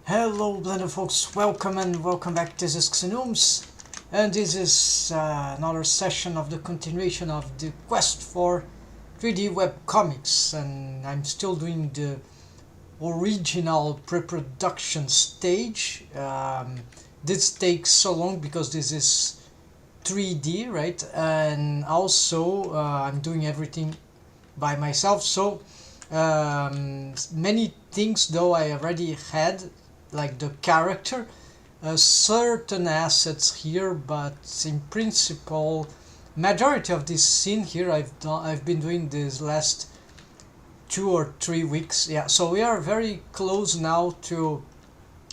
Hello Blender folks, welcome back. This is Pxy-VERSE and this is another session of the continuation of the quest for 3D webcomics, and I'm still doing the original pre-production stage. This takes so long because this is 3D, right? And also I'm doing everything by myself, so many things though I already had, like the character, certain assets here, but in principle majority of this scene here I've been doing this last 2 or 3 weeks. Yeah, so we are very close now to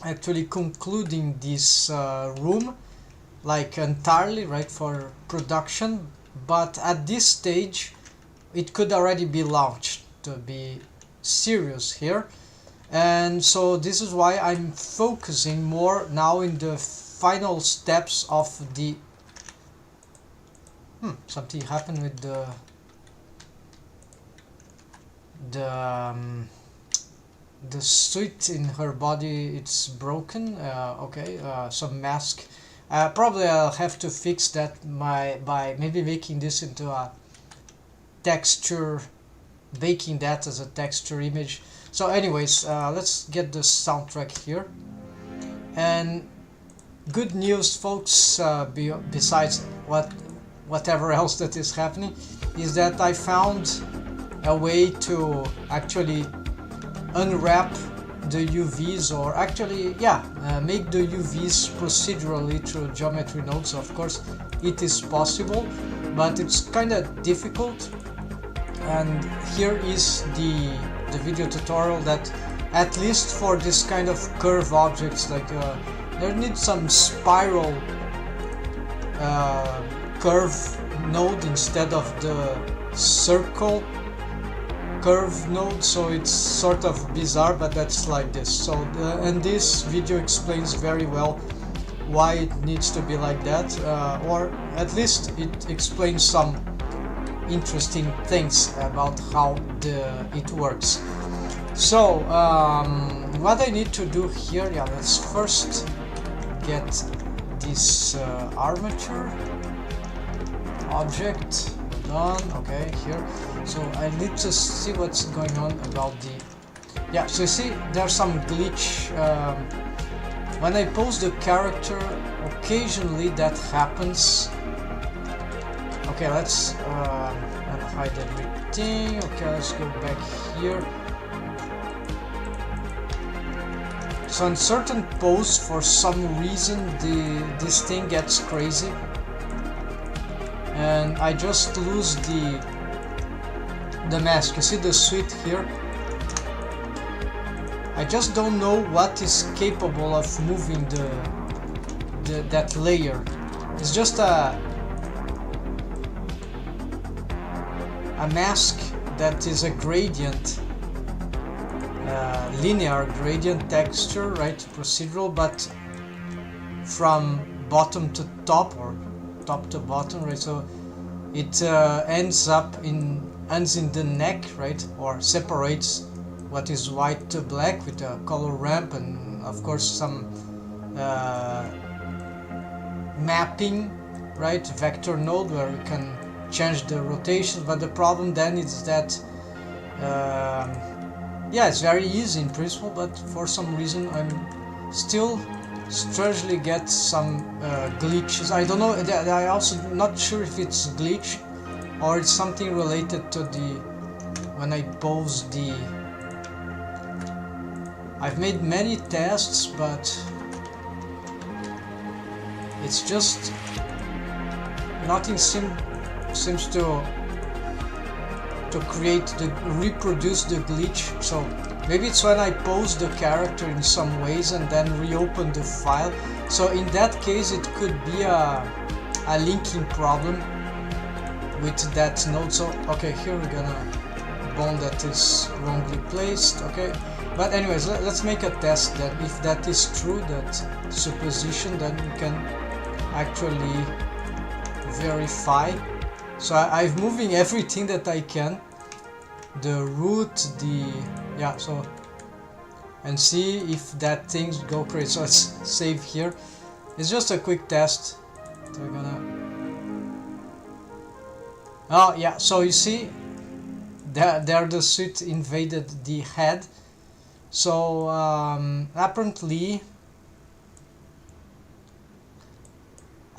actually concluding this room, like entirely, right, for production. But at this stage it could already be launched, to be serious here. And so this is why I'm focusing more now in the final steps of the something happened with the suit in her body. It's broken. Okay, some mask. Probably I'll have to fix that by maybe making this into a texture, baking that as a texture image. So anyways, let's get the soundtrack here. And good news, folks, besides whatever else that is happening, is that I found a way to actually unwrap the UVs, or actually, make the UVs procedurally through geometry nodes. Of course, it is possible, but it's kind of difficult. And here is the video tutorial that, at least for this kind of curve objects, like there needs some spiral curve node instead of the circle curve node. So it's sort of bizarre, but that's like this. So and this video explains very well why it needs to be like that, or at least it explains some interesting things about how it works. So what I need to do here, let's first get this armature object done. Okay, here. So I need to see what's going on about the so you see there's some glitch when I pose the character. Occasionally that happens. Okay, let's hide everything. Okay, let's go back here. So in certain pose, for some reason this thing gets crazy, and I just lose the mask. You see the suit here? I just don't know what is capable of moving that layer. It's just a mask that is a gradient, linear gradient texture, right, procedural, but from bottom to top or top to bottom, right? So it ends in the neck, right, or separates what is white to black with a color ramp, and of course some mapping, right, vector node where you can change the rotation. But the problem then is that it's very easy in principle, but for some reason I'm still strangely get some glitches. I don't know, I also not sure if it's glitch or it's something related to when I pose I've made many tests, but it's just nothing seems to reproduce the glitch. So maybe it's when I pose the character in some ways and then reopen the file. So in that case it could be a linking problem with that node. So okay, here we're gonna bone that is wrongly placed. Okay, but anyways, let's make a test that if that is true, that supposition, then we can actually verify. So I'm moving everything that I can, the root, and see if that things go crazy. So let's save here. It's just a quick test. So we're gonna... Oh yeah, so you see there the suit invaded the head. So apparently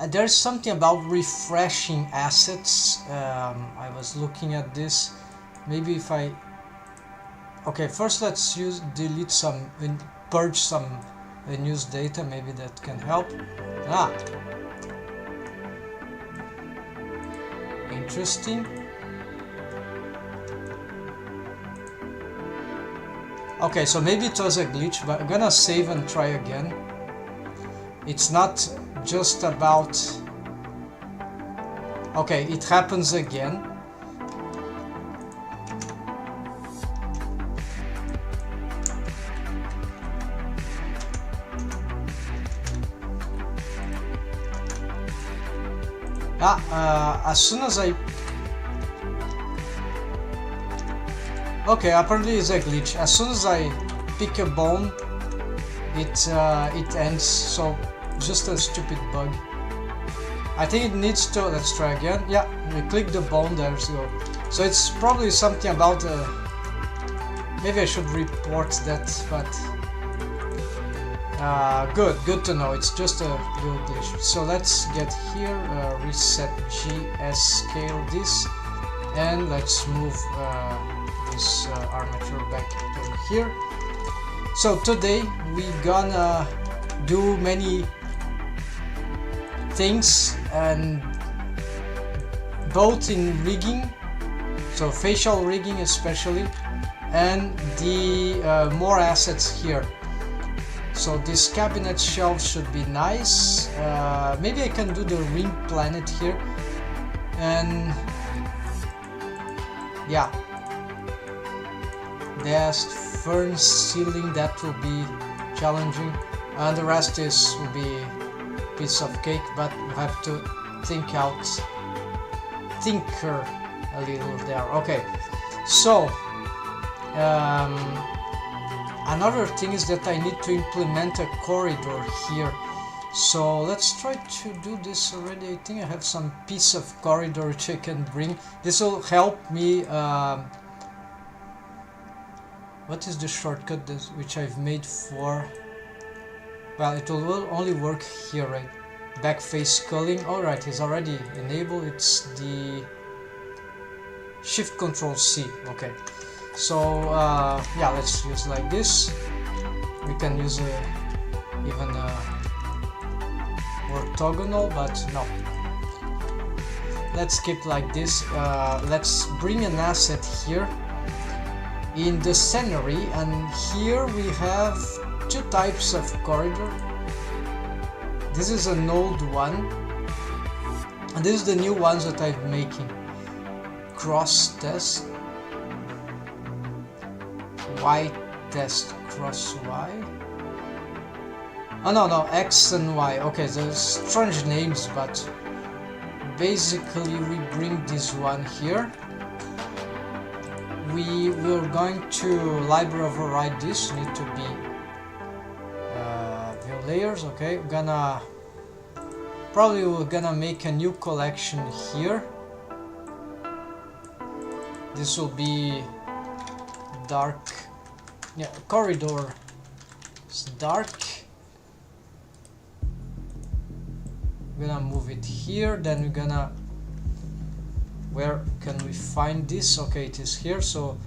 there's something about refreshing assets. I was looking at this. Maybe if I... Okay, first let's delete some and purge some unused data. Maybe that can help. Ah, interesting. Okay, so maybe it was a glitch, but I'm gonna save and try again. It's not just about... Okay, it happens again. As soon as I... Okay, apparently it's a glitch. As soon as I pick a bone, it ends. So just a stupid bug. I think it needs to... Let's try again. Yeah, we click the bone. There we go. So it's probably something about... maybe I should report that, but... good to know. It's just a little glitch. So let's get here, reset GS scale this, and let's move this armature back to here. So today we gonna do many things, and both in rigging, so facial rigging especially, and the more assets here. So this cabinet shelf should be nice. Maybe I can do the ring planet here, and yeah, desk, fern ceiling, that will be challenging, and the rest will be piece of cake, but we have to tinker a little there. Okay, so another thing is that I need to implement a corridor here. So let's try to do this already. I think I have some piece of corridor which I can bring. This will help me. What is the shortcut which I've made for... Well, it will only work here, right? Backface culling. Alright, it's already enabled. It's the Shift Control C. Okay. So yeah, let's use like this. We can use even orthogonal, but no. Let's keep like this. Let's bring an asset here in the scenery, and here we have two types of corridor. This is an old one, and this is the new ones that I'm making. Cross test. Y test, cross Y. Oh no, X and Y. Okay, there's strange names, but basically we bring this one here. We're going to library override this. Need to be view layers. Okay, we're gonna make a new collection here. This will be dark. Yeah, corridor is dark. We're gonna move it here, then we're gonna... Where can we find this? Okay, it is here. So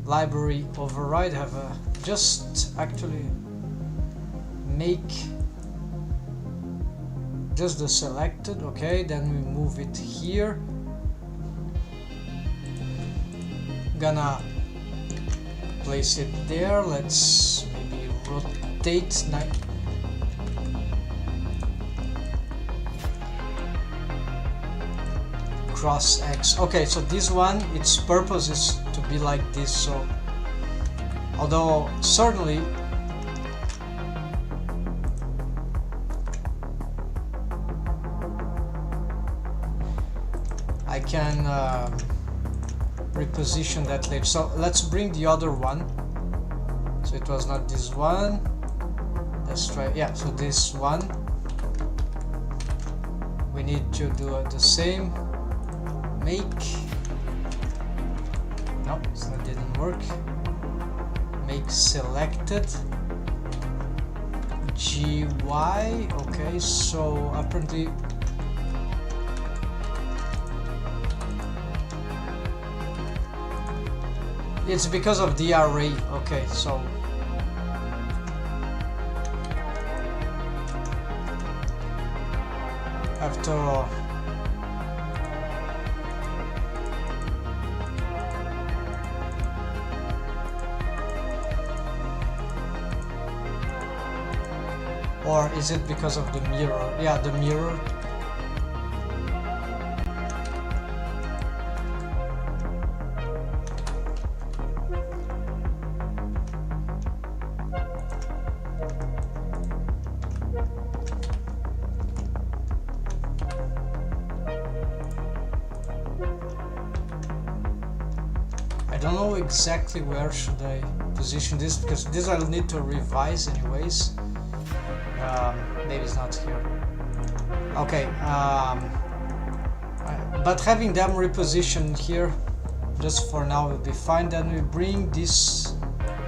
library override, have a... Just actually make just the selected. Okay, then we move it here. Gonna place it there. Let's maybe rotate cross X. Okay, so this one, its purpose is to be like this. So although certainly I can reposition that later. So let's bring the other one. So it was not this one. Let's try, yeah, so this one. We need to do the same. Make. No, that didn't work. Make selected. GY. Okay, so apparently it's because of the array. Okay, so have to or is it because of the mirror? Yeah, the mirror. I don't know exactly where should I position this, because this I'll need to revise anyways. Maybe it's not here. Okay, but having them repositioned here just for now will be fine. Then we bring this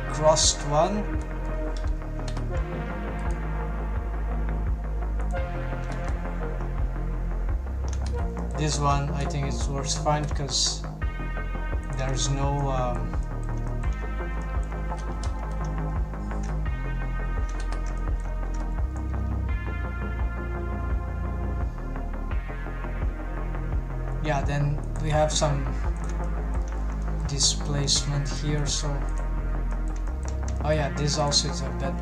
crossed one. This one I think it works fine because there's no yeah, then we have some displacement here, so oh yeah, this also is a bad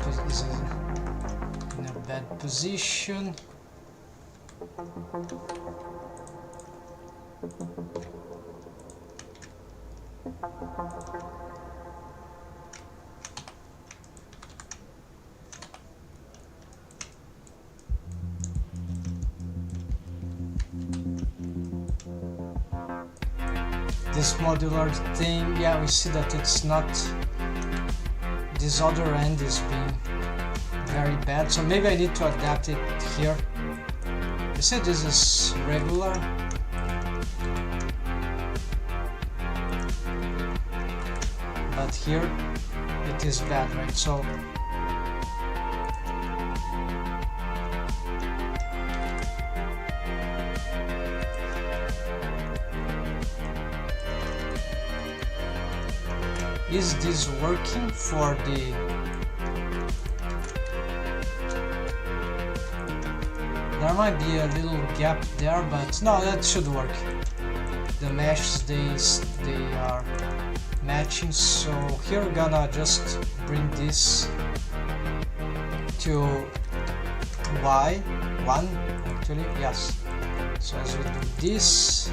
in a bad position. This modular thing, yeah, we see that it's not, this other end is being very bad, so maybe I need to adapt it here. You see this is regular, but here it is bad, right? So is this working for the... There might be a little gap there, but no, that should work. The meshes, they are matching, so here we're gonna just bring this to Y1 actually, yes. So as we do this,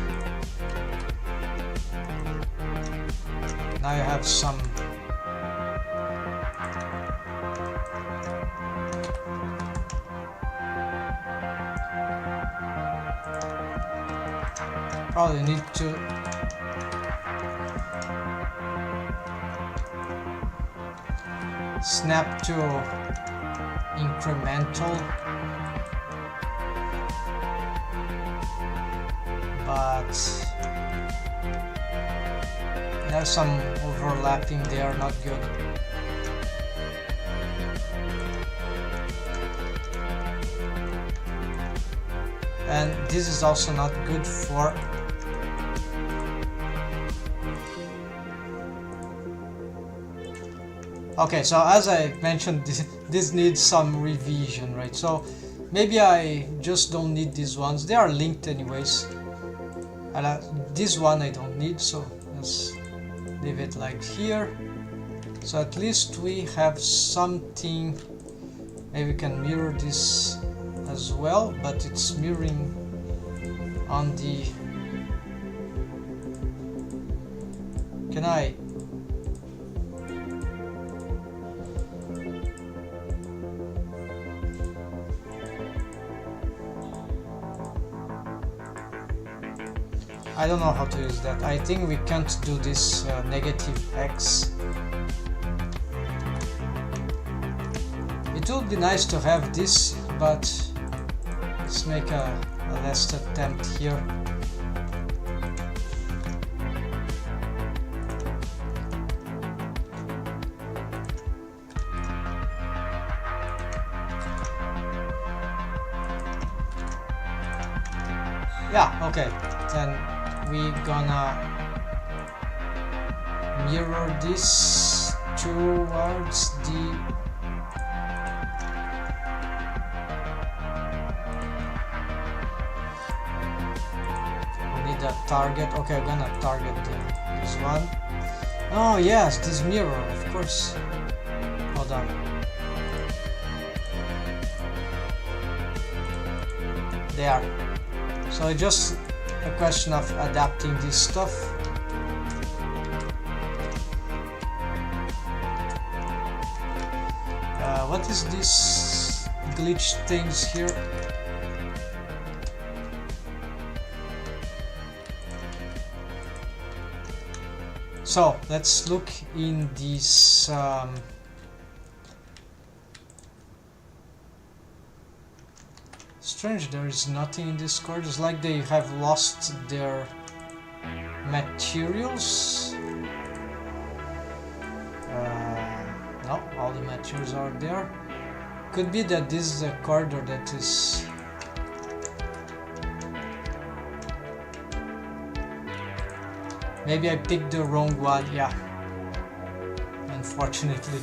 now you have some probably need to snap to incremental, but there's some overlapping there, not good. And this is also not good for okay, so as I mentioned, this needs some revision, right? So maybe I just don't need these ones. They are linked anyways. And this one I don't need, so let's leave it like here. So at least we have something. Maybe we can mirror this as well, but it's mirroring on the... Can I... I don't know how to use that. I think we can't do this negative X. It would be nice to have this, but let's make a last attempt here. Yeah, okay, then we gonna mirror this towards the a target. Okay, I'm gonna target this one. Oh yes, this mirror, of course. Hold on. There. So it's just a question of adapting this stuff. What is this glitch things here? So let's look in this strange, there is nothing in this card. It's like they have lost their materials. No, all the materials are there. Could be that this is a corridor that is maybe I picked the wrong one, yeah, unfortunately.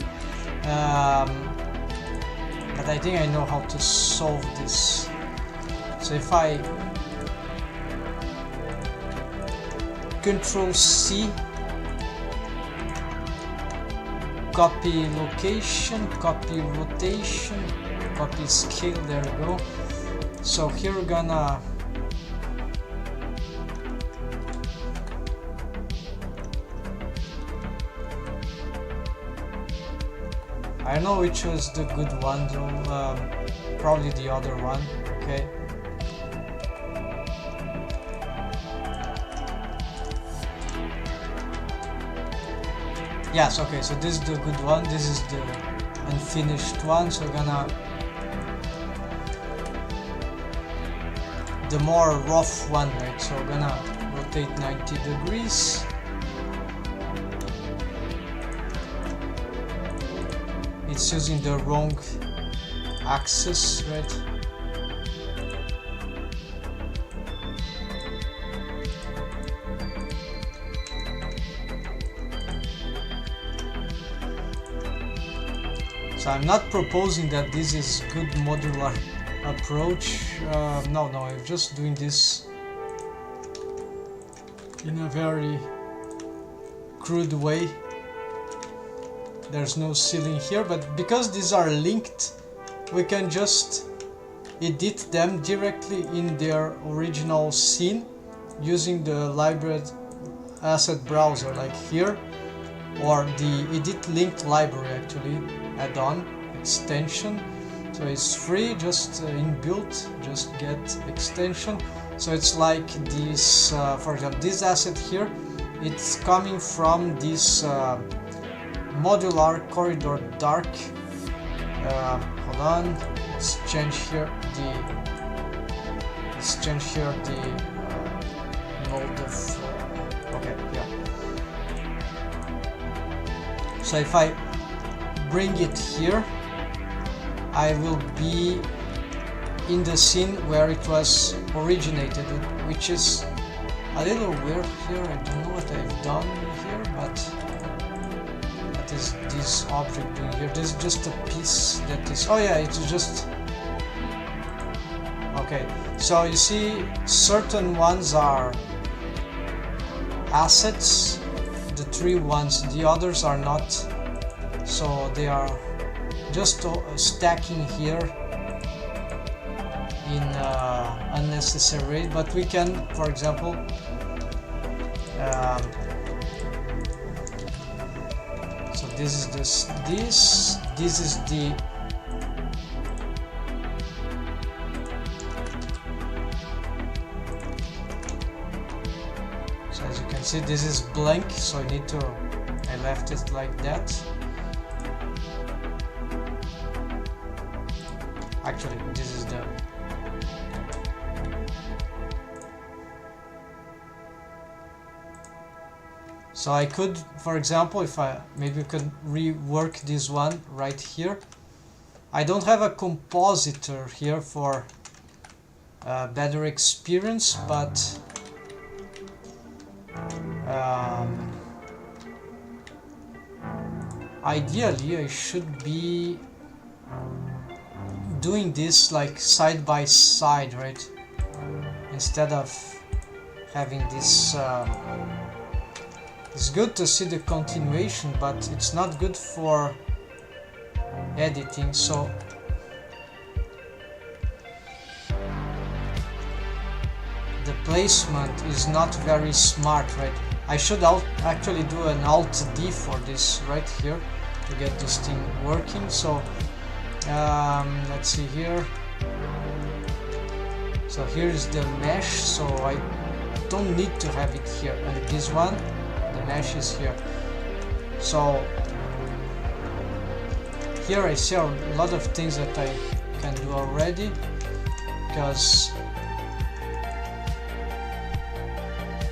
But I think I know how to solve this. So if I Control C, copy location, copy rotation, copy scale, there we go. So here we're gonna I don't know which was the good one though, probably the other one, okay. Yes, okay, so this is the good one, this is the unfinished one, so we're gonna the more rough one, right? So we're gonna rotate 90 degrees. It's using the wrong axis, right? So I'm not proposing that this is good modular approach. No, I'm just doing this in a very crude way. There's no ceiling here, but because these are linked, we can just edit them directly in their original scene using the library asset browser, like here, or the edit linked library actually add-on extension. So it's free, just inbuilt, just get extension. So it's like this, for example, this asset here, it's coming from this modular corridor dark. Hold on, let's change here the mode of okay, yeah. So if I bring it here, I will be in the scene where it was originated, which is a little weird here. I don't know what I've done here, but what is this object doing here? This is just a piece that is, oh yeah, it's just, okay. So you see certain ones are assets, the three ones, the others are not, so they are just stacking here in unnecessary, but we can, for example, so this is this is the see this is blank, so I need to, I left it like that. Actually, this is the, so I could, for example, if I maybe could rework this one right here. I don't have a compositor here for better experience, but ideally I should be doing this like side by side, right? Instead of having this it's good to see the continuation, but it's not good for editing. So the placement is not very smart, right? I should actually do an Alt D for this right here to get this thing working. So let's see here. So here is the mesh, so I don't need to have it here, and this one, the mesh is here. So here I see a lot of things that I can do already, because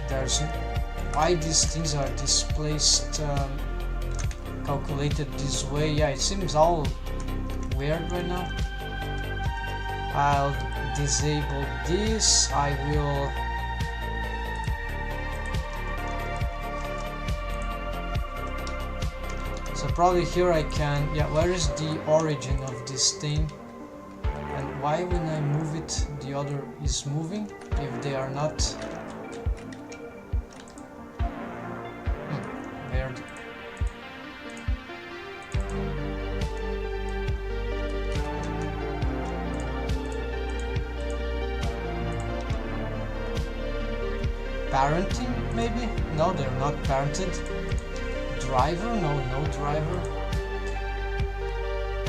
there's why these things are displaced, calculated this way. Yeah, it seems all weird right now. I'll disable this. I will so probably here I can, yeah, where is the origin of this thing, and why when I move it the other is moving if they are not? Weird. Parenting maybe? No, they're not parented. Driver? No, no driver.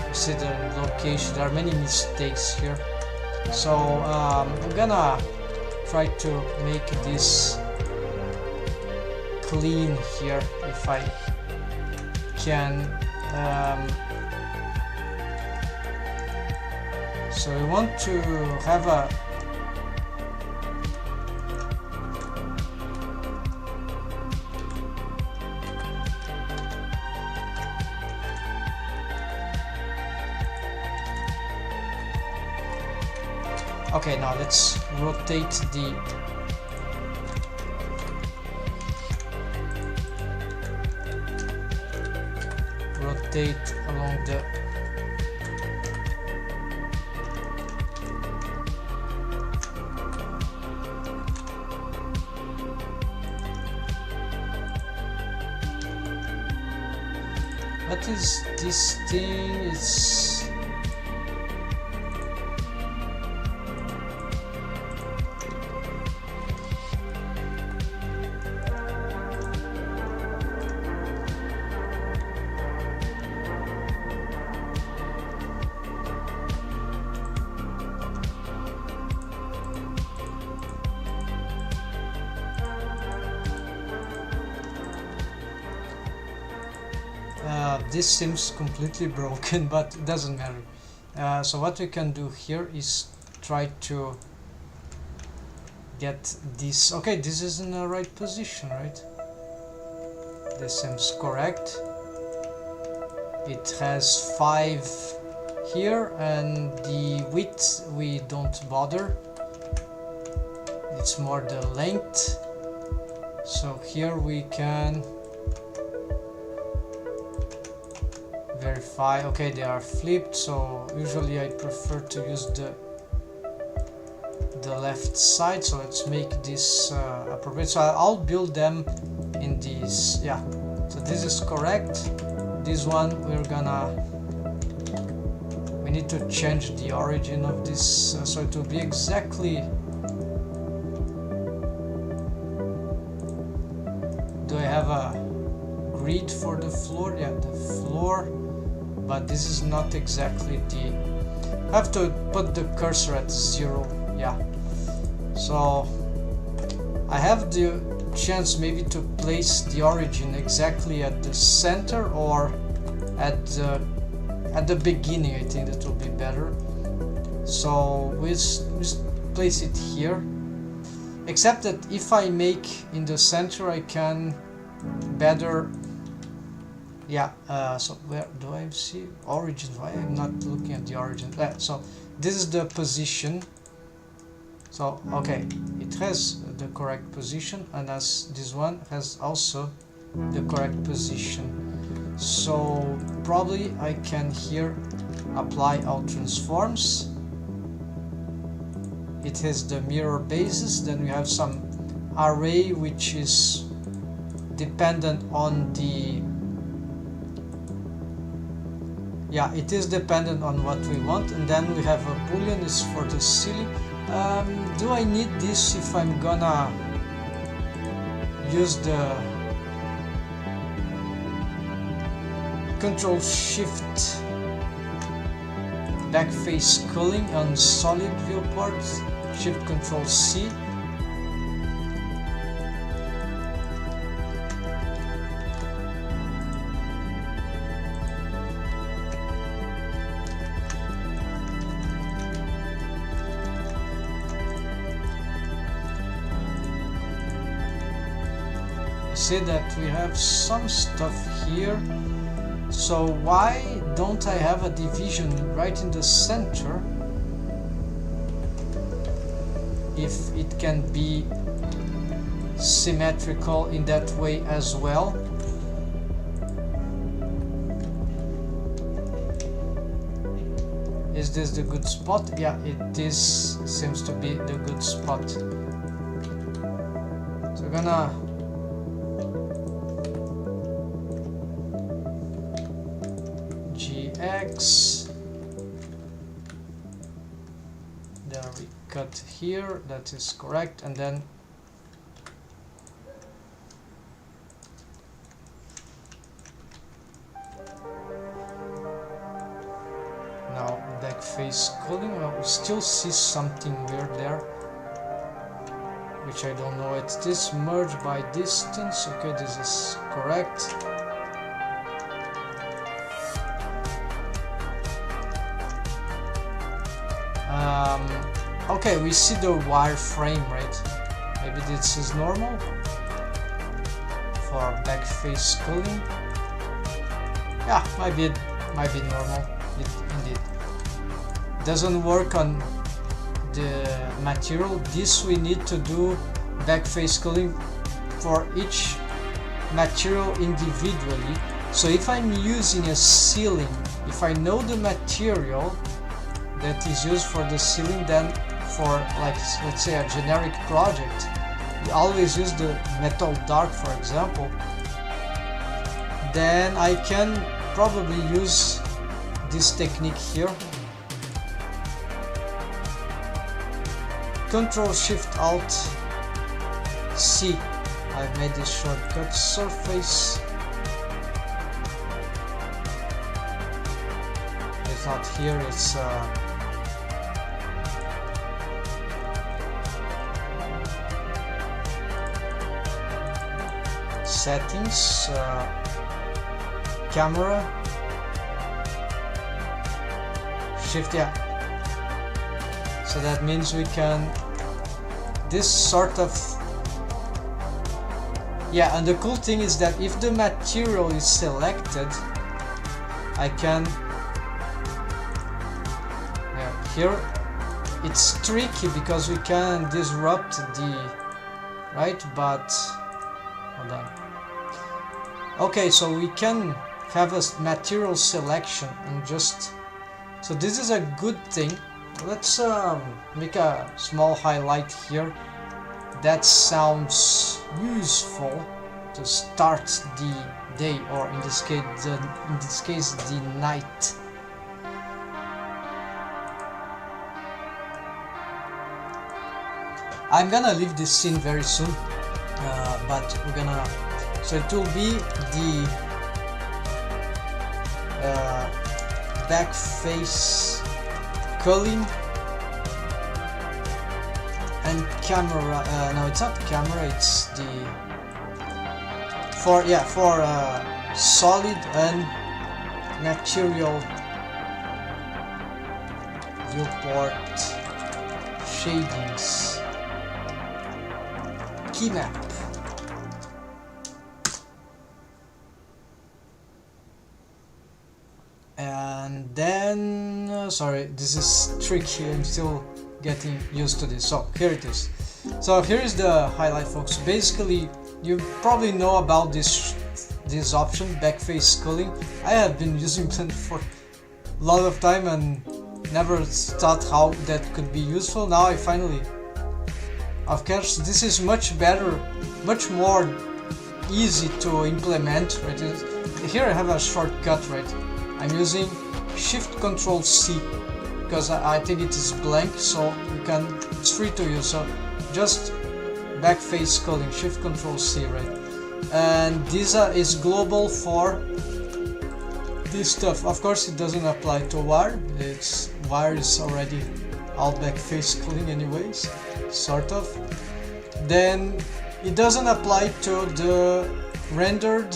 You see the location, there are many mistakes here. So I'm gonna try to make this clean here if I can. So we want to have a okay, now let's rotate the along the what is this thing? It's this seems completely broken, but it doesn't matter. So what we can do here is try to get this. Okay, this is in the right position, right? This seems correct. It has 5 here, and the width we don't bother. It's more the length. So here we can verify. Okay, they are flipped, so usually I prefer to use the left side, so let's make this appropriate. So I'll build them in these. Yeah, so this is correct. This one we need to change the origin of this, so it will be exactly. Do I have a grid for the floor? Yeah, the floor, but this is not exactly the. I have to put the cursor at 0. Yeah, so I have the chance maybe to place the origin exactly at the center or at the beginning. I think that will be better. So we place it here. Except that if I make in the center, I can better. Yeah. So where do I see origin? Why I'm not looking at the origin? So this is the position. So okay, it has the correct position, and as this one has also the correct position. So probably I can here apply all transforms. It has the mirror basis. Then we have some array which is dependent on the. Yeah, it is dependent on what we want, and then we have a boolean is for the ceiling. Do I need this if I'm gonna use the Control-Shift Backface Culling on solid viewport, Shift Control-C? See that we have some stuff here. So why don't I have a division right in the center if it can be symmetrical in that way as well? Is this the good spot? Yeah, it is. Seems to be the good spot. So we're gonna X. Then we cut here, that is correct, and then now backface culling. Well, we still see something weird there, which I don't know. It's this merge by distance. Okay, this is correct. Okay, we see the wireframe, right? Maybe this is normal for backface culling. Yeah, might be normal. Indeed, doesn't work on the material. This we need to do backface culling for each material individually. So if I'm using a ceiling, if I know the material that is used for the ceiling, then for, like, let's say a generic project, we always use the metal dark, for example, then I can probably use this technique here. Control-Shift-Alt-C. I've made this shortcut. Surface. It's not here, it's settings, camera, shift, yeah. So that means we can this sort of, yeah. And the cool thing is that if the material is selected, I can, yeah, here it's tricky because we can disrupt the, right, but hold on. Okay, so we can have a material selection and just, so this is a good thing. Let's make a small highlight here. That sounds useful to start the day, or in this case the night. I'm gonna leave this scene very soon, but we're gonna, so it will be the backface culling and camera, no, it's not camera, it's the for solid and material viewport shadings Keymap. And then sorry, this is tricky, I'm still getting used to this. So here it is. So here is the highlight, folks. Basically, you probably know about this option, Backface Culling. I have been using them for a lot of time and never thought how that could be useful. Now I finally, of course, this is much better, much more easy to implement, right? Here I have a shortcut, right? I'm using Shift Control C because I think it is blank, so it's free to use. So just Backface Culling, Shift Control C, right? And this is global for this stuff. Of course, it doesn't apply to wire. Wire is already all Backface Culling anyways, sort of. Then it doesn't apply to the rendered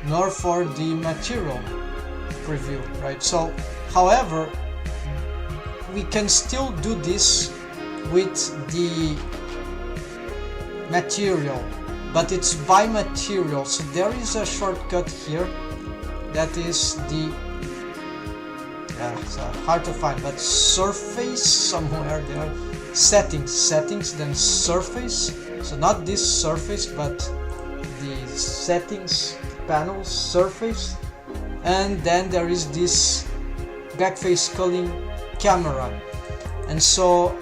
nor for the material preview, right? So, however, we can still do this with the material, but it's by material. So there is a shortcut here that is the it's hard to find, but surface somewhere there, settings, then surface. So not this surface, but the settings panel, surface, and then there is this Backface Culling camera. And so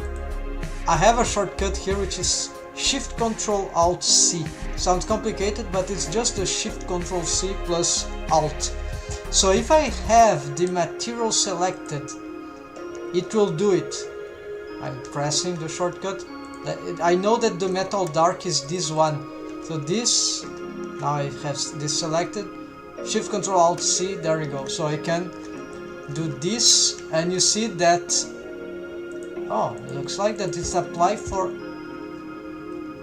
I have a shortcut here which is Shift Control Alt C. Sounds complicated, but it's just a Shift Control C plus Alt. So if I have the material selected, it will do it. I'm pressing the shortcut. I know that the metal dark is this one. So this, now I have this selected. Shift Control Alt C, there we go. So I can do this, and you see that, oh, it looks like that it's applied for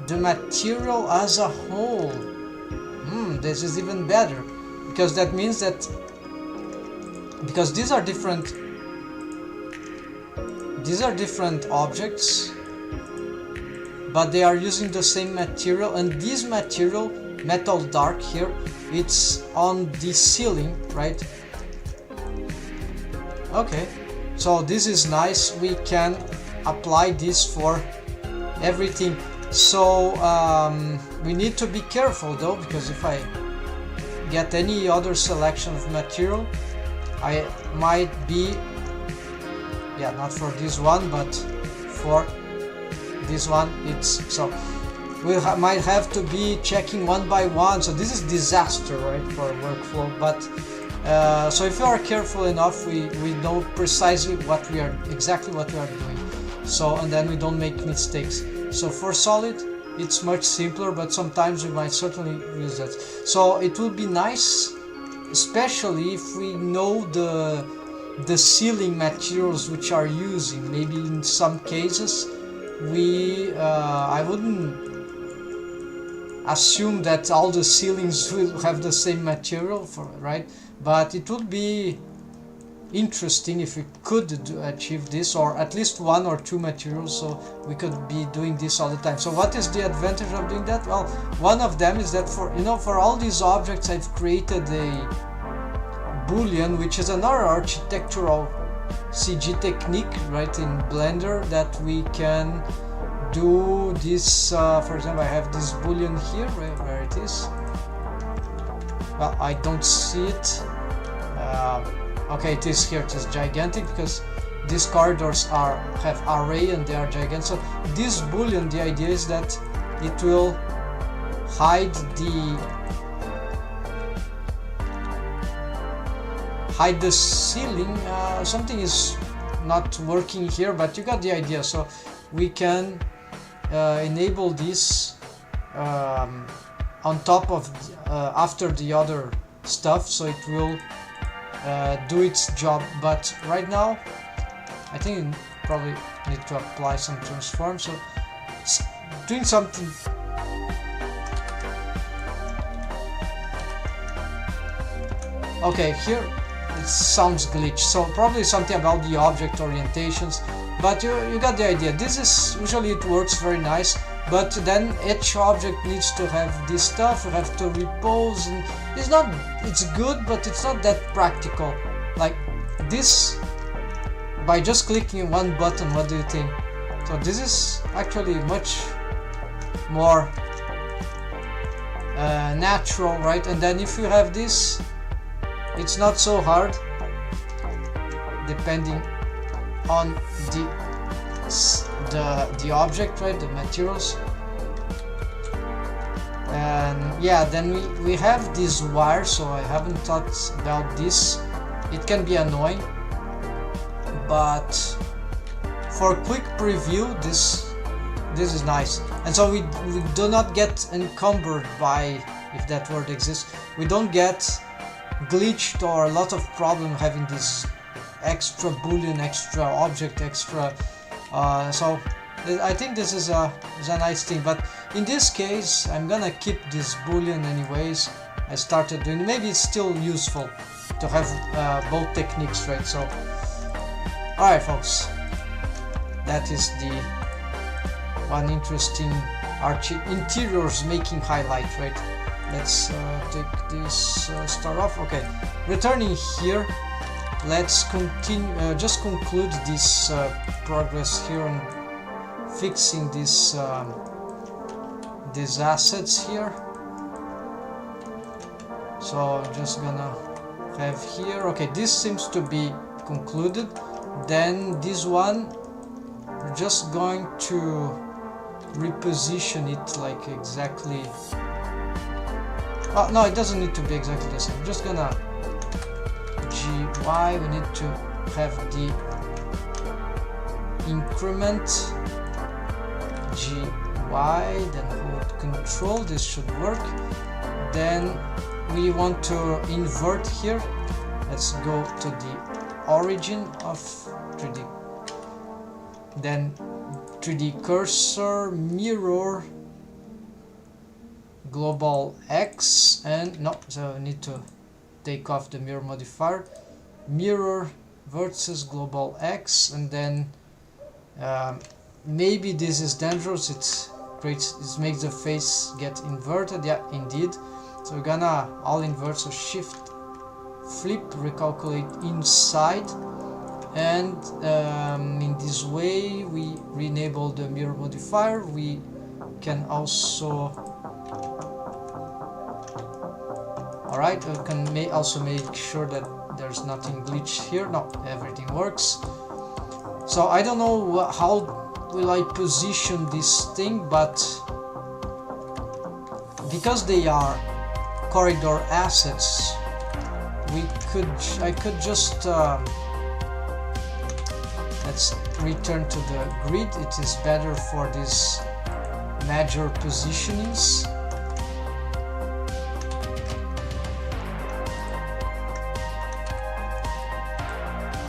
the material as a whole. This is even better, because that means that, because these are different objects, but they are using the same material, and this material, metal dark here, it's on the ceiling, right? Okay, so this is nice. We can apply this for everything. So we need to be careful though, because if I get any other selection of material, I might be, not for this one, but for this one, so we might have to be checking one by one. So this is disaster, right, for workflow. But so if you are careful enough, we know precisely exactly what we are doing. So, and then we don't make mistakes. So for solid, it's much simpler, but sometimes we might certainly use that. So it will be nice, especially if we know the ceiling materials which are using. Maybe in some cases, I wouldn't assume that all the ceilings will have the same material, right? But it would be interesting if we could achieve this, or at least one or two materials, so we could be doing this all the time. So what is the advantage of doing that? Well, one of them is that for all these objects, I've created a boolean, which is another architectural CG technique, right, in Blender, that we can do this. For example, I have this boolean here, where it is. Well, I don't see it. Okay, it is here. It is gigantic because these corridors have array and they are gigantic. So this boolean, the idea is that it will hide the ceiling. Something is not working here, but you got the idea. So we can enable this on top of after the other stuff, so it will do its job. But right now I think you probably need to apply some transform, so it's doing something. okay, here it sounds glitch, so probably something about the object orientations, but you got the idea. This is usually it works very nice, but then each object needs to have this stuff. You have to repose, and it's good, but it's not that practical. Like this, by just clicking one button, what do you think? So this is actually much more natural, right? And then if you have this, it's not so hard, depending on the object, right? The materials. And yeah, then we have this wire, so I haven't thought about this. It can be annoying, but for quick preview, this is nice. And so we do not get encumbered by, if that word exists, we don't get glitched or a lot of problem having this extra boolean, extra object, extra so I think this is a nice thing. But in this case, I'm gonna keep this boolean anyways. I started doing, maybe it's still useful to have both techniques, right? So alright folks, that is the one interesting interiors making highlight, right? Let's take this start off. Okay, returning here, let's continue, just conclude this progress here on fixing this these assets here. So I'm just gonna have here, okay, this seems to be concluded. Then this one, we're just going to reposition it like exactly, oh no, it doesn't need to be exactly the same. I'm just gonna GY, we need to have the increment GY, then hold control, this should work. Then we want to invert here. Let's go to the origin of 3D, then 3D cursor, mirror, global X, and no, so I need to take off the mirror modifier, mirror versus global X, and then maybe this is dangerous, it makes the face get inverted. Yeah, indeed. So we're gonna all invert, so shift flip, recalculate inside, and in this way we re-enable the mirror modifier. We can also, alright, we can also make sure that there's nothing glitched here. No, everything works. So I don't know how will I position this thing, but because they are corridor assets, I could just let's return to the grid. It is better for these major positionings.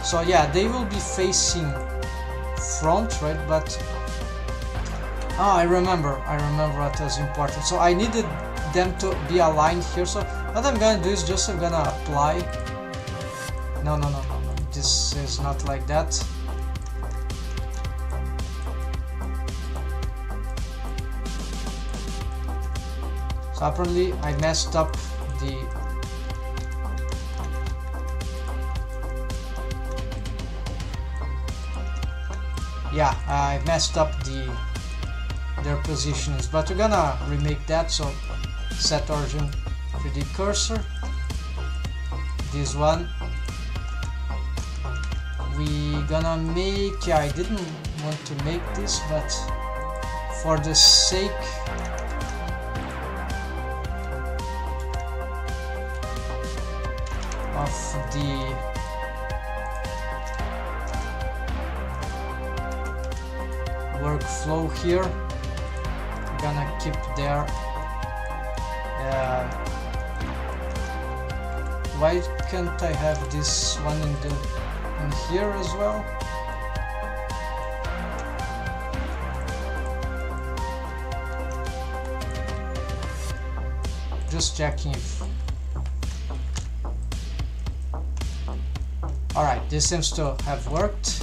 So yeah, they will be facing front, right? But I remember what was important. So I needed them to be aligned here. So what I'm gonna do is just I'm gonna apply. No. This is not like that. So apparently I messed up the I messed up their positions, but we're gonna remake that. So set origin 3D cursor, this one we gonna make, I didn't want to make this, but for the sake of the workflow here, I'm gonna keep there. Why can't I have this one in here as well? Just checking if Alright, this seems to have worked.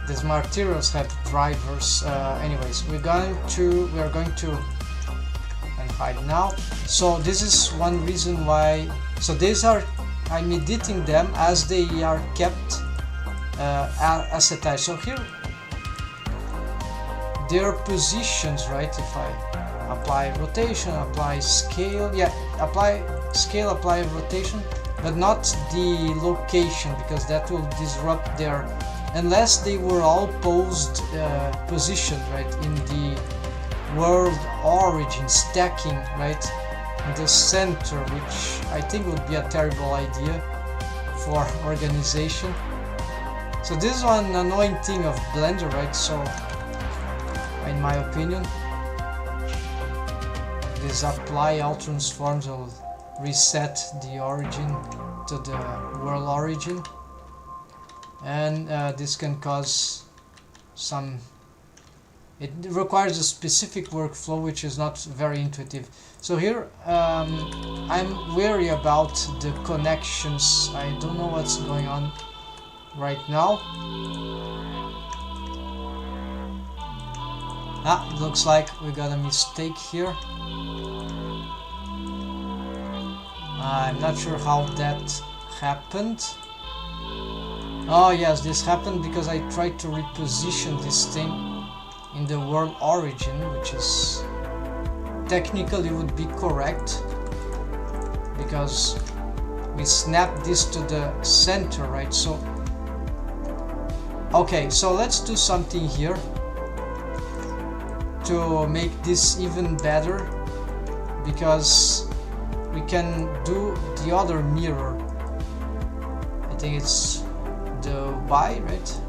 These materials have drivers. Anyways, we are going to and hide now. So this is one reason why. So these are, I'm editing them as they are kept assetized. So here their positions, right? If I apply rotation, apply scale, yeah, apply scale, apply rotation, but not the location, because that will disrupt their, unless they were all positioned right in the world origin, stacking right in the center, which I think would be a terrible idea for organization. So this is one annoying thing of Blender, right? So in my opinion, this apply all transforms will reset the origin to the world origin, and this can cause some, it requires a specific workflow which is not very intuitive. So here I'm wary about the connections. I don't know what's going on right now. It looks like we got a mistake here. I'm not sure how that happened. Oh yes, this happened because I tried to reposition this thing in the world origin, which is technically would be correct, because we snap this to the center, right? So okay, so let's do something here to make this even better, because we can do the other mirror. I think it's the Y, right?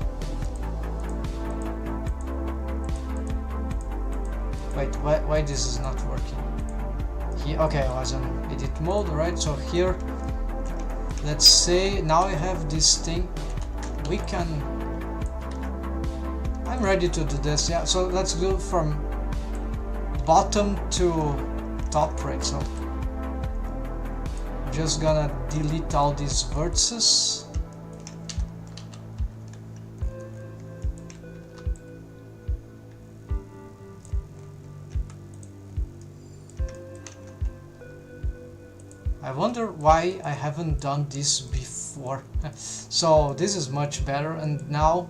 Wait, why this is not working? Here, okay, I was on edit mode, right? So here, let's say now I have this thing. We can. I'm ready to do this. Yeah. So let's go from bottom to top, right? So just gonna delete all these vertices. I wonder why I haven't done this before. So this is much better, and now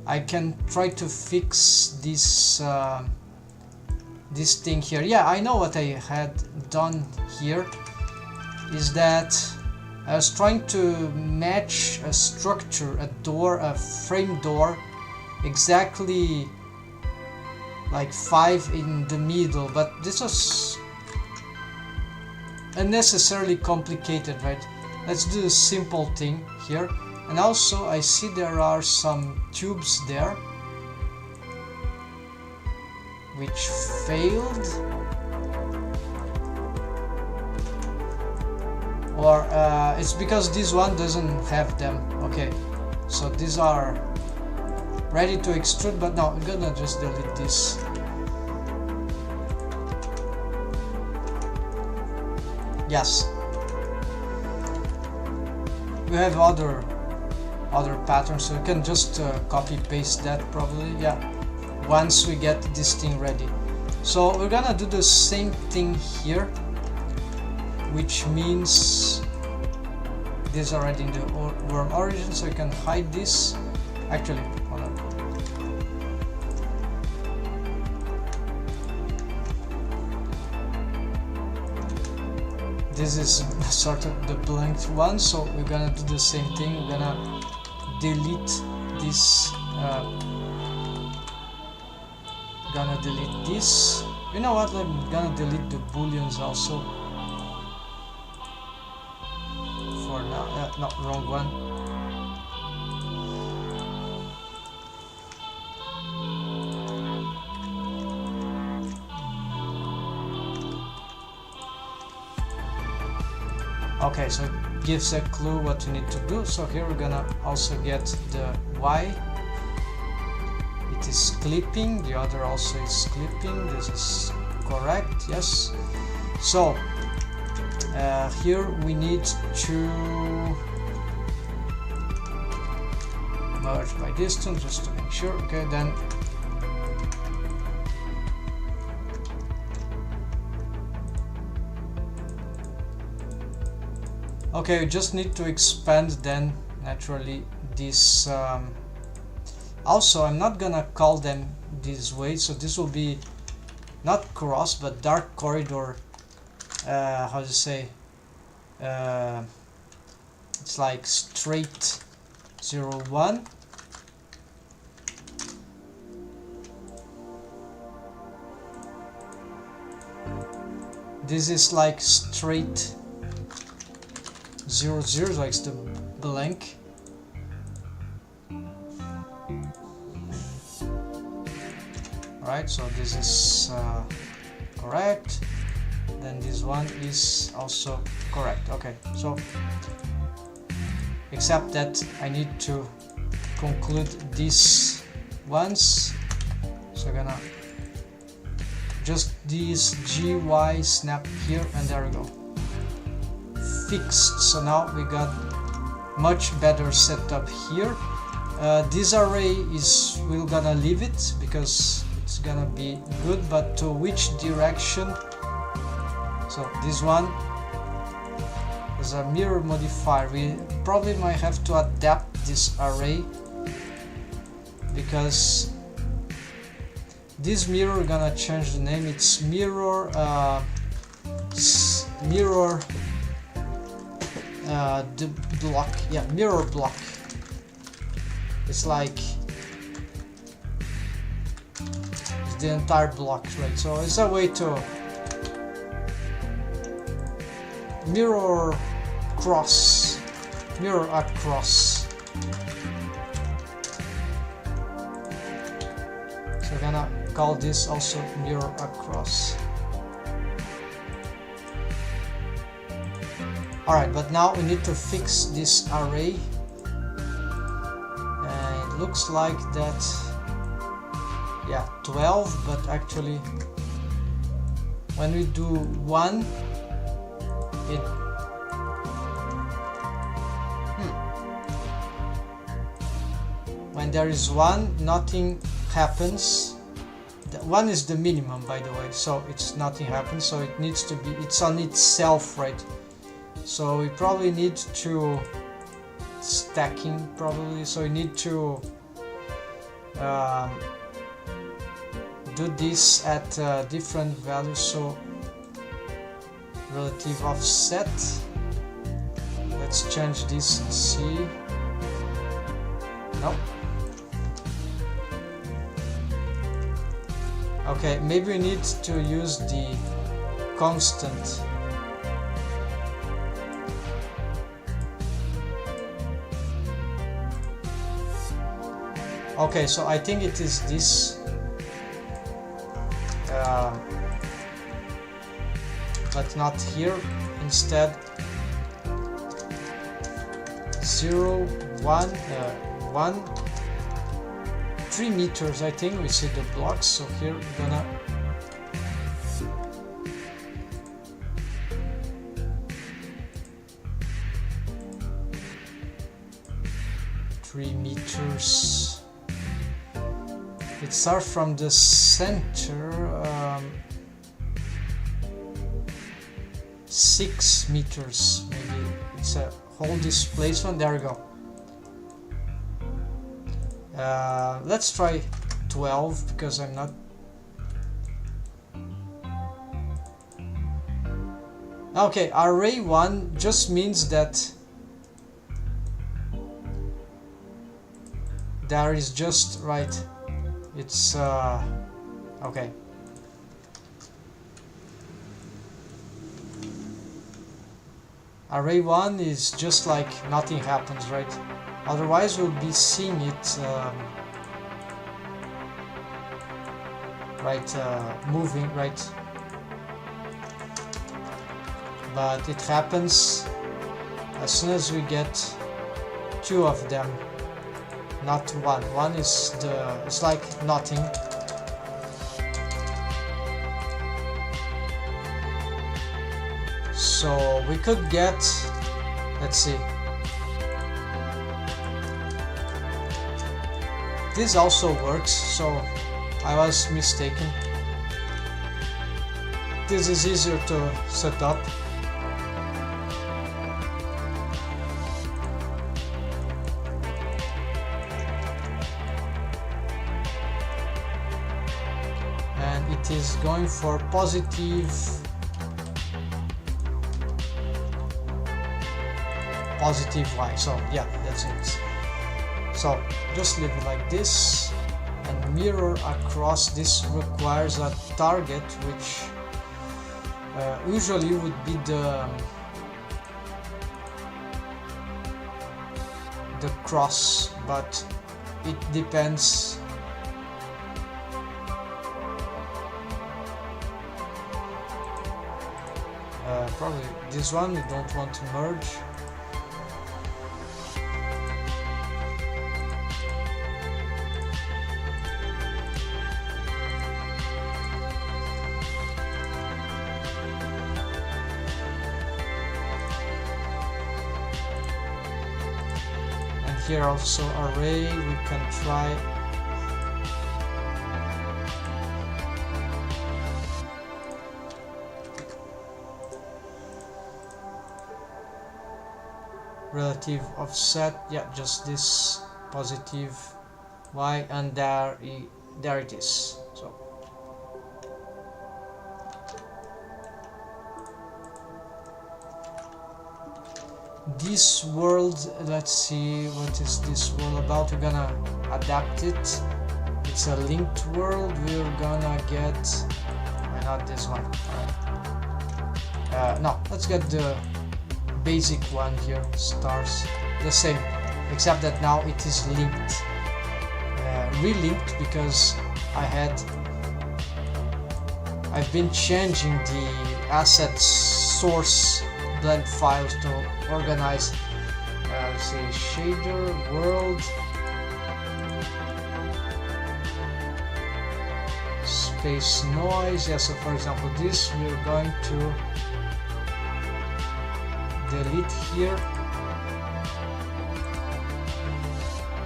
I can try to fix this this thing here. Yeah, I know what I had done here is that I was trying to match a structure, a door, a frame door, exactly like 5 in the middle, but this was unnecessarily complicated, right? Let's do a simple thing here. And also I see there are some tubes there which failed, or it's because this one doesn't have them. Okay, so these are ready to extrude, but no, I'm gonna just delete this. Yes, we have other patterns, so you can just copy paste that probably. Yeah, once we get this thing ready. So we're gonna do the same thing here, which means this is already in the world origin, so you can hide this. Actually, hold on. This is sort of the blank one, so we're gonna do the same thing. We're gonna delete this. Gonna delete this. You know what? I'm gonna delete the booleans also. For now, no, wrong one. Okay, so it gives a clue what you need to do. So here we're gonna also get the Y. It it is clipping, the other also is clipping. This is correct, yes. So here we need to merge by distance just to make sure. Okay, then okay, we just need to expand then naturally this. Also, I'm not gonna call them this way, so this will be not cross but dark corridor. How to say? It's like straight 0, 1. This is like straight 0, 0, like the blank. Alright, so this is correct. Then this one is also correct. Okay, so except that I need to conclude these ones. So I'm gonna just this GY snap here, and there we go. Fixed. So now we got much better setup here. This array is, we're gonna leave it because it's gonna be good, but to which direction? So this one is a mirror modifier. We probably might have to adapt this array because this mirror, we're gonna change the name. It's mirror mirror the block, yeah, mirror block. It's like it's the entire block, right? So it's a way to mirror across. So we're gonna call this also mirror across. Alright, but now we need to fix this array. It looks like that, yeah, 12, but actually when we do 1, it when there is 1, nothing happens. The 1 is the minimum, by the way, so it's nothing happens, so it needs to be, it's on itself, right? So we probably need to stacking probably, so we need to do this at different values. So relative offset, let's change this and see. Nope. Okay, maybe we need to use the constant. Okay, so I think it is this, but not here. Instead, 0, 1, 1, 3 meters. I think we see the blocks. So here we're gonna meters. It starts from the center, 6 meters, maybe it's a whole displacement. There we go. Let's try 12 because I'm not. Okay, array 1 just means that there is just right. It's okay. Array 1 is just like nothing happens, right? Otherwise we'll be seeing it moving, right? But it happens as soon as we get 2 of them. not 1. 1 is it's like nothing. So we could get, let's see, this also works, so I was mistaken. This is easier to set up. And it is going for positive Y, so yeah, that's it. So just leave it like this and mirror across. This requires a target, which usually would be the cross, but it depends. Probably this one we don't want to merge. Here also array, we can try relative offset, yeah, just this positive Y, and there it is. So this world, let's see what is this world about. We're gonna adapt it. It's a linked world. We're gonna get, why not this one? No, let's get the basic one here. Stars, the same, except that now it is linked, relinked, because I've been changing the asset source blend files to organize, let's see, shader, world, space noise. Yeah, so for example this we're going to delete here.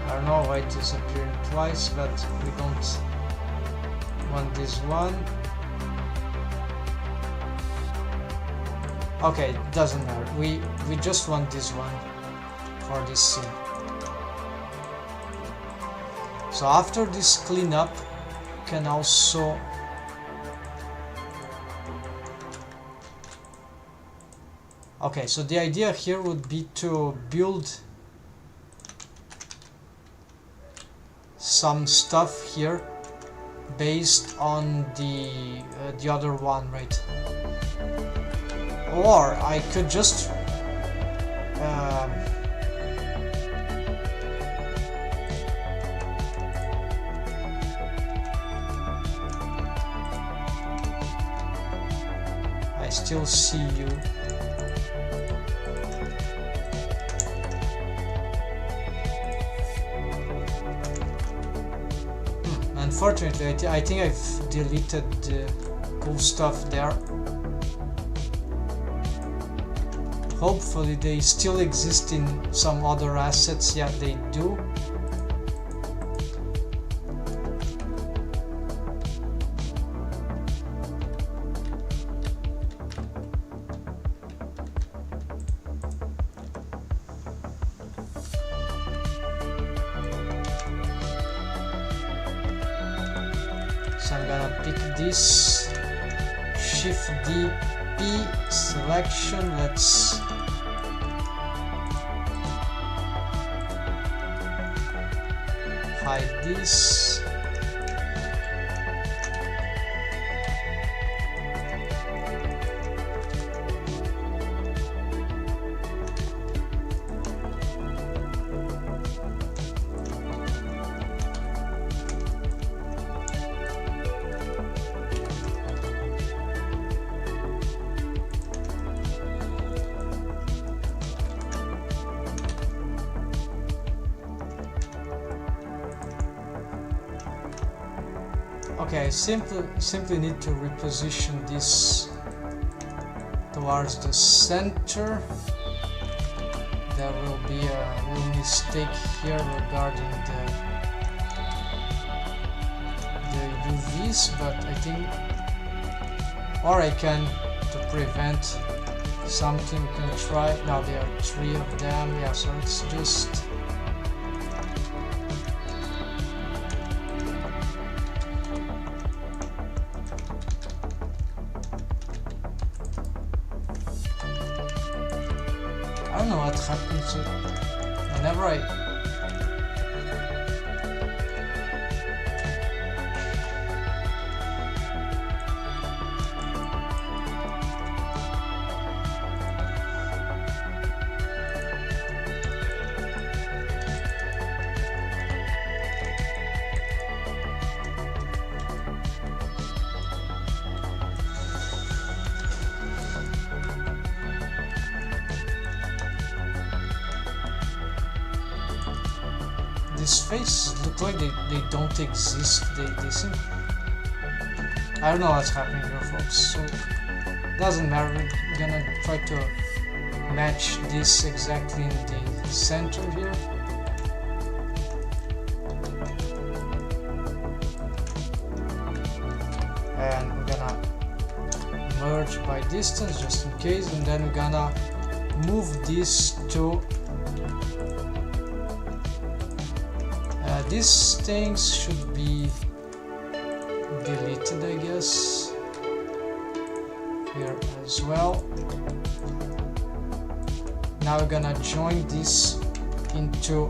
I don't know why it is appearing twice, but we don't want this one. Okay, it doesn't matter. We just want this one for this scene. So after this cleanup, you can also okay, so the idea here would be to build some stuff here based on the other one, right? Or I could just I still see you. Unfortunately, I think I've deleted the cool stuff there. Hopefully they still exist in some other assets. Yeah, they do. So I'm gonna pick this, Shift D, P, selection, let's hide this. okay, I simply need to reposition this towards the center. There will be a little mistake here regarding the UVs, but I think, or I can, to prevent something, can try. Now there are 3 of them, yeah, so it's just I don't know what happens whenever I these faces look like they don't exist. They seem, I don't know what's happening here, folks, so doesn't matter. We're gonna try to match this exactly in the center here. And we're gonna merge by distance just in case, and then we're gonna move this to these things should be deleted, I guess, here as well. Now we're gonna join this into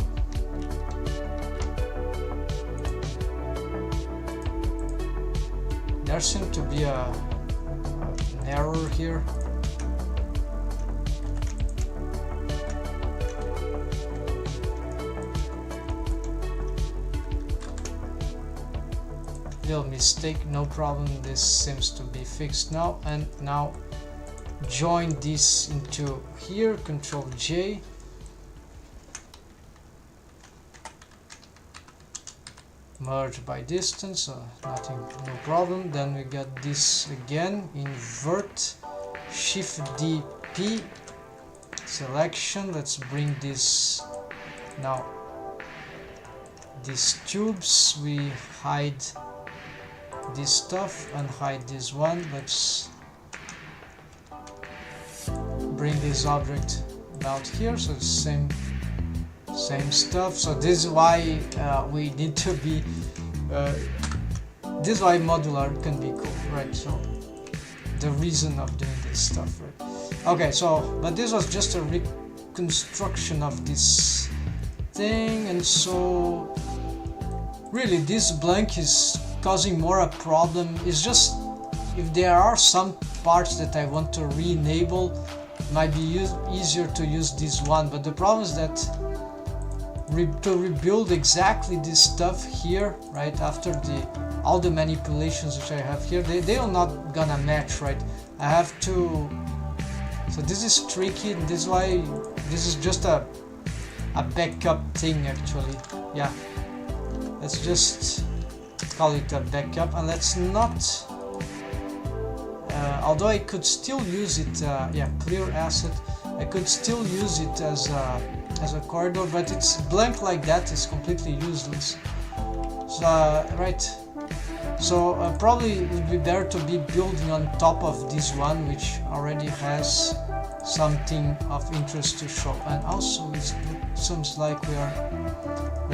there seems to be an error here. Little mistake, no problem, this seems to be fixed now. And now join this into here, Control J, merge by distance, so nothing, no problem. Then we got this again, invert, Shift D P, selection. Let's bring this now, these tubes, we hide this stuff and hide this one. Let's bring this object about here, so it's same stuff. So this is why we need to be this is why modular can be cool, right? So the reason of doing this stuff, right? Okay, so but this was just a reconstruction of this thing, and so really this blank is causing more a problem. It's just if there are some parts that I want to re-enable, might be easier to use this one, but the problem is that to rebuild exactly this stuff here, right, after all the manipulations which I have here, they are not gonna match, right? I have to, so this is tricky, and this is why this is just a backup thing actually. Yeah, let's just call it a backup, and let's not although I could still use it, yeah, clear asset, I could still use it as a corridor, but it's blank like that, is completely useless. So right, so probably it would be better to be building on top of this one, which already has something of interest to show. And also it seems like we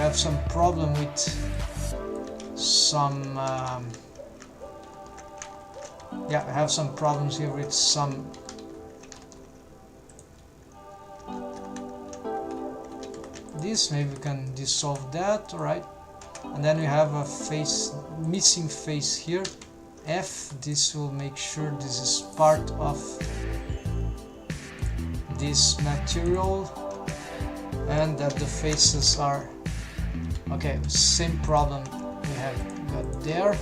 have some problem with some yeah, I have some problems here with some this. Maybe we can dissolve that, alright. And then we have a face, missing face here, F. This will make sure this is part of this material, and that the faces are okay. Same problem we have got there.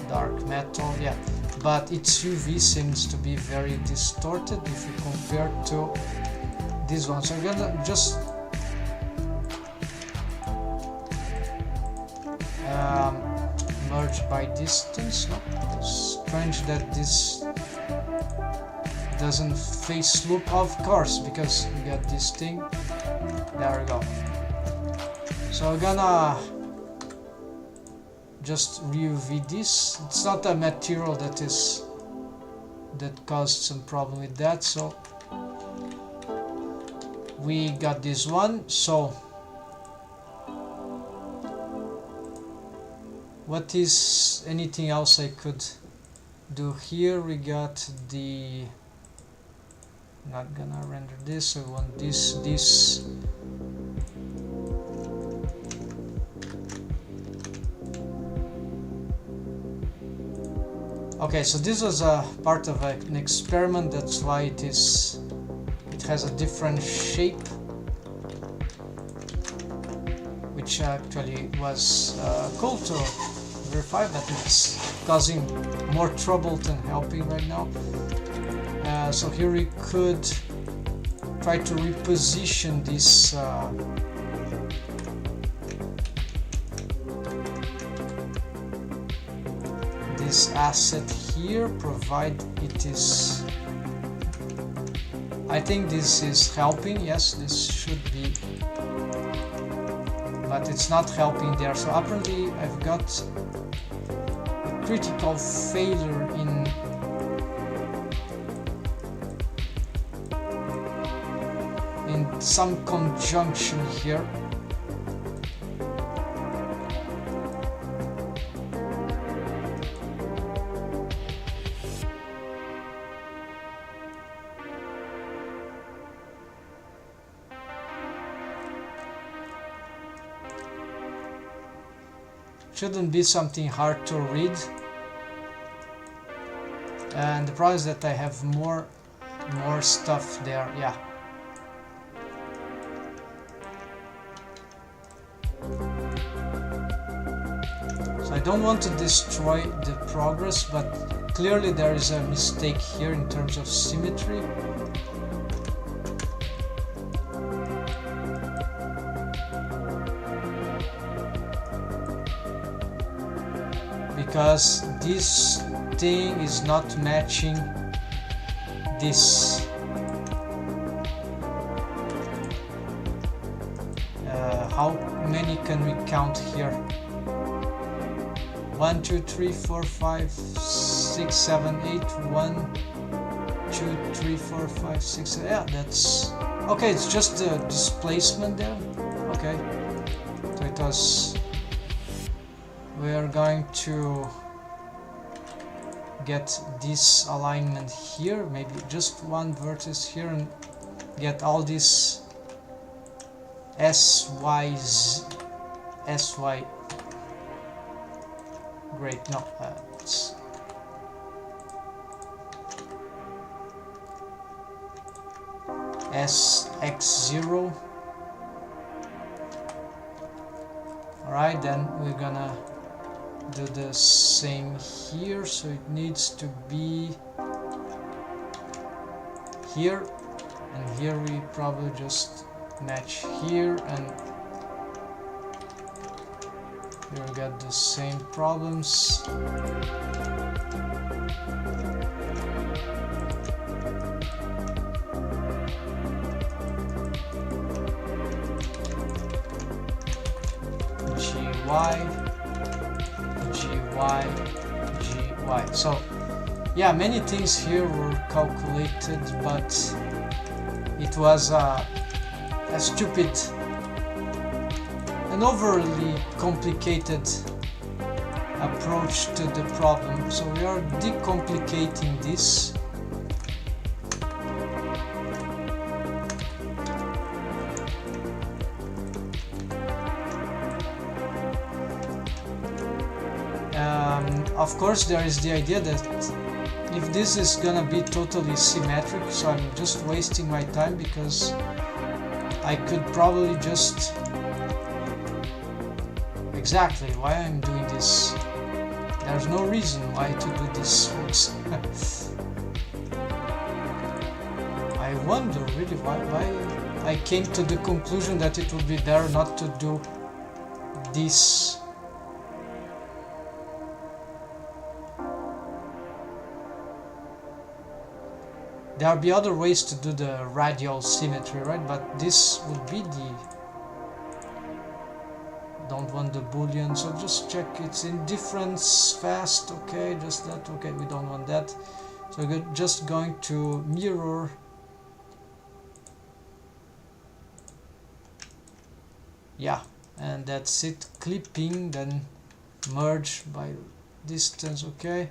Dark metal, yeah, but its UV seems to be very distorted if you compare to this one. So we're gonna just Merge by distance. No, it's strange that this doesn't face loop, of course, because we got this thing. There we go. So we're gonna just UV this. It's not a material that caused some problem with that, so we got this one. So what is anything else I could do here? We got the, not gonna render this, I want this. Okay, so this was a part of an experiment, that's why it has a different shape, which actually was cool to verify, but it's causing more trouble than helping right now. So here we could try to reposition this this asset here, provide it is, I think this is helping. Yes, this should be, but it's not helping there. So apparently I've got a critical failure in some conjunction here. Shouldn't be something hard to read, and the problem is that I have more stuff there. Yeah, so I don't want to destroy the progress, but clearly there is a mistake here in terms of symmetry. Because this thing is not matching this. How many can we count here? 1, 2, 3, 4, 5, 6, 7, 8. 1, 2, 3, 4, 5, 6. Yeah, that's okay. It's just the displacement there. Okay, so it was. We are going to get this alignment here, maybe just one vertex here, and get all these SY. Great, no, it's SX0. Alright, then we're gonna do the same here, so it needs to be here, and here we probably just match here, and here we got the same problems. GY. So yeah, many things here were calculated, but it was a stupid, an overly complicated approach to the problem. So we are decomplicating this. Of course, there is the idea that if this is gonna be totally symmetric, so I'm just wasting my time, because I could probably just... Exactly why I'm doing this. There's no reason why to do this, folks. I wonder really why I came to the conclusion that it would be better not to do this There'll be other ways to do the radial symmetry, right? But this would be the... Don't want the boolean, so just check its indifference fast. Okay, just that. Okay, we don't want that. So we're just going to mirror. Yeah, and that's it. Clipping, then merge by distance. Okay.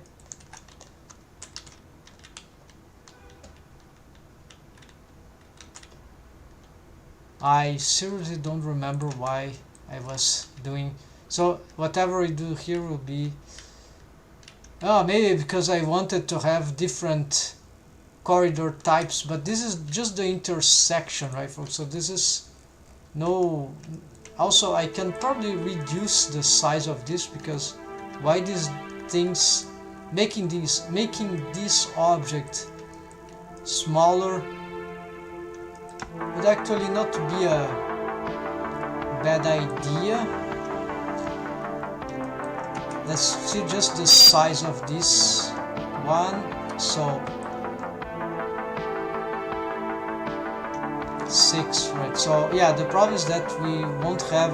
I seriously don't remember why I was doing so. Whatever we do here will be maybe because I wanted to have different corridor types, but this is just the intersection, right folks? So this is no... Also I can probably reduce the size of this, because why these things, making this object smaller would actually not be a bad idea. Let's see just the size of this one. So 6, right? So yeah, the problem is that we won't have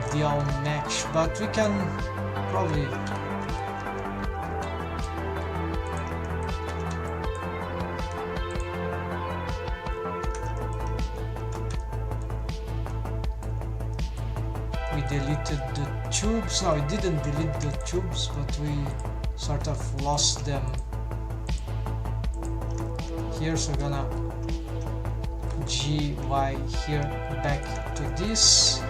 ideal match, but we can probably we deleted the tubes. No, we didn't delete the tubes, but we sort of lost them here, so we're gonna GY here back to this.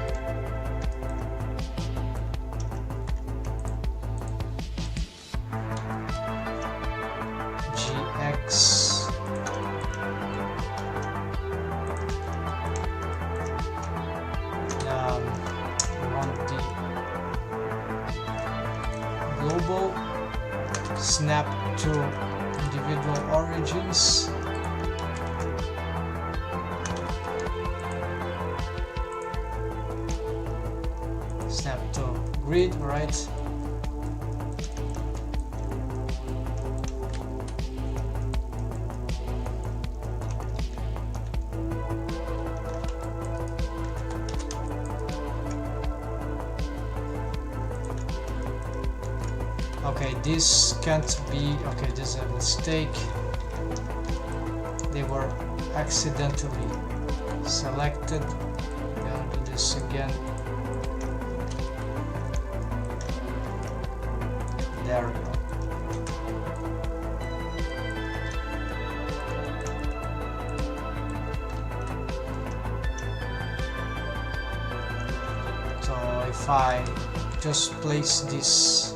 Snap to individual origins. Snap to grid, right? Okay, this can't be... Okay, this is a mistake. They were accidentally selected. I'm gonna do this again. There we go. So if I just place this,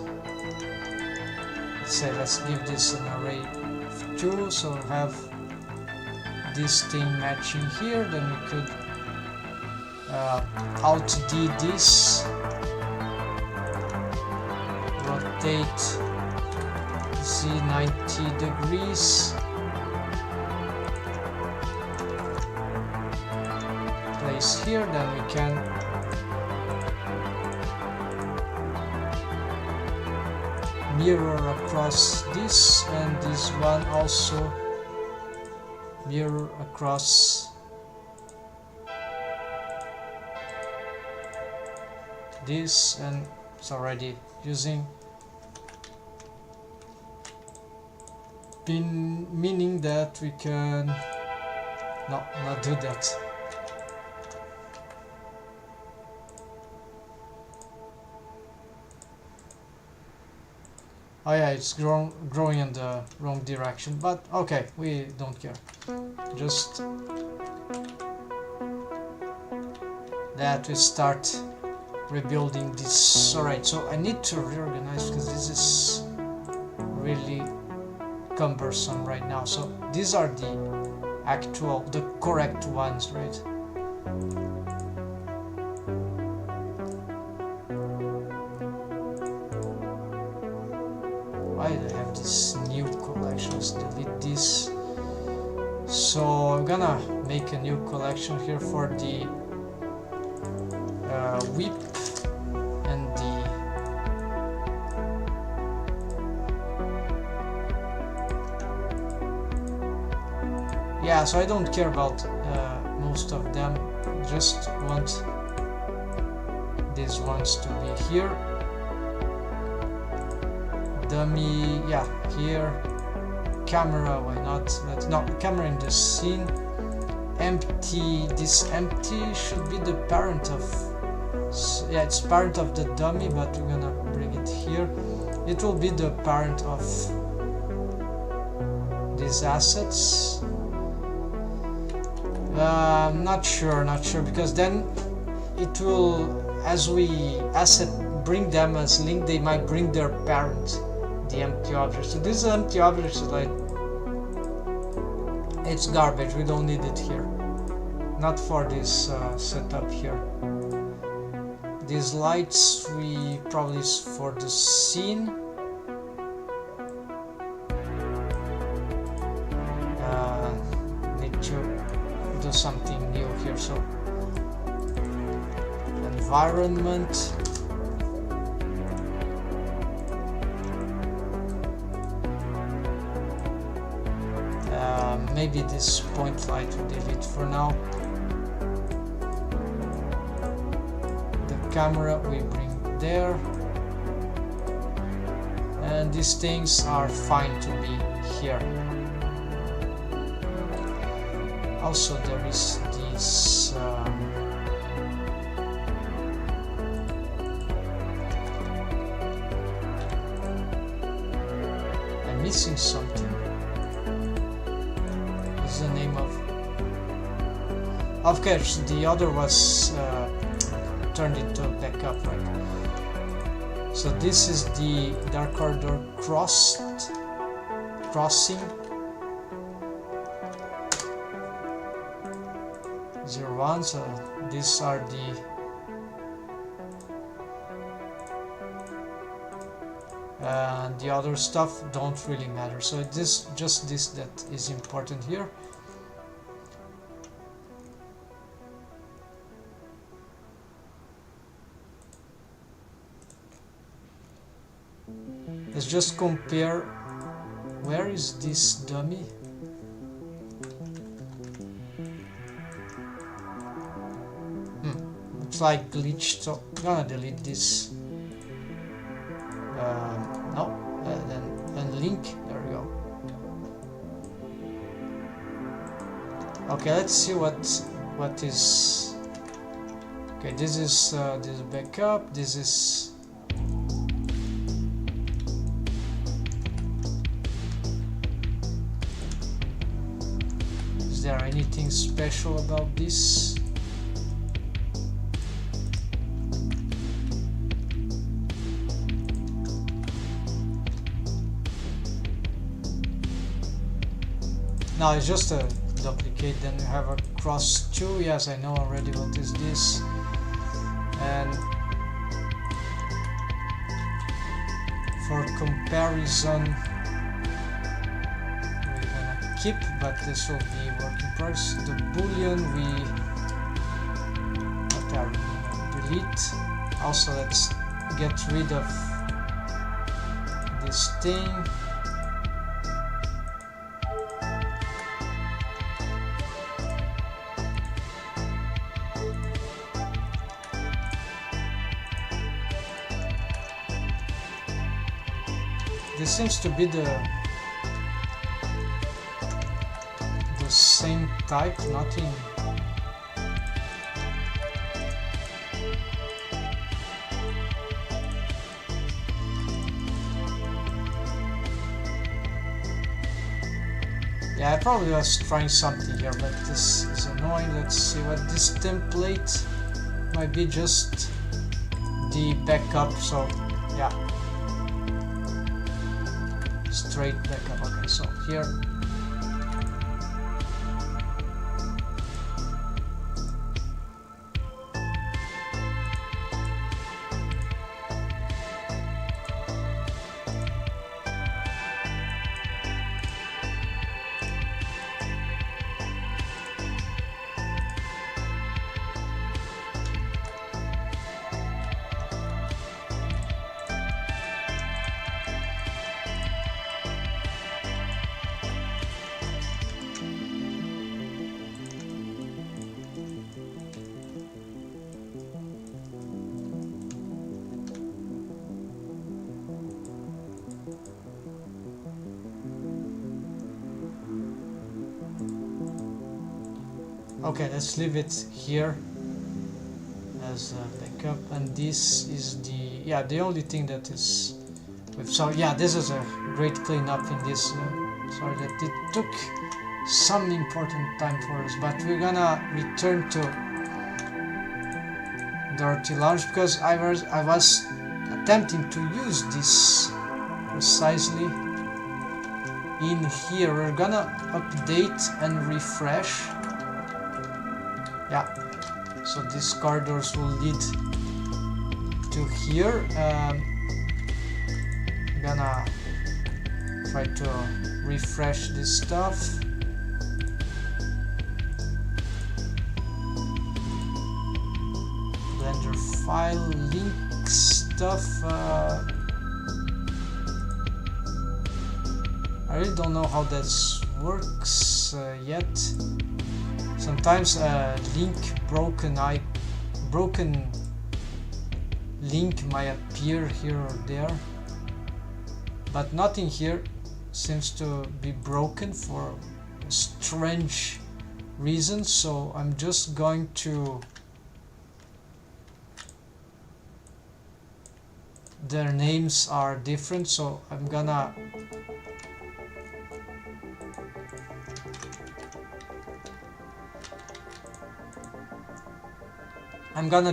say let's give this an array of 2, so we'll have this thing matching here, then we could Alt D this, rotate Z 90 degrees, place here, then we can mirror across this, and this one also mirror across this, and it's already using pin, meaning that we can not do that. Oh yeah, it's growing in the wrong direction, but okay, we don't care. Just that we start rebuilding this. Alright, so I need to reorganize because this is really cumbersome right now. So these are the correct ones, right? why I have this new collection. Let's delete this. So I'm gonna make a new collection here for the whip and the yeah, so I don't care about most of them, just want these ones to be here. Dummy, yeah, here. Camera, why not? Let's no camera in the scene. Empty, this empty should be the parent of, yeah, it's parent of the dummy, but we're gonna bring it here. It will be the parent of these assets. Not sure, because then it will, as we bring them as link, they might bring their parent, the empty object. So this empty object is like, it's garbage, we don't need it here, not for this setup here. These lights we probably is for the scene. Need to do something new here, so environment. Maybe this point light will delete for now. The camera we bring there, and these things are fine to be here. Also there is this I'm missing something. Is the name of course the other was turned into a backup, right? So this is the dark corridor crossing 01. So these are the other stuff don't really matter. So this just this that is important here. Let's just compare. Where is this dummy? It's like glitched, so I'm gonna delete this. No, then unlink. There we go. Okay, let's see what is. Okay, this is backup. This is. Is there anything special about this? No, it's just a duplicate. Then you have a cross 2. Yes, I know already what is this. And for comparison, we're gonna keep, but this will be work in progress. The boolean we delete. Also, let's get rid of this thing. This seems to be the same type, nothing. Yeah, I probably was trying something here, but this is annoying. Let's see what this template might be, just the backup. So yeah. Straight backup. Okay, so here okay, let's leave it here as a backup, and this is the only thing that is with. So yeah, this is a great cleanup in this. Sorry that it took some important time for us, but we're gonna return to Dirty Lounge because I was attempting to use this precisely in here. We're gonna update and refresh. Yeah, so these corridors will lead to here. Gonna try to refresh this stuff. Blender file link stuff. I really don't know how this works yet. Sometimes a broken link might appear here or there, but nothing here seems to be broken for a strange reason. So I'm just going to, their names are different, so I'm gonna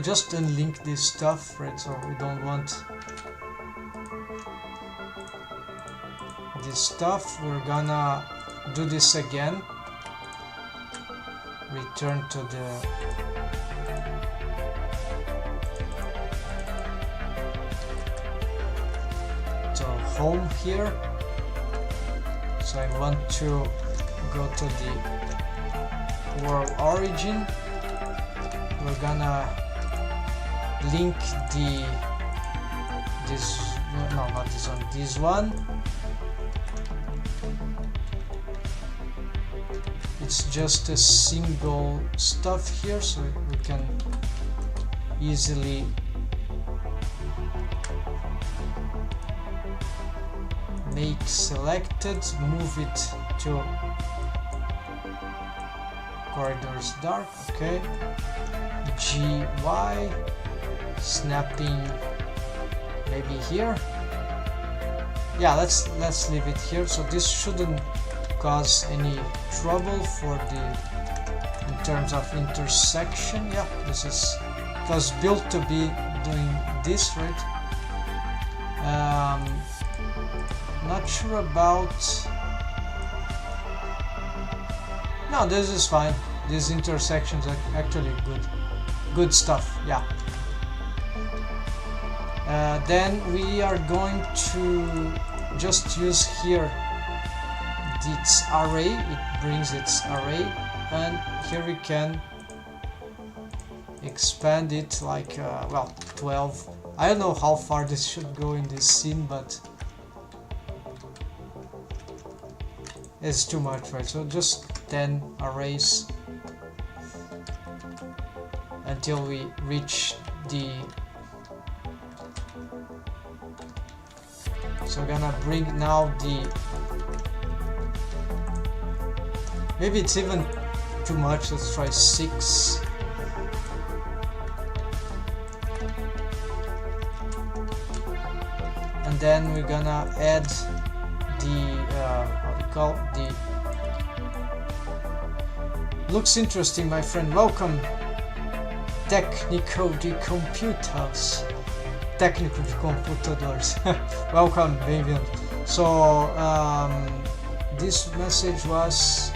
just unlink this stuff, right? So we don't want this stuff. We're gonna do this again. Return to home here. So I want to go to the world origin. We're gonna link this one. It's just a single stuff here, so we can easily make selected, move it to corridors dark. Okay, GY snapping maybe here. Yeah, let's leave it here. So this shouldn't cause any trouble in terms of intersection. Yeah, it was built to be doing this, right? Not sure about. No, this is fine. These intersections are actually good stuff. Yeah. Then we are going to just use here its array. It brings its array, and here we can expand it like 12. I don't know how far this should go in this scene, but it's too much, right? So just 10 arrays until we reach the. So we're gonna bring now the. Maybe it's even too much. Let's try 6. And then we're gonna add the looks interesting, my friend. Welcome, técnico de computers. Técnico de computadores. Welcome, bem-vindo. So this message was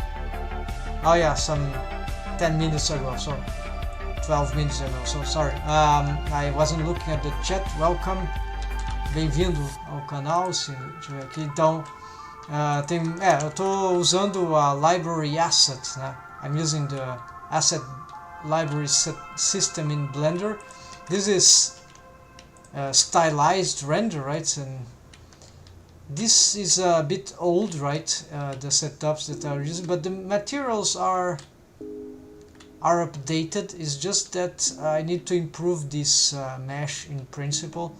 some 10 minutes ago, so 12 minutes ago, so sorry. I wasn't looking at the chat. Welcome, bem-vindo ao canal. Se tiver aqui, então eu estou usando a library asset, né? I'm using the asset library system in Blender. This is stylized render, right? And this is a bit old, right? The setups that are using, but the materials are updated. It's just that I need to improve this mesh in principle,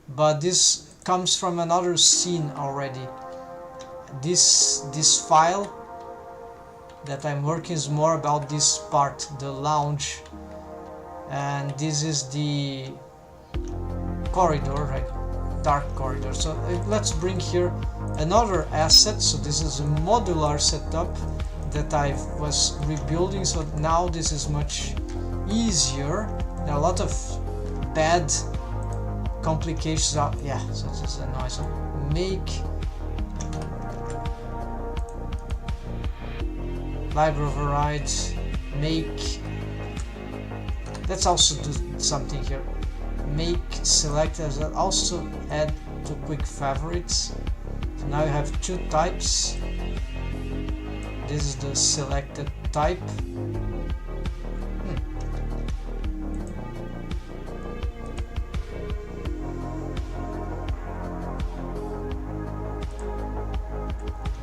but this comes from another scene already. This file that I'm working is more about this part, the lounge, and this is the corridor, right? Dark corridor. So let's bring here another asset. So this is a modular setup that I was rebuilding, so now this is much easier. There are a lot of bad complications out. Yeah, so this is a noise. So make library override, make, let's also do something here, make select as also add to quick favorites. So now you have two types. This is the selected type.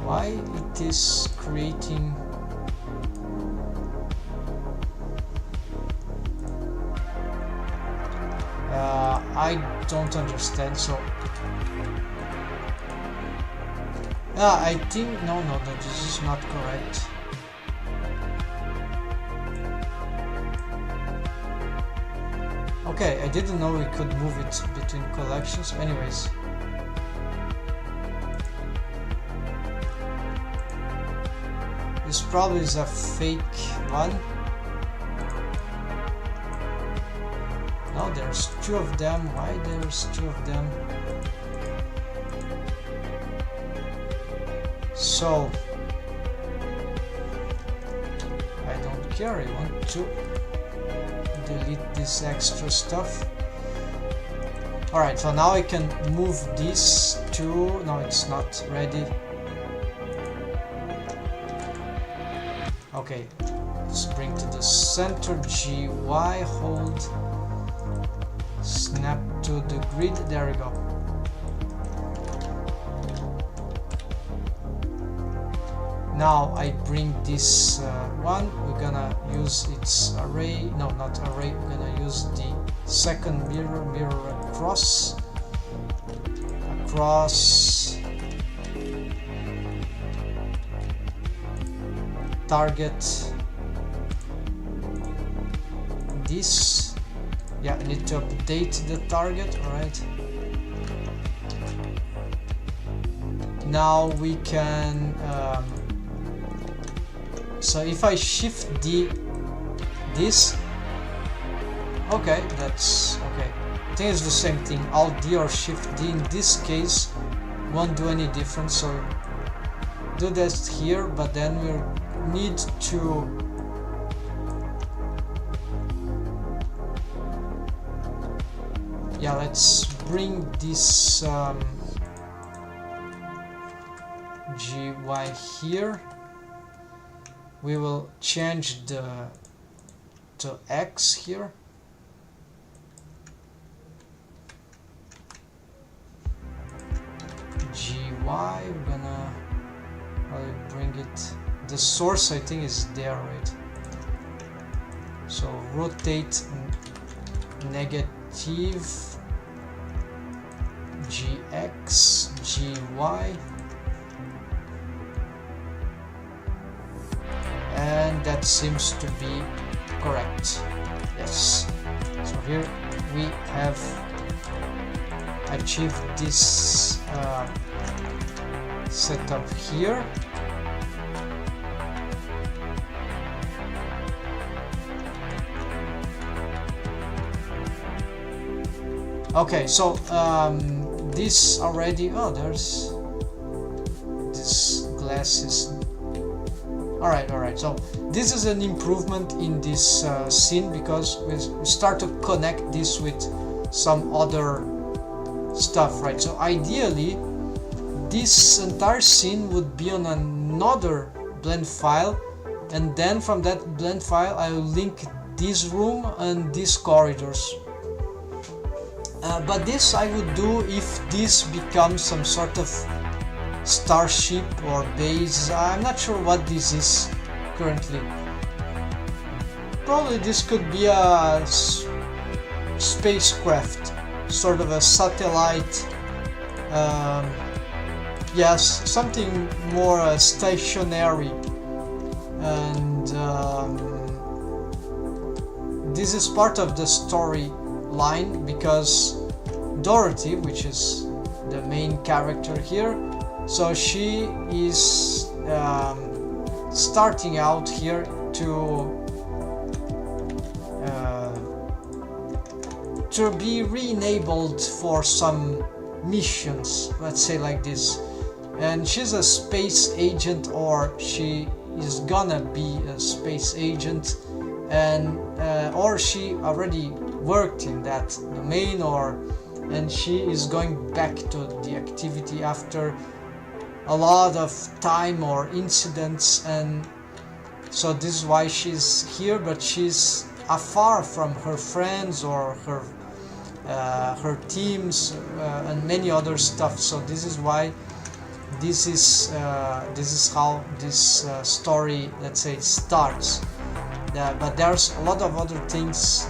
Why it is creating I don't understand. So I think no, this is not correct. Okay, I didn't know we could move it between collections. Anyways, this probably is a fake one. No, there's two of them. Why there's two of them? So I don't care. I want to delete this extra stuff. Alright, so now I can move this to... No, it's not ready. Okay, let's bring to the center, GY, hold, snap to the grid, there we go. Now I bring this one, we're gonna use its array, no, not array, we're gonna use the second mirror across, target this. Yeah, I need to update the target. Alright, now we can so if I shift this, okay, that's okay. I think it's the same thing. Alt D or Shift D in this case won't do any difference, so do that here, but then we'll need to let's bring this GY here. We will change the to X here. GY, we're gonna bring it. The source I think is there, right? So rotate negative GX, GY, and that seems to be correct. Yes. So here we have achieved this setup here. Okay, so this already, oh, there's this glass is alright, so this is an improvement in this scene, because we start to connect this with some other stuff, right? So ideally this entire scene would be on another blend file, and then from that blend file I will link this room and these corridors. But this I would do if this becomes some sort of starship or base. I'm not sure what this is currently. Probably this could be a spacecraft, sort of a satellite. Yes, something more stationary. and this is part of the storyline because Dorothy, which is the main character here, so she is starting out here to be re-enabled for some missions, let's say like this, and she's a space agent, or she is gonna be a space agent, and or she already worked in that domain, and she is going back to the activity after a lot of time or incidents, and so this is why she's here, but she's afar from her friends or her teams and many other stuff. So this is why this is how this story, let's say, starts. But there's a lot of other things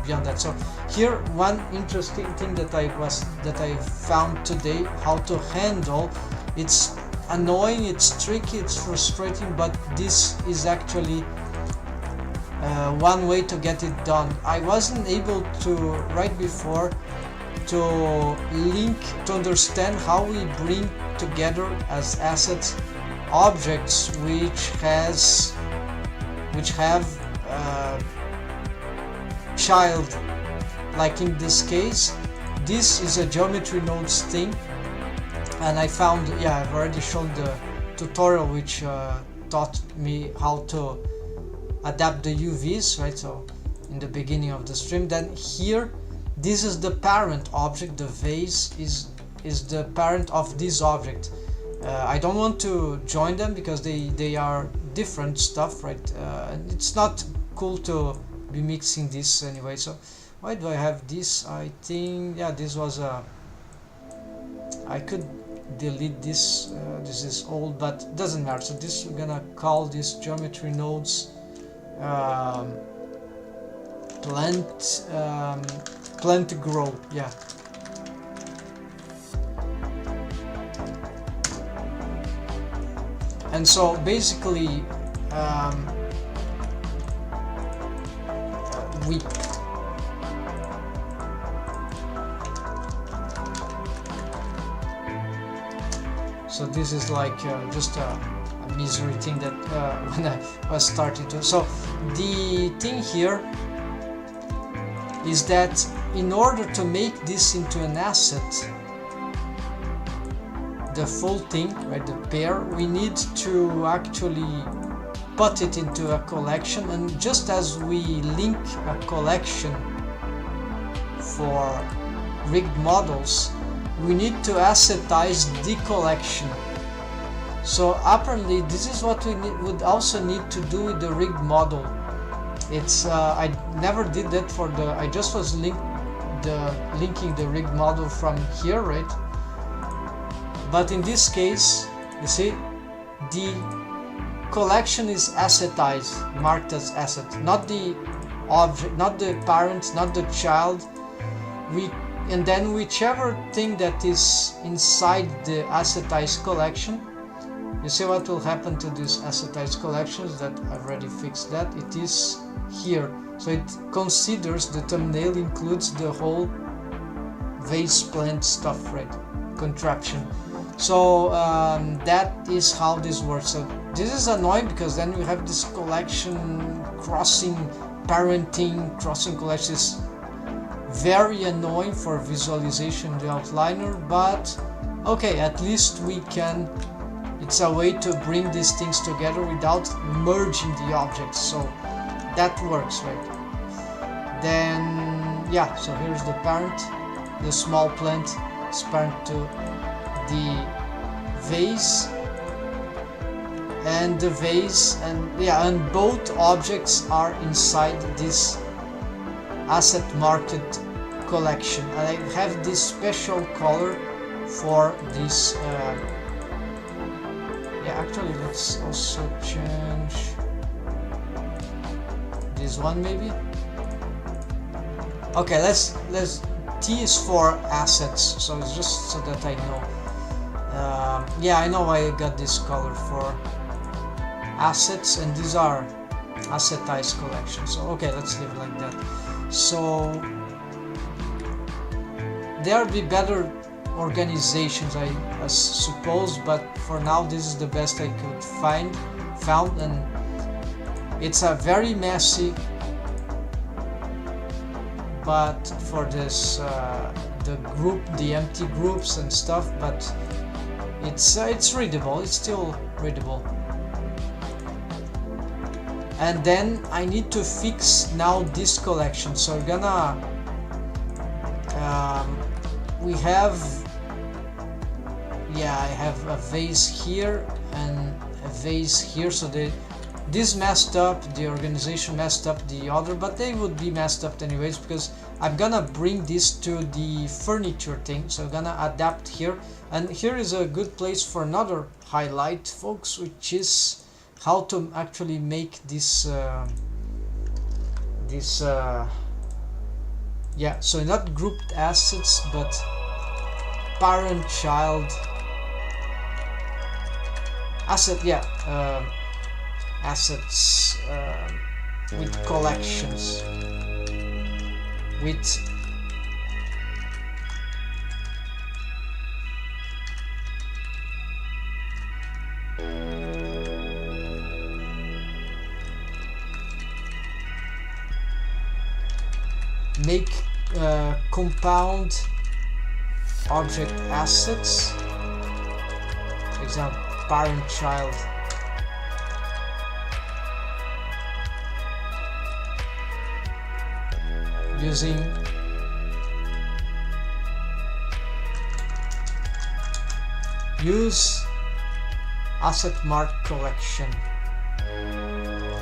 beyond that. So here, one interesting thing that I found today, how to handle. It's annoying, it's tricky, it's frustrating, but this is actually one way to get it done. I wasn't able to right before to understand how we bring together as assets objects which have child, like in this case. This is a geometry nodes thing, and I found, I've already shown the tutorial which taught me how to adapt the UVs, right? So in the beginning of the stream. Then here, this is the parent object. The vase is the parent of this object. I don't want to join them because they are different stuff, right? And it's not cool to be mixing this anyway. So why do I have this? I think, this was I could delete this. This is old, but doesn't matter. So this, we're gonna call this geometry nodes plant grow. And so basically we so this is like just a misery thing that when I was starting to. So the thing here is that in order to make this into an asset, the full thing, right, the pair, we need to actually put it into a collection. And just as we link a collection for rigged models, we need to assetize the collection. So apparently this is what we would also need to do with the rigged model. It's I never did that for the, I just was linking the rigged model from here, right? But in this case, you see, the collection is assetized, marked as asset, not the object, not the parent, not the child. And then whichever thing that is inside the assetized collection, you see what will happen to these assetized collections that I've already fixed that. It is here. So it considers the thumbnail includes the whole vase plant stuff, right? Contraption. So that is how this works. So this is annoying because then you have this collection crossing, parenting, crossing collections. Very annoying for visualization in the outliner, but okay, at least we can, it's a way to bring these things together without merging the objects, so that works, right? Then so here's the parent, the small plant is parent to the vase, and the vase, and both objects are inside this asset marked collection. And I have this special color for this. Actually, let's also change this one maybe. Okay, let's T is for assets, so it's just so that I know. I know why I got this color for. assets, and these are assetized collections. So okay, let's leave it like that. So there will be better organizations, I suppose, but for now this is the best I could found, and it's a very messy, but for this the empty groups and stuff, but it's readable. It's still readable. And then I need to fix now this collection. So we're gonna we have, yeah, I have a vase here and a vase here, so this messed up, the organization messed up the other, but they would be messed up anyways, because I'm gonna bring this to the furniture thing. So I'm gonna adapt here, and here is a good place for another highlight, folks, which is how to actually make this yeah, so not grouped assets, but parent-child asset, yeah, assets with collections, with make compound object assets, for example, parent-child using use asset mark collection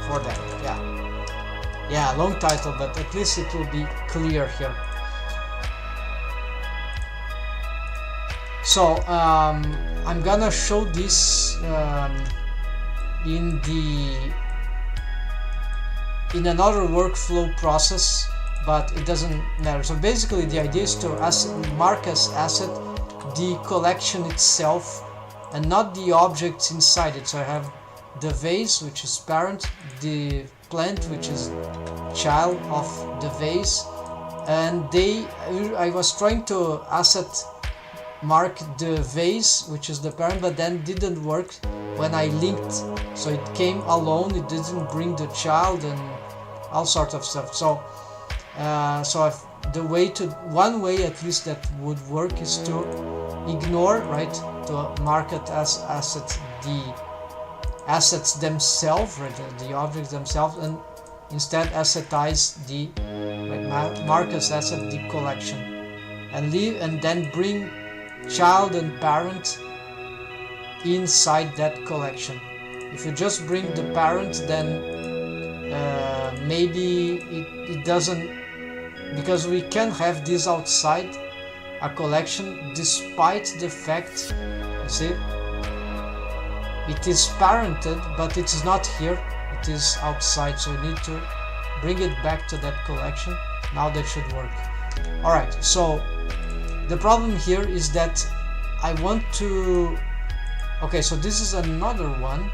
for that. Yeah, long title, but at least it will be clear here. So I'm gonna show this in another workflow process, but it doesn't matter. So basically the idea is to mark as asset the collection itself and not the objects inside it. So I have the vase, which is parent, the plant, which is child of the vase, and I was trying to asset mark the vase, which is the parent, but then didn't work when I linked. So it came alone, it didn't bring the child and all sorts of stuff. So one way at least that would work is to ignore, right, to mark it as asset the assets themselves, right, the objects themselves, and instead assetize the, like, mark as asset the collection, and then bring child and parent inside that collection. If you just bring the parent, then maybe it doesn't, because we can have this outside a collection despite the fact, you see, it is parented, but it is not here, it is outside. So we need to bring it back to that collection. Now that should work. Alright, so the problem here is that I want to, okay, so this is another one.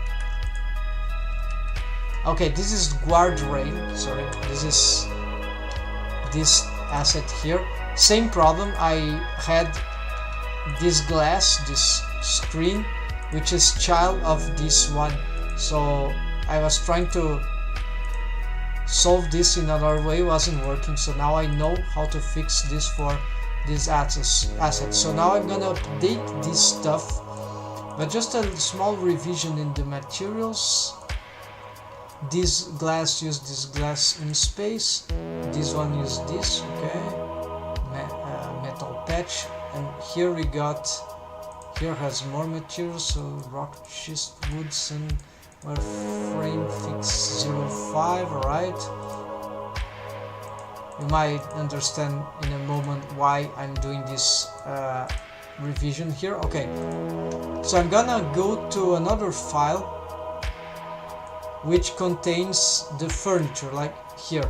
Okay, this is guardrail, sorry, this is this asset here. Same problem, I had this glass, this screen, which is child of this one. So I was trying to solve this in another way, wasn't working. So now I know how to fix this for these assets. So now I'm gonna update this stuff, but just a small revision in the materials. This glass use this glass in space, this one use this, okay, metal patch, and here we got, here has more materials, so rock, schist, woods, and frame fix 05, alright. You might understand in a moment why I'm doing this revision here. Okay, so I'm gonna go to another file which contains the furniture, like here,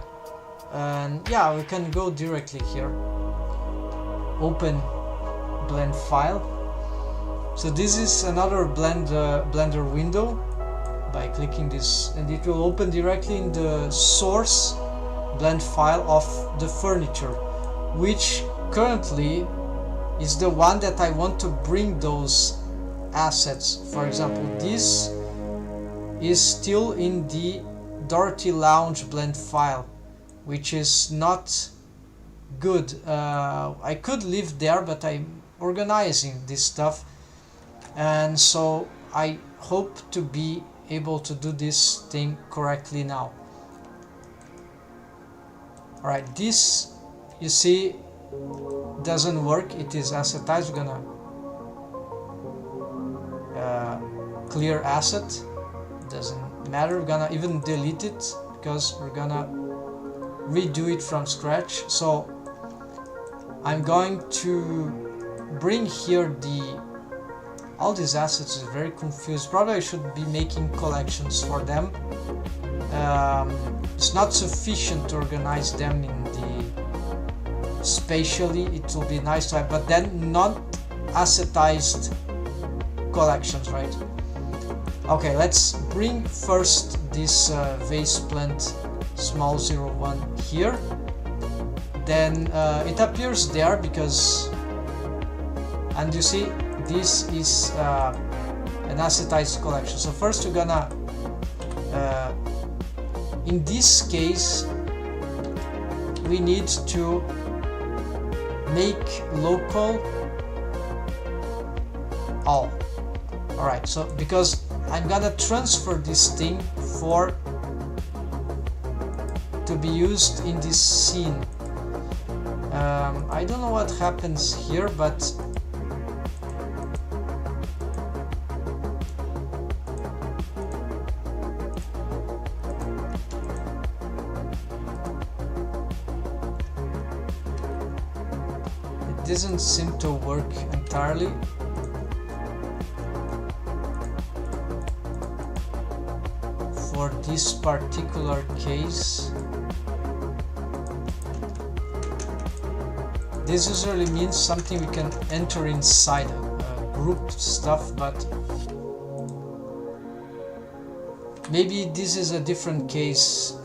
and yeah, we can go directly here, open blend file. So this is another blender window, by clicking this, and it will open directly in the source blend file of the furniture, which currently is the one that I want to bring those assets. For example, this is still in the Dorothy Lounge blend file, which is not good. I could leave there, but I'm organizing this stuff, and so I hope to be able to do this thing correctly now. Alright, this, you see, doesn't work. It is assetized. We're gonna clear asset, doesn't matter. We're gonna even delete it because we're gonna redo it from scratch. So I'm going to bring here all these assets. Is very confused. Probably I should be making collections for them. It's not sufficient to organize them in the spatially. It will be nice to have, but then not assetized collections, right? Okay, let's bring first this vase plant small 01 here. Then it appears there because, and you see this is an assetized collection. So first we're gonna in this case we need to make local all. Alright, so because I'm gonna transfer this thing to be used in this scene. I don't know what happens here, but it doesn't seem to work entirely. For this particular case, this usually means something we can enter inside group stuff, but maybe this is a different case.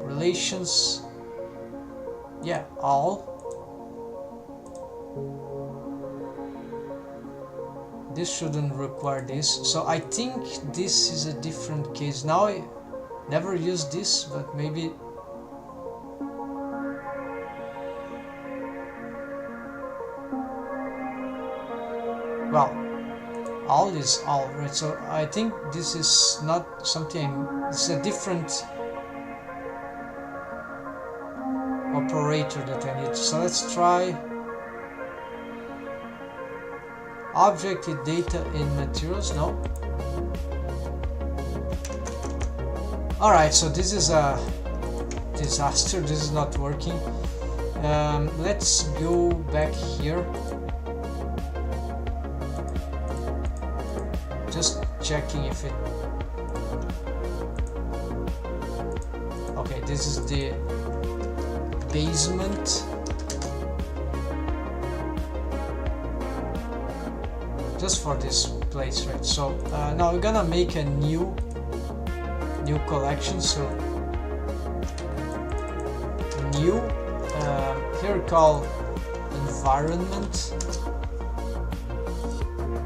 Relations, yeah, all. This shouldn't require this, so I think this is a different case. Now I never used this, but maybe well, all is all, right? So I think this is not something, it's a different operator that I need. So let's try object in data in materials. No. Alright, so this is a disaster. This is not working. Let's go back here. Just checking if it... Okay, this is the basement. Just for this place, right? So now we're gonna make a new collection. So new, here call environment,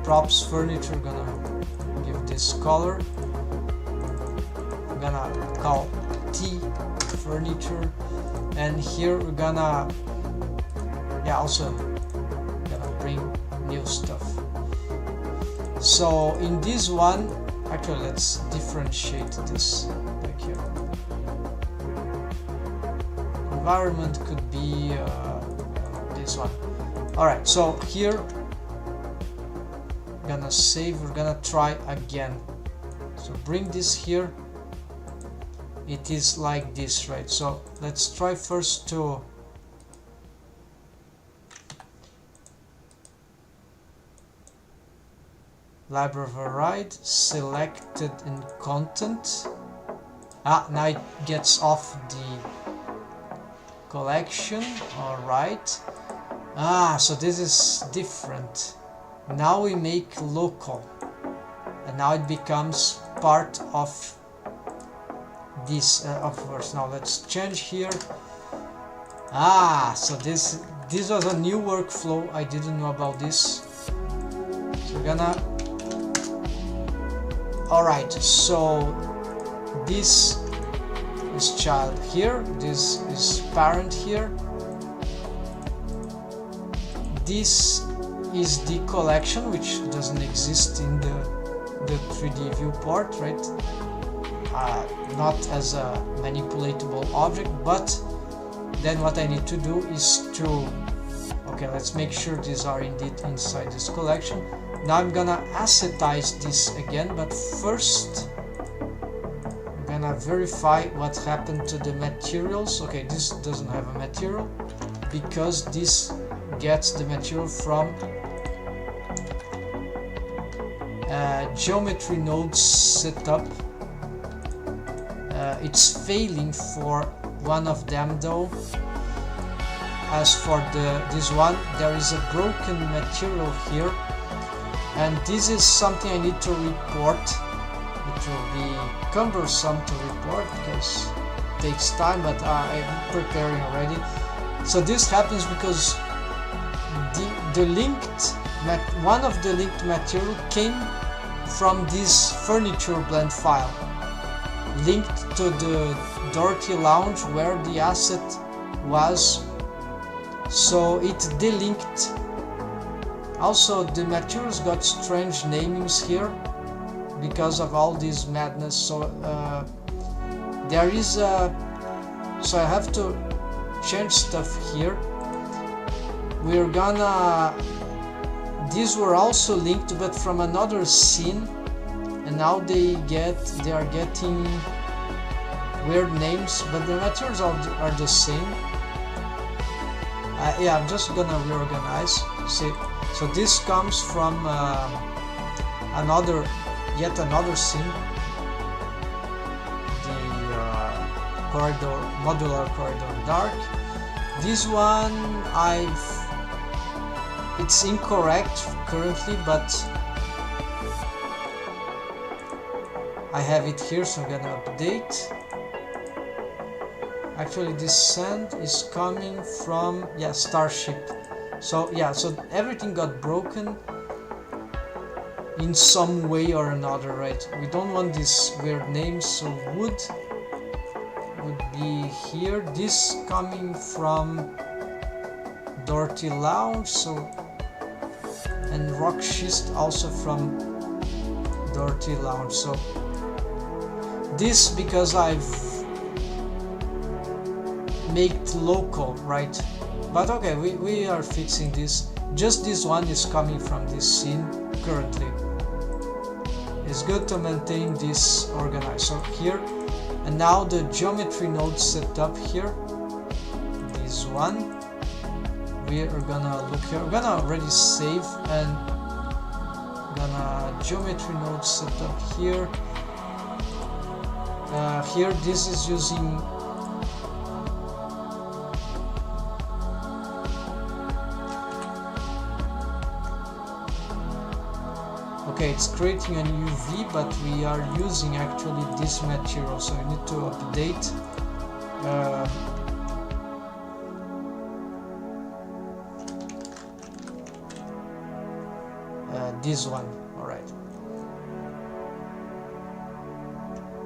props furniture. Gonna give this color. I'm gonna call T furniture, and here we're gonna also gonna bring new stuff. So in this one, actually let's differentiate this back here. Environment could be this one. Alright, so here gonna save, we're gonna try again. So bring this here. It is like this, right? So let's try first to library override, selected in content. Now it gets off the collection. Alright. So this is different. Now we make local, and now it becomes part of this of course. Now let's change here. So this was a new workflow. I didn't know about this. So we're gonna, alright, so this is child here, this is parent here, this is the collection, which doesn't exist in the 3D viewport, right? Not as a manipulatable object, but then what I need to do is to, okay, let's make sure these are indeed inside this collection. Now I'm gonna assetize this again, but first I'm gonna verify what happened to the materials. Okay, this doesn't have a material because this gets the material from geometry nodes setup. It's failing for one of them though. As for this one, there is a broken material here, and this is something I need to report. It will be cumbersome to report because it takes time, but I'm preparing already. So this happens because one of the linked material came from this furniture blend file linked to the Dorothy Lounge where the asset was, so it delinked. Also the materials got strange namings here because of all this madness, so there is a, so I have to change stuff here. We're gonna, these were also linked but from another scene, and now they are getting weird names, but the materials are the same. Yeah, I'm just gonna reorganize. See, so this comes from yet another scene, the modular corridor dark. This one it's incorrect currently, but I have it here, so I'm gonna update. Actually this sand is coming from, yeah, Starship. So yeah, so everything got broken in some way or another, right? We don't want these weird names, so wood would be here. This coming from Dorothy Lounge, so, and rock schist also from Dorothy Lounge. So this because I've made local, right? But okay, we are fixing this. Just this one is coming from this scene currently. It's good to maintain this organized. So here, and now the geometry node set up here. This one. We are gonna look here. We're gonna already save and gonna geometry node set up here. Here, this is using okay, it's creating a new V, but we are using actually this material, so I need to update. This one, alright.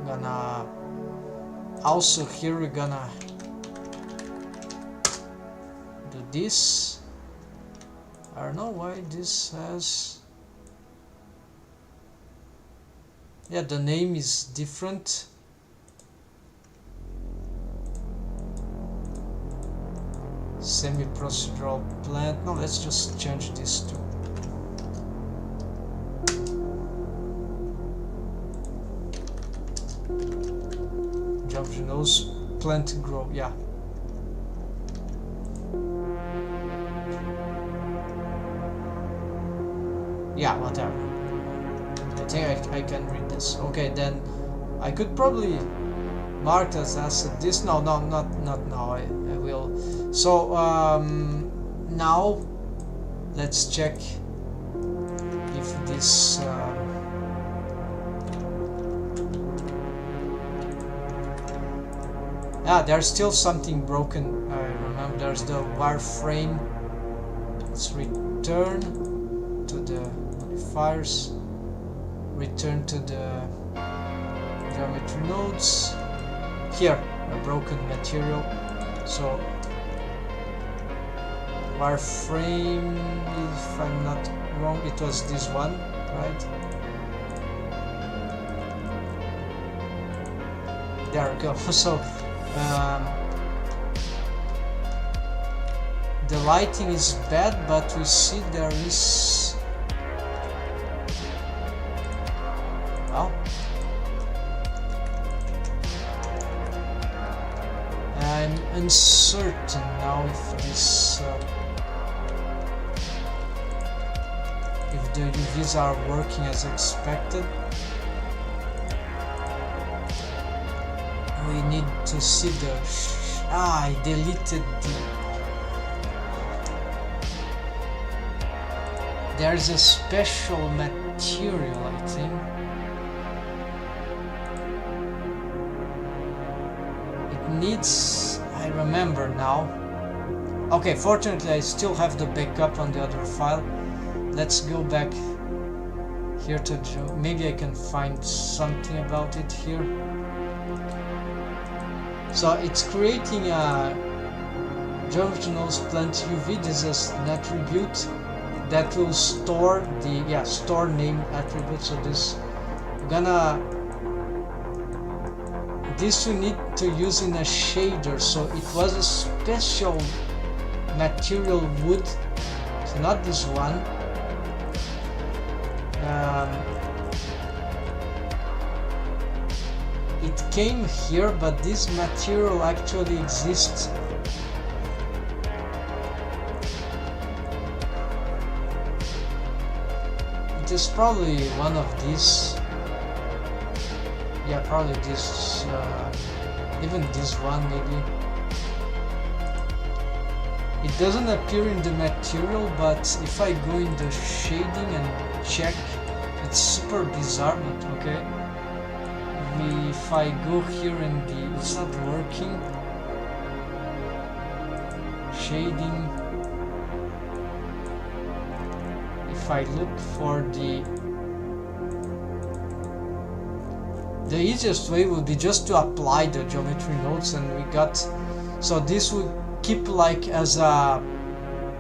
Gonna also here we're gonna do this. I don't know why this has, yeah, the name is different. Semi-procedural plant. No, let's just change this to knows plant grow, yeah. Yeah, whatever. I think I can read this. Okay, then I could probably mark as asset this. No, not now. I will. So now let's check if this There's still something broken. I remember there's the wireframe. Let's return to the modifiers, return to the geometry nodes. Here, a broken material. So wireframe, if I'm not wrong, it was this one, right? There we go. So the lighting is bad, but we see there is, well, I'm uncertain now if this if the UVs are working as expected. We need to see the I deleted the, there's a special material, I think. It needs, I remember now. Okay, fortunately I still have the backup on the other file. Let's go back here to maybe I can find something about it here. So it's creating a geometry nodes plant UV. This is an attribute that will store the store name attribute. So this we need to use in a shader. So it was a special material wood, so not this one. It came here, but this material actually exists. It is probably one of these. Yeah, probably this, even this one maybe. It doesn't appear in the material, but if I go in the shading and check, it's super bizarre, but okay. If I go here and it's not working. Shading. If I look for the easiest way would be just to apply the geometry nodes, and we got, so this would keep like as a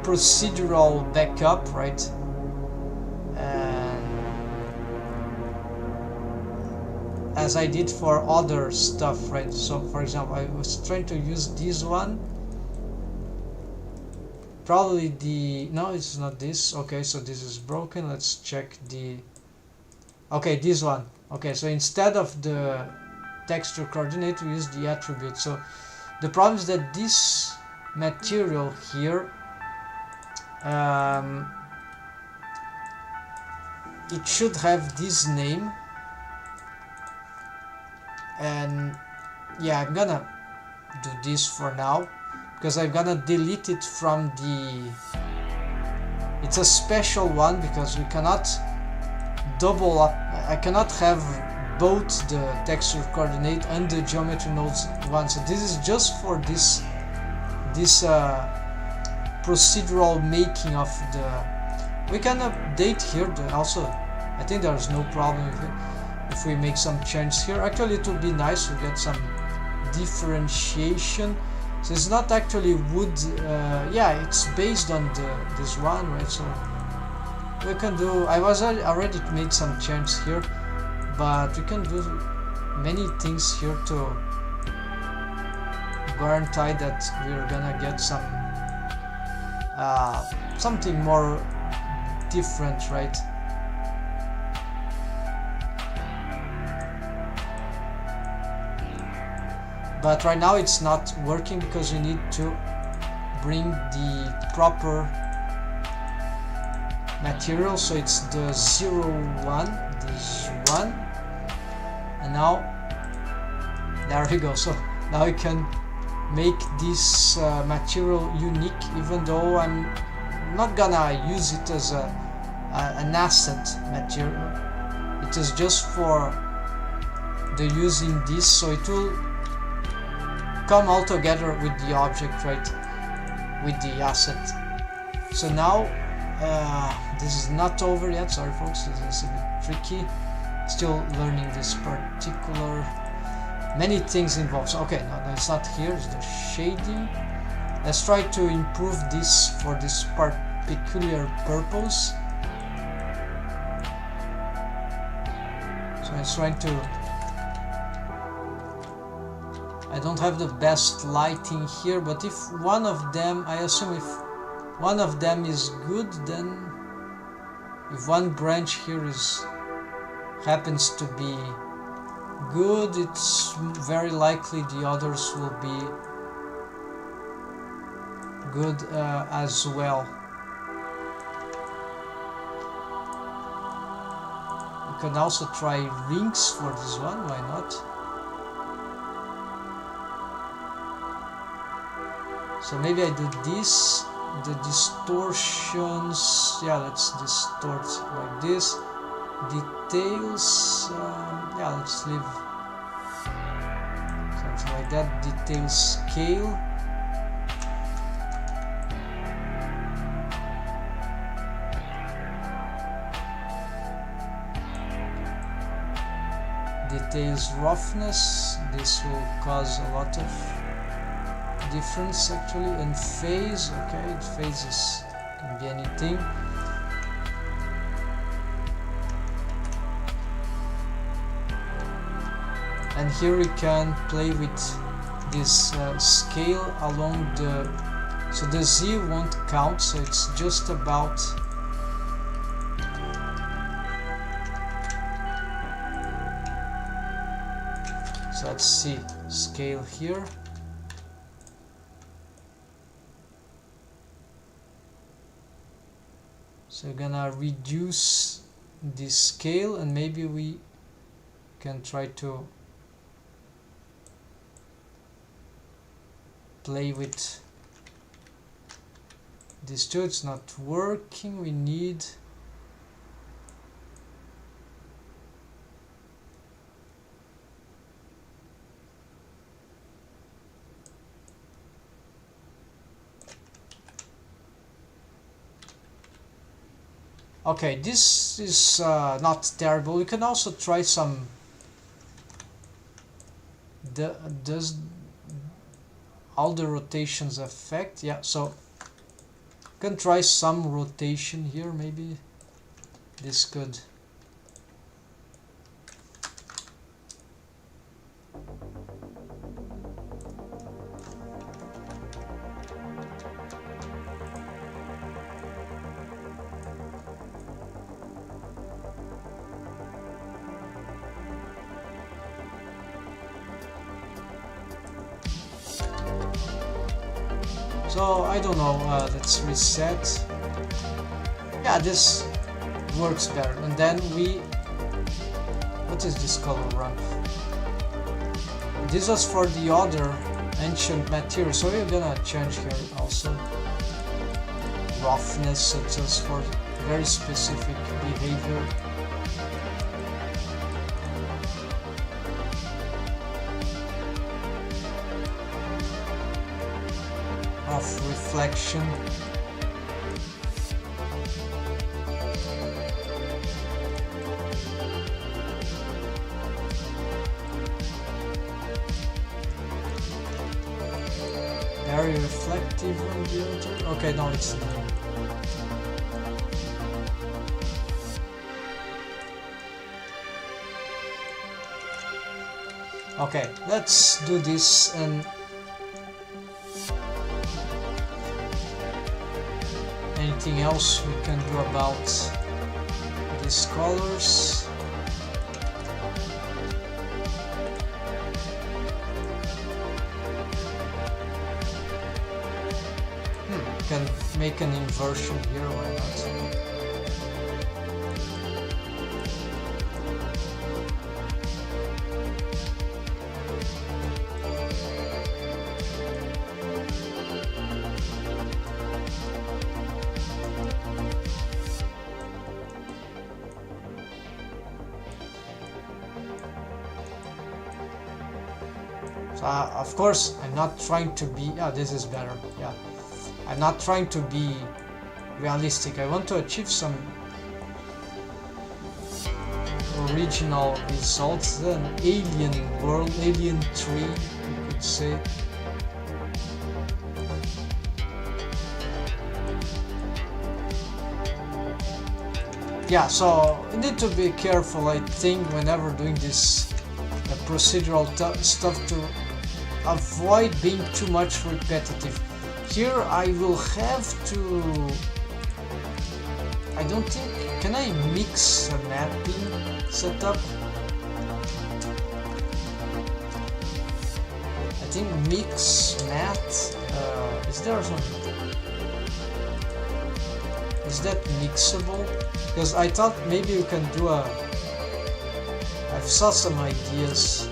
procedural backup, right? As I did for other stuff, right? So for example, I was trying to use this one, probably no, it's not this. Okay, so this is broken. Let's check okay, this one. Okay, so instead of the texture coordinate, we use the attribute. So the problem is that this material here, it should have this name. And yeah, I'm gonna do this for now because I'm gonna delete it from it's a special one because we cannot double up. I cannot have both the texture coordinate and the geometry nodes one. So this is just for this procedural making of we can update here also. I think there's no problem with it. If we make some changes here, actually it would be nice to get some differentiation. So it's not actually wood, yeah, it's based on this one, right? So we can do, I was already made some changes here, but we can do many things here to guarantee that we're gonna get some something more different, right? But right now it's not working because we need to bring the proper material. So it's the 01, this one, and now there we go. So now I can make this material unique, even though I'm not gonna use it as an asset material. It is just for the using this, so it will come all together with the object, right? With the asset. So now this is not over yet. Sorry, folks. This is a bit tricky. Still learning this particular. Many things involved. Okay, no, it's not here. It's the shading. Let's try to improve this for this peculiar purpose. So I'm trying to. I don't have the best lighting here, but if one of them, I assume if one of them is good, then if one branch here happens to be good, it's very likely the others will be good as well. You can also try rings for this one, why not? So maybe I do this, the distortions, yeah, let's distort like this. Details, yeah, let's leave something like that. Detail scale. Details roughness. This will cause a lot of difference actually. And phase, okay, phases can be anything. And here we can play with this scale along the, so the Z won't count, so it's just about so let's see, scale here. So we're gonna reduce this scale, and maybe we can try to play with this too. It's not working. We need okay, this is not terrible. We can also try some does all the rotations affect? Yeah, so can try some rotation here. Maybe this could. So I don't know, let's reset. Yeah, this works better. And then what is this color ramp? This was for the other ancient material, so we're gonna change here also. Roughness, so just for very specific behavior. Of reflection. Very reflective on the other. Okay, no, it's not. Okay, let's do this. And anything else we can do about these colors? Can make an inversion here, why not? Of course, I'm not trying to be... this is better, yeah. I'm not trying to be realistic. I want to achieve some original results. An alien world, alien tree, you could say. Yeah, so you need to be careful, I think, whenever doing this procedural stuff to avoid being too much repetitive. Here I will have to... I don't think... Can I mix a mapping setup? I think mix math... is there something? Is that mixable? Because I thought maybe you can do a... I've saw some ideas.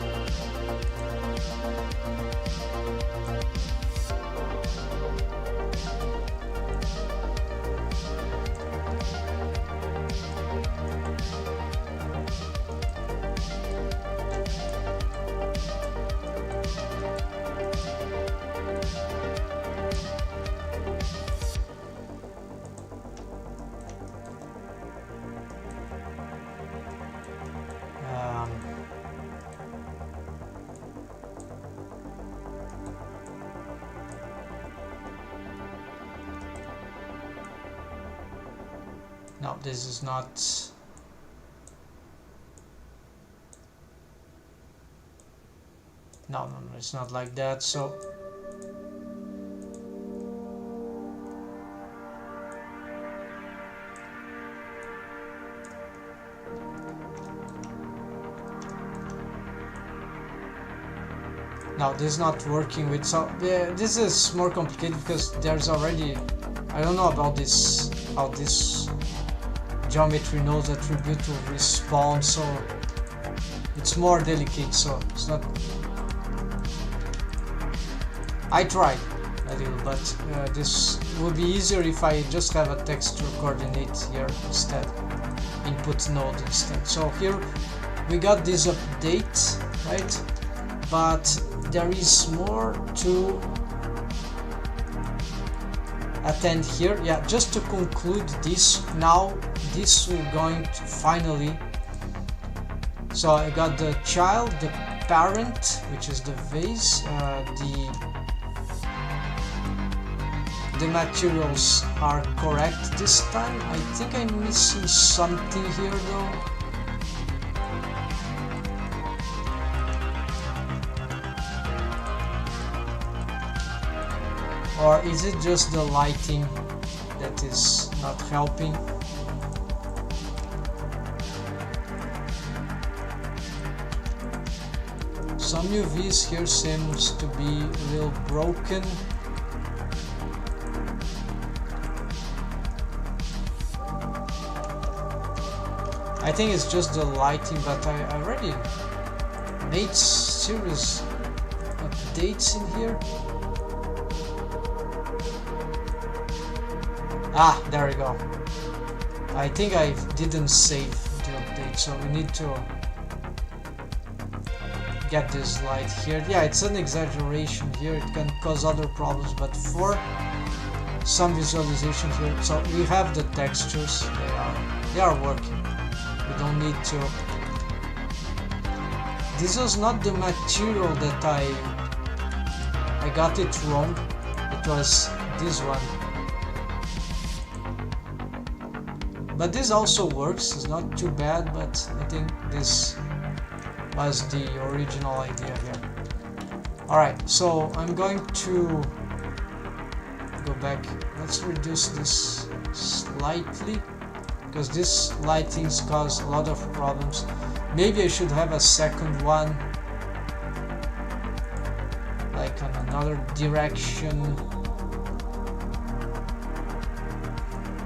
No, this is not... No, it's not like that, so... No, this is not working with... So, yeah, this is more complicated because there's already... I don't know about this... how this... geometry knows attribute to respawn, so it's more delicate, so it's not... I tried a little, but this would be easier if I just have a texture coordinate here instead, input node instead. So here we got this update, right? But there is more to attend here. Yeah, just to conclude this now, this we're going to finally... So I got the child, the parent, which is the vase, the materials are correct this time. I think I'm missing something here though. Or is it just the lighting that is not helping? Some UVs here seems to be a little broken. I think it's just the lighting, but I already made serious updates in here. Ah, there we go. I think I didn't save the update, so we need to get this light here. Yeah, it's an exaggeration here, it can cause other problems, but for some visualization here, so we have the textures, they are working. We don't need to... This was not the material that I got it wrong, it was this one. But this also works, it's not too bad, but I think this was the original idea here. Alright, so I'm going to go back. Let's reduce this slightly, because this lightings cause a lot of problems. Maybe I should have a second one, like on another direction.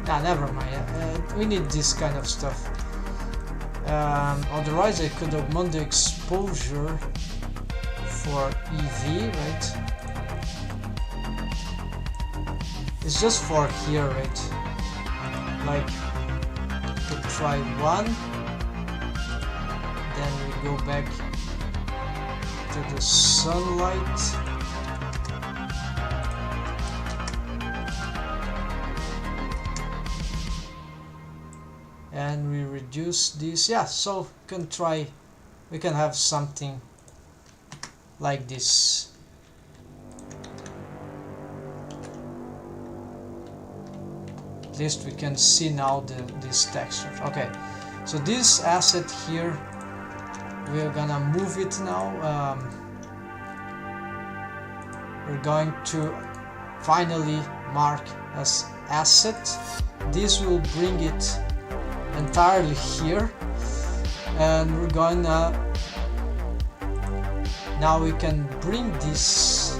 Nah, never mind. We need this kind of stuff. Otherwise I could augment the exposure for EV, right? It's just for here, right? Like, we could try one, then we go back to the sunlight. And we reduce this. Yeah, so we can have something like this. At least we can see now these textures. Okay, so this asset here, we're gonna move it now. We're going to finally mark as asset. This will bring it entirely here, and we're gonna now we can bring this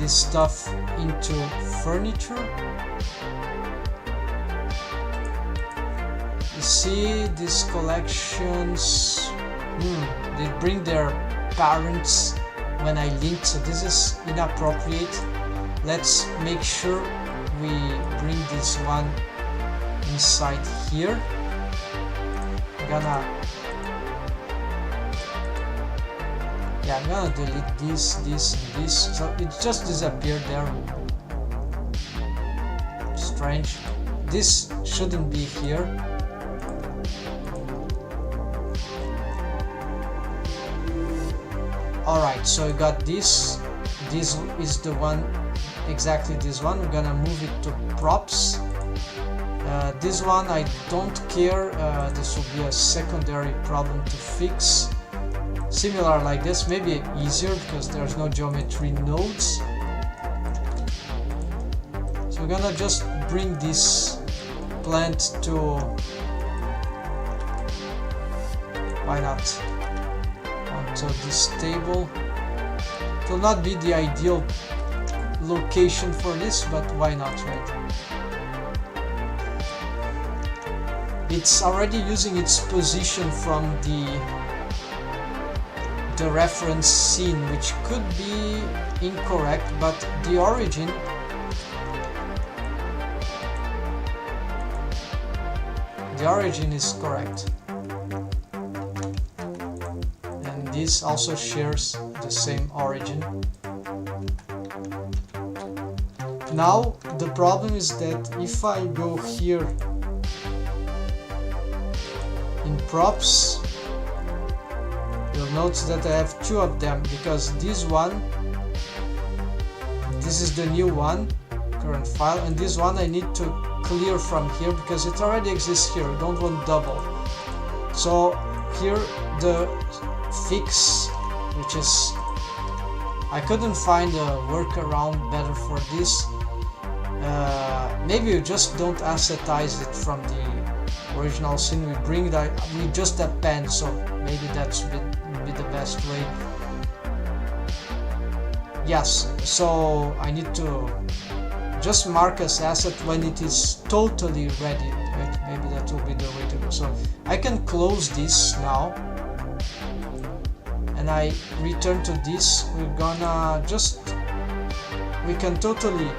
stuff into furniture. You see these collections, they bring their parents when I link, so this is inappropriate. Let's make sure we bring this one inside here. I'm gonna delete this, and this, so it just disappeared there. Strange. This shouldn't be here. Alright, so we got this. This is the one, exactly this one. We're gonna move it to props. This one I don't care. This will be a secondary problem to fix. Similar like this, maybe easier because there's no geometry nodes. So we're gonna just bring this plant to, why not, onto this table. It will not be the ideal location for this, but why not, right? It's already using its position from the reference scene, which could be incorrect, but the origin is correct, and this also shares the same origin. Now the problem is that if I go here in props, you'll notice that I have two of them, because this is the new one, current file, and this one I need to clear from here because it already exists here. We don't want double. So here the fix, which is, I couldn't find a workaround better for this. Maybe you just don't assetize it from the original scene. We just append, so maybe that's be the best way. Yes, so I need to just mark as asset when it is totally ready, right? Maybe that will be the way to go. So I can close this now, and I return to this. We're gonna we can totally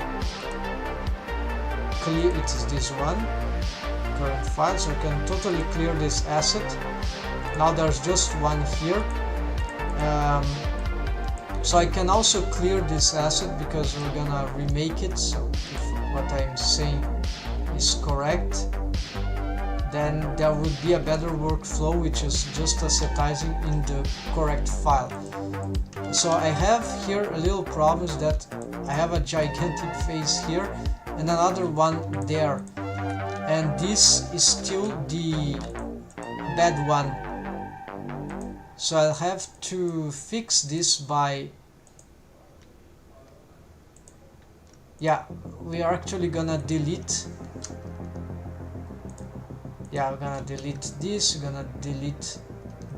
clear, it is this one, current file, so we can totally clear this asset. Now there's just one here. So I can also clear this asset because we're gonna remake it. So if what I'm saying is correct, then there would be a better workflow, which is just assetizing in the correct file. So I have here a little problem, is that I have a gigantic face here and another one there, and this is still the bad one. So I'll have to fix this by, we are actually gonna delete, we're gonna delete this, we're gonna delete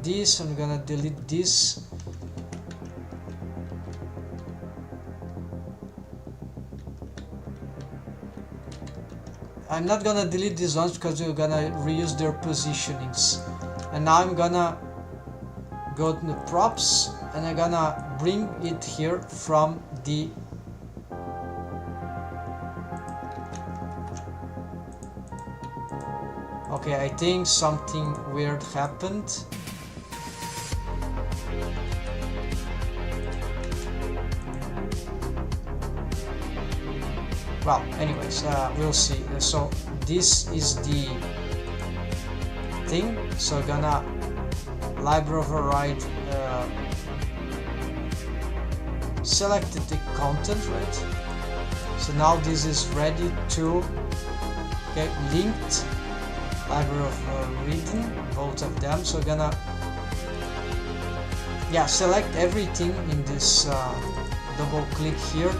this, and we're gonna delete this. I'm not gonna delete these ones because we're gonna reuse their positionings. And now I'm gonna go to the props, and I'm gonna bring it here from the okay, I think something weird happened. well, anyways, we'll see. So this is the thing. So gonna library override, selected the content, right? So now this is ready to get linked library of reading, both of them. So gonna select everything in this, double click here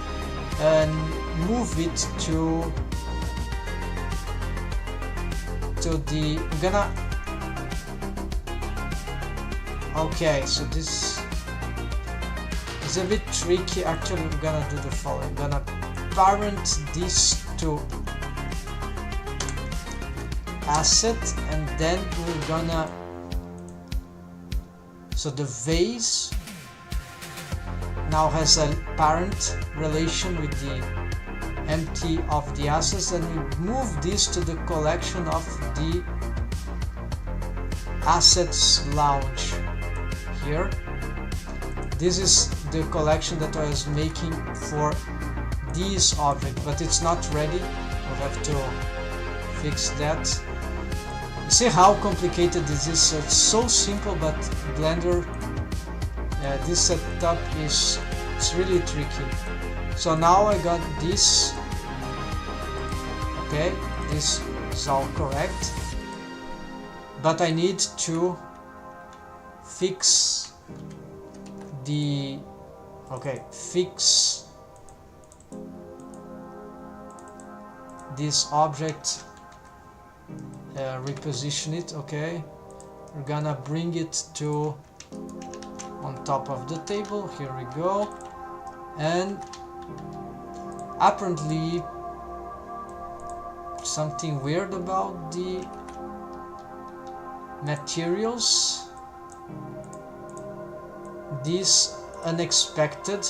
and move it to the, I'm gonna, okay, so this is a bit tricky. Actually, we're gonna do the following. I'm gonna parent this to asset, and then we're gonna, so the vase now has a parent relation with the empty of the assets, and we move this to the collection of the assets lounge here. This is the collection that I was making for this object, but it's not ready. We'll have to fix that. See how complicated this is. It's so simple, but Blender, this setup it's really tricky. So now I got this. Okay, this is all correct, but I need to fix the, fix this object, reposition it. Okay, we're gonna bring it to on top of the table. Here we go. And apparently something weird about the materials. This unexpected.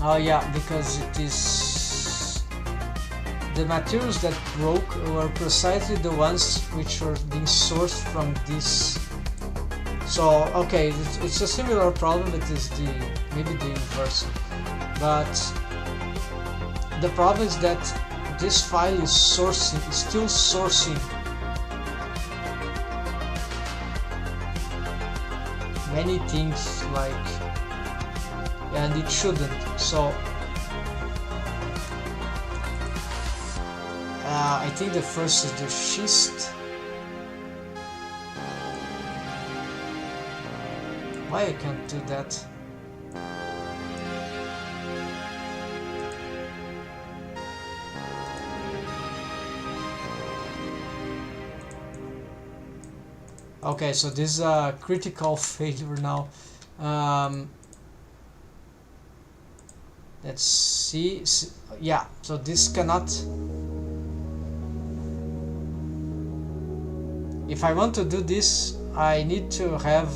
Oh yeah, because it is the materials that broke were precisely the ones which are being sourced from this. So okay, it's a similar problem. It is the maybe the inverse, but the problem is that this file is still sourcing many things, like, and it shouldn't. So I think the first is the schist. Why I can't do that? Okay, so this is a critical failure now. Let's see. Yeah, so this cannot. If I want to do this, I need to have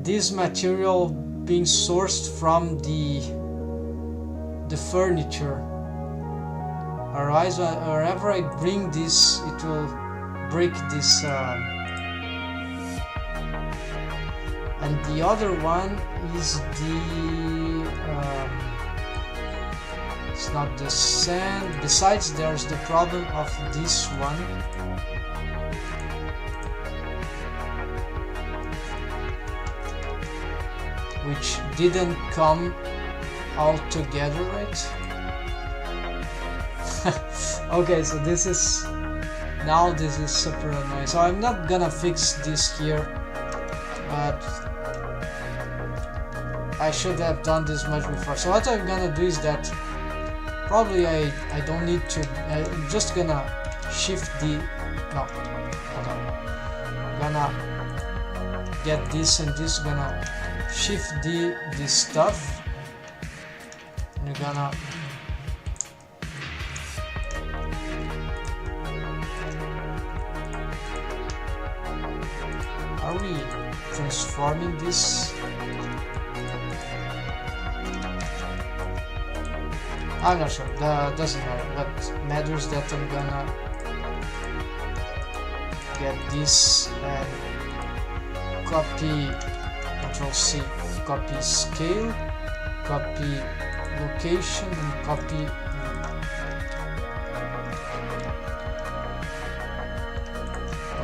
this material being sourced from the furniture. Otherwise, wherever I bring this, it will break this. And the other one is the. It's not the sand. Besides, there's the problem of this one. Which didn't come all together, right? Okay, so this is super annoying. So I'm not gonna fix this here, but I should have done this much before. So what I'm gonna do is that probably I don't need to. I'm just gonna shift the. No, hold on. I'm gonna get this and this. Gonna shift this stuff, and you're gonna are we transforming this? I'm not sure, that doesn't matter. What matters that I'm gonna get this and copy, Control C, copy scale, copy location, and copy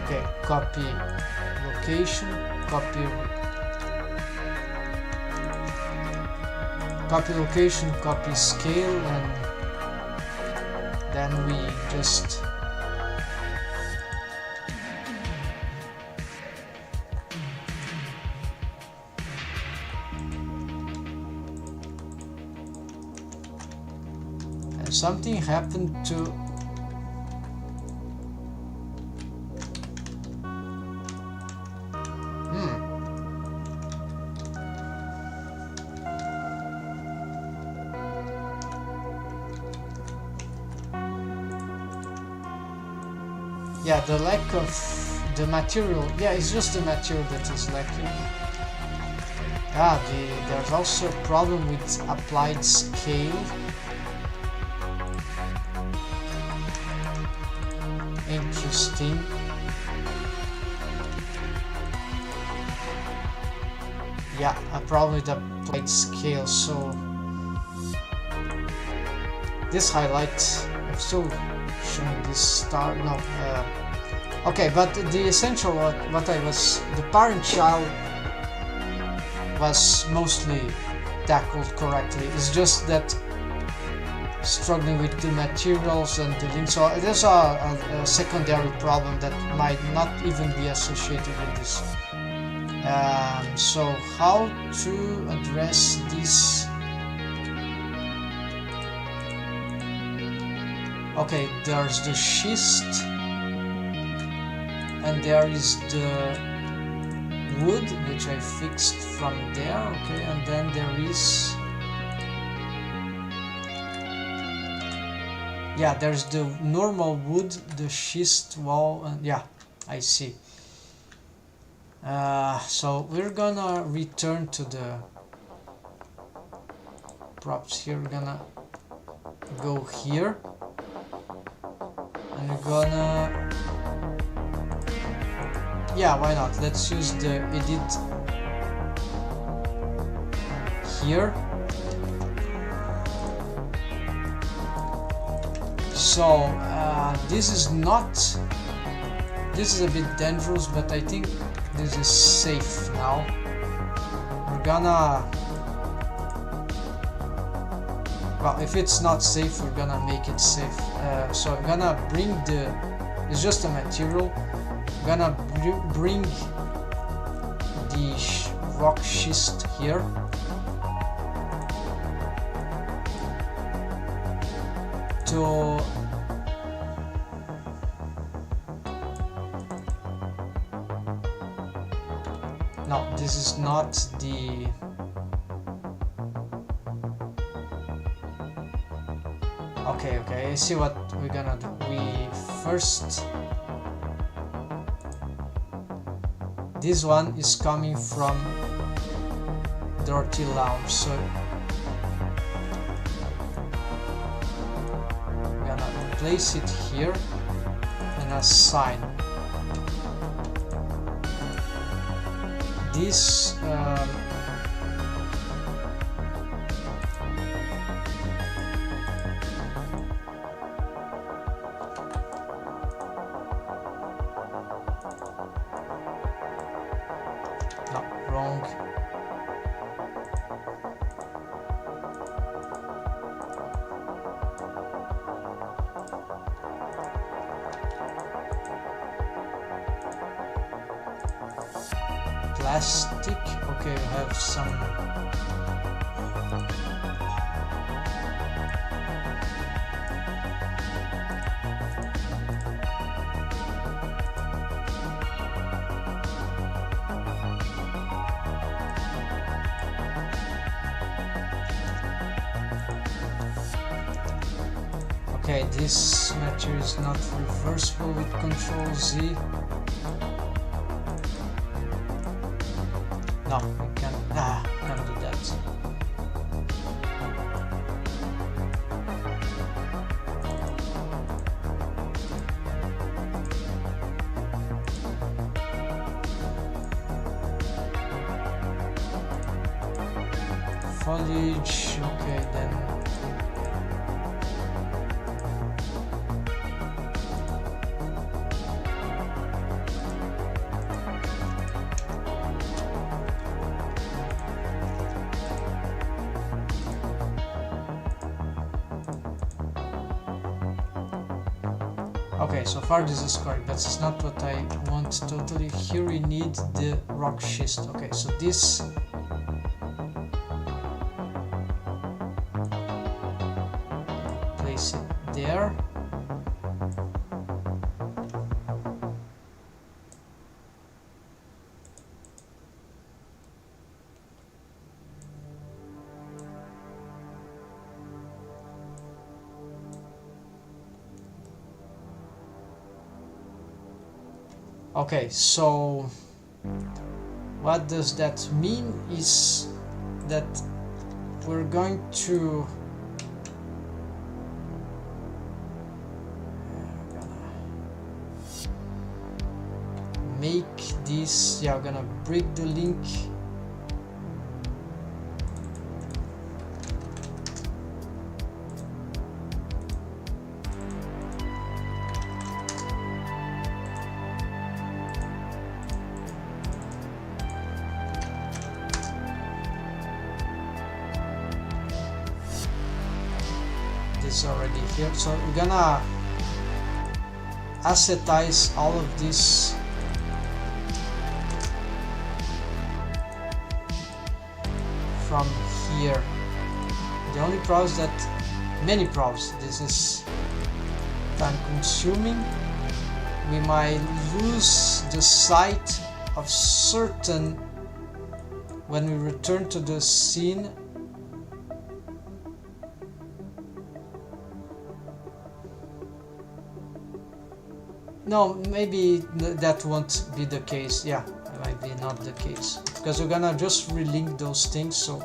okay, copy location, copy location, copy scale, and then we just and something happened to yeah, the lack of the material. Yeah, it's just the material that is lacking. Ah, there's also a problem with applied scale. Interesting. Yeah, a problem with applied scale. So this highlight, I'm still showing this star. No. Okay, but the essential what I was, the parent-child was mostly tackled correctly. It's just that struggling with the materials and the links. So there's a secondary problem that might not even be associated with this. So how to address this? Okay, there's the schist, and there is the wood, which I fixed from there. Okay, and then there is, yeah, there's the normal wood, the schist wall, and yeah, I see. So we're gonna return to the props here. We're gonna go here, and we're gonna, yeah, why not? Let's use the edit here. So this is a bit dangerous, but I think this is safe now. We're gonna, well, if it's not safe, we're gonna make it safe. So I'm gonna bring it's just a material. I'm gonna bring the rock schist here. To no, this is not the okay, I see what we're gonna do. We first, this one is coming from Dirty Lounge, so we're gonna place it here and assign this no, wrong. Plastic, okay, we have some okay, this material is not reversible with Control Z. No, we can't do that. foliage. Okay, then. Okay, so far this is correct, but it's not what I want totally. Here we need the rock schist. Okay, so this place it there. Okay, so what does that mean is that we're going to make this, yeah, we're gonna break the link. Already here, so we're gonna assetize all of this from here. The only problem is that many problems. This is time consuming. We might lose the sight of certain when we return to the scene. No, maybe that won't be the case. Yeah, it might be not the case. Because we're gonna just relink those things, so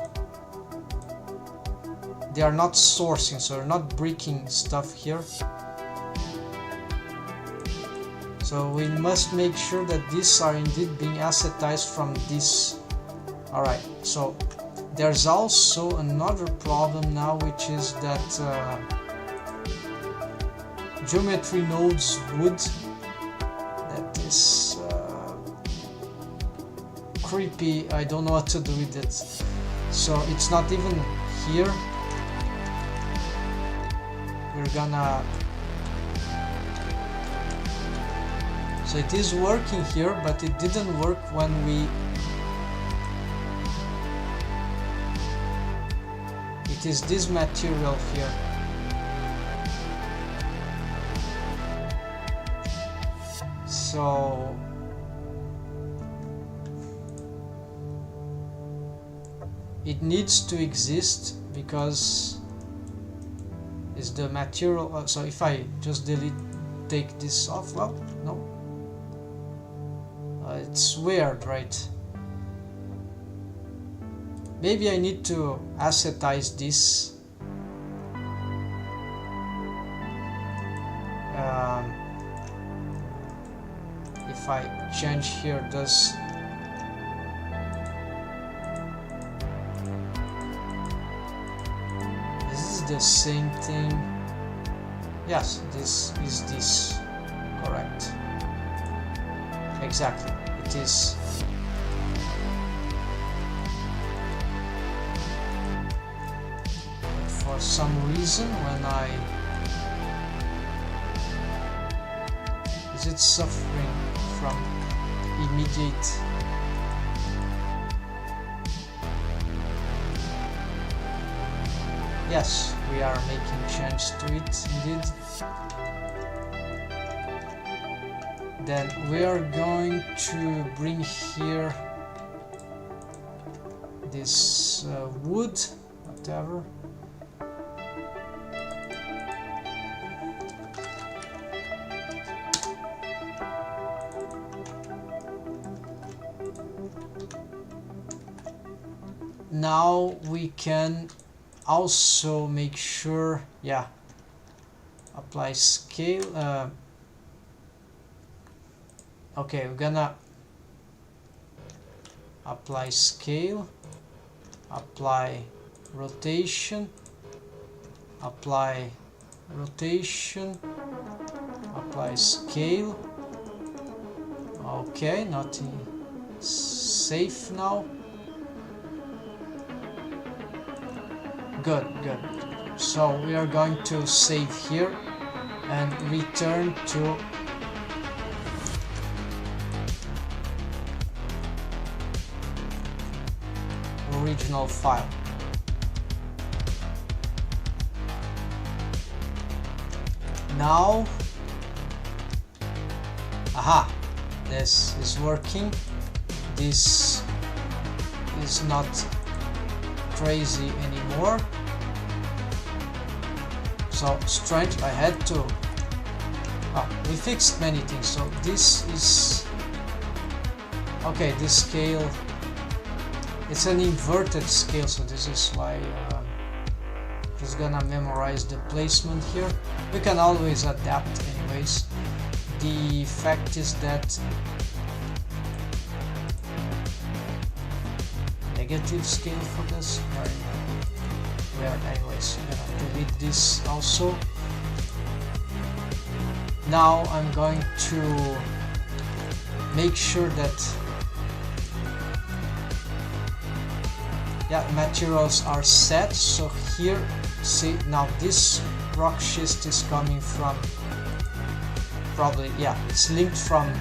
they are not sourcing, so we're not breaking stuff here. So we must make sure that these are indeed being assetized from this. Alright, so there's also another problem now, which is that geometry nodes would. Is creepy. I don't know what to do with it. So it's not even here. We're gonna. So it is working here, but it didn't work when we. It is this material here. So it needs to exist because it's the material. So if I just take this off, well, no, it's weird, right? Maybe I need to assetize this. If I change here, does this is the same thing? Yes, this is this, correct? Exactly, it is. But for some reason, when is it suffering from immediate? Yes, we are making change to it indeed. Then we are going to bring here this wood, whatever. Now we can also make sure, yeah, apply scale. Okay, we're gonna apply scale, apply rotation, apply rotation, apply scale. Okay, nothing safe now. Good, good. So we are going to save here and return to original file. Now, aha, this is working. This is not crazy anymore. So strange, I had to, we fixed many things. So this is, okay, this scale, it's an inverted scale, so this is why just gonna memorize the placement here. We can always adapt anyways. The fact is that negative scale for this, anyways, I'm gonna delete this also. Now I'm going to make sure that materials are set. So here, see, now this rock schist is coming from probably, it's linked from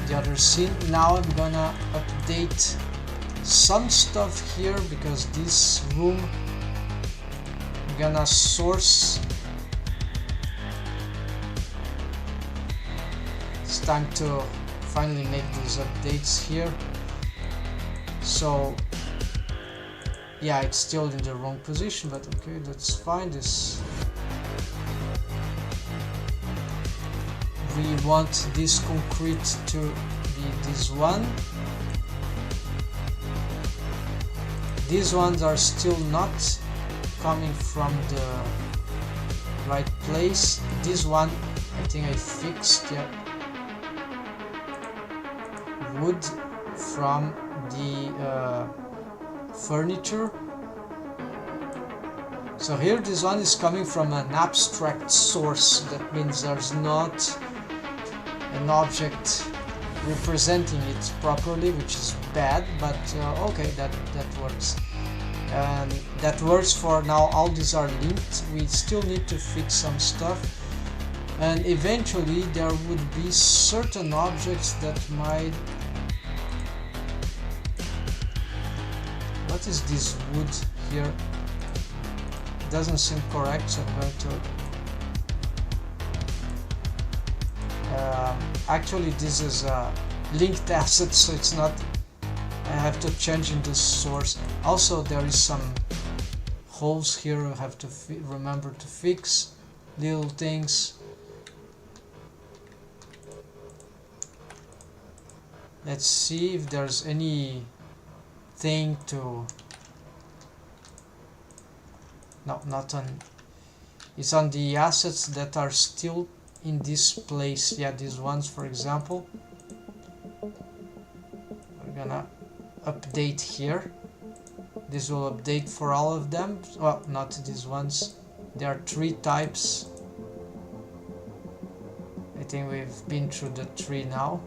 the other scene. Now I'm gonna update some stuff here because this room, I'm gonna source. It's time to finally make these updates here. So it's still in the wrong position, but okay, that's fine. This, we want this concrete to be this one. These ones are still not coming from the right place. This one, I think I fixed, wood from the furniture. So here this one is coming from an abstract source. That means there's not an object representing it properly, which is bad, but okay, that works. And that works for now. All these are linked. We still need to fix some stuff, and eventually there would be certain objects that might. What is this wood here? It doesn't seem correct, so I'm going to actually this is a linked asset, so it's not, I have to change in the source. Also there is some holes here I have to remember to fix, little things. Let's see if there's any thing to, no, not on, it's on the assets that are still in this place. These ones, for example, we're gonna update here. This will update for all of them. Well, not these ones, there are 3 types. I think we've been through the 3 now.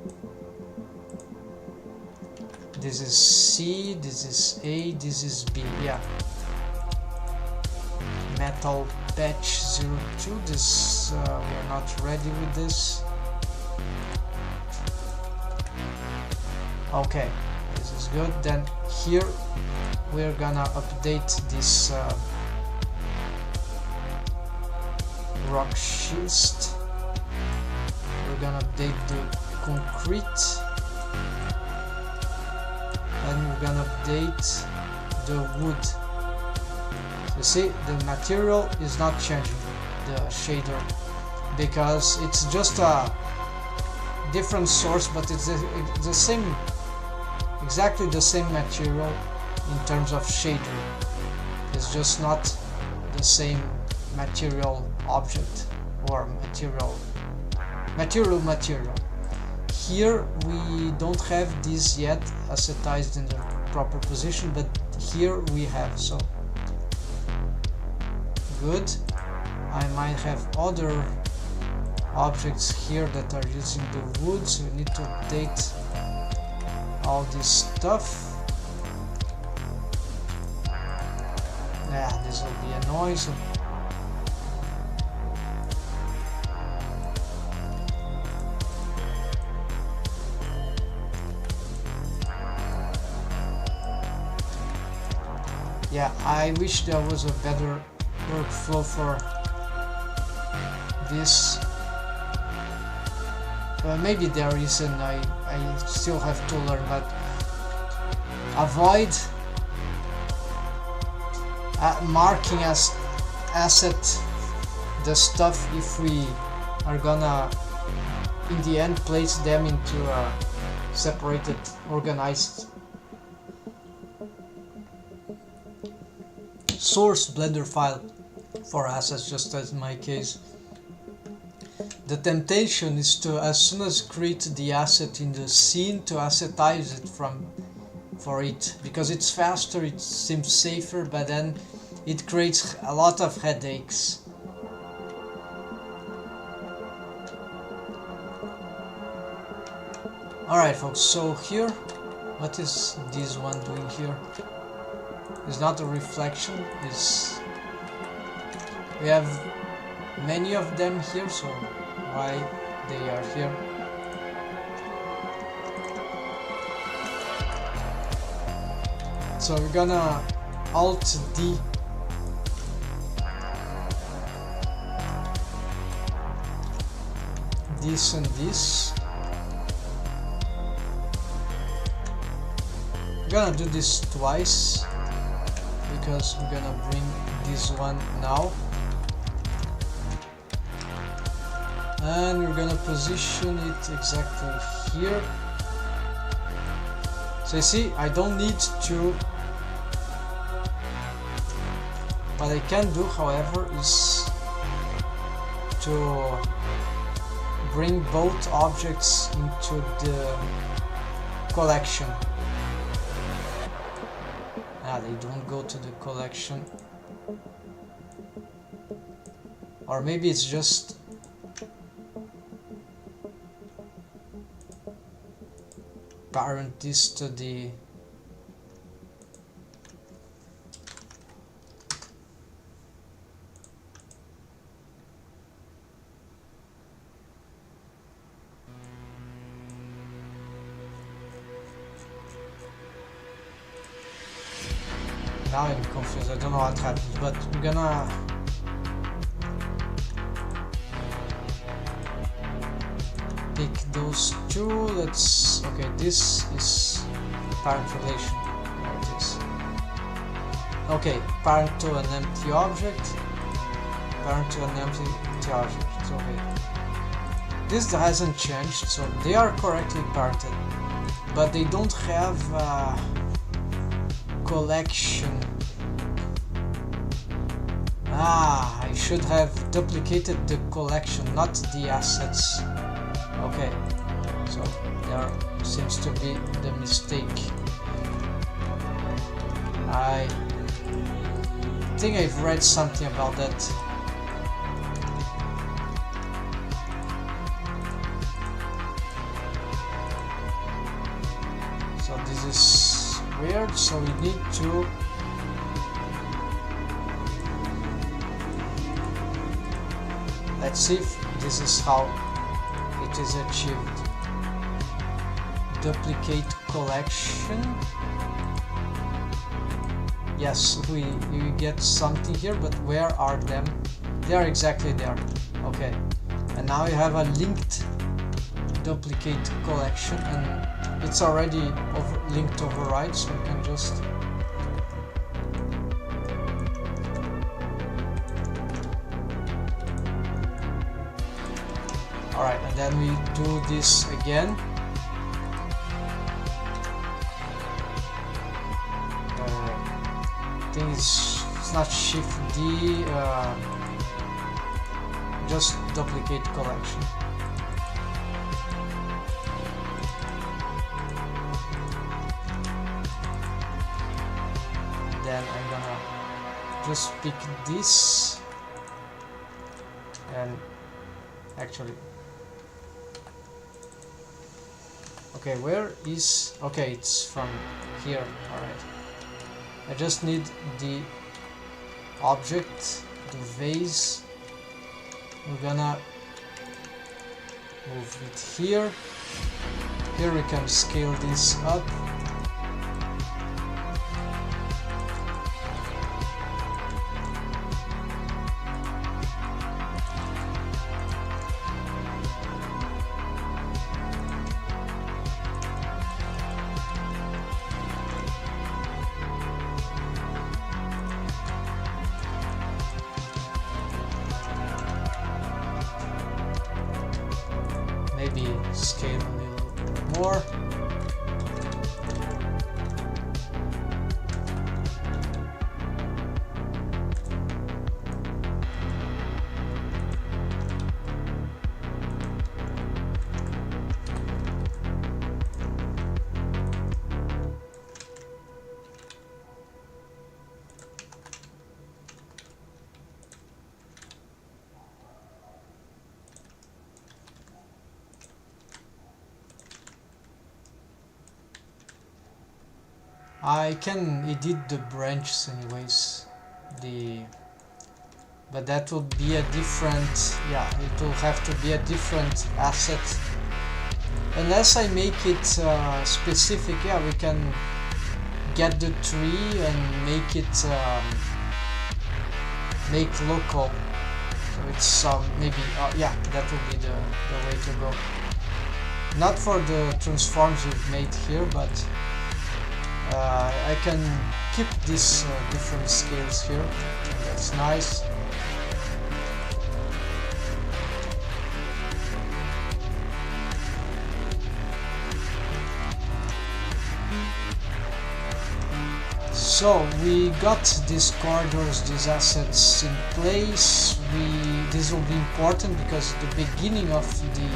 This is C, this is A, this is B, Metal batch 02, this, we are not ready with this. Okay, this is good. Then here we're gonna update this rock schist. We're gonna update the concrete. And we're gonna update the wood. So see, the material is not changing, the shader, because it's just a different source, but it's the same, exactly the same material in terms of shader. It's just not the same material object or material. Here we don't have this yet assetized in the proper position, but here we have. So good. I might have other objects here that are using the wood, so we need to update all this stuff. Yeah, this will be a noise. Yeah, I wish there was a better workflow for this. Maybe there is, and I still have to learn, but avoid marking as asset the stuff if we are gonna in the end place them into a separated, organized source Blender file for assets, just as in my case. The temptation is to, as soon as create the asset in the scene, to assetize it for it, because it's faster, it seems safer, but then it creates a lot of headaches. Alright folks, so here, what is this one doing here? It's not a reflection, it's... we have many of them here, so why they are here? So we're gonna Alt D this and this. We're gonna do this twice because we're gonna bring this one now, and we're gonna position it exactly here. So you see, I don't need to. What I can do, however, is to bring both objects into the collection. They don't go to the collection. Or maybe it's just parent this to the now I'm confused, I don't know what happened, but we're gonna pick those two. Let's, okay, this is parent relation. There it is. Okay, parent to an empty object, parent to an empty object. Okay, this hasn't changed, so they are correctly parented, but they don't have collection. I should have duplicated the collection, not the assets. Okay, so there seems to be the mistake. I think I've read something about that. So this is weird, so we need to let's see if this is how it is achieved. Duplicate collection. Yes, we get something here, but where are them? They are exactly there. Okay, and now you have a linked duplicate collection, and it's already linked override, so you can just alright, and then we do this again. I think it's not Shift D, just duplicate collection. Then I'm gonna just pick this. And actually, okay, where is, okay, it's from here. All right, I just need the object, the vase. We're gonna move it here. Here we can scale this up. Maybe scale a little more. I can edit the branches anyways, but that will be a different, yeah, it will have to be a different asset. Unless I make it specific, yeah, we can get the tree and make it make local. So it's maybe, yeah, that will be the way to go. Not for the transforms we've made here, but I can keep these different scales here. That's nice. So we got these corridors, these assets in place. This will be important because at the beginning of the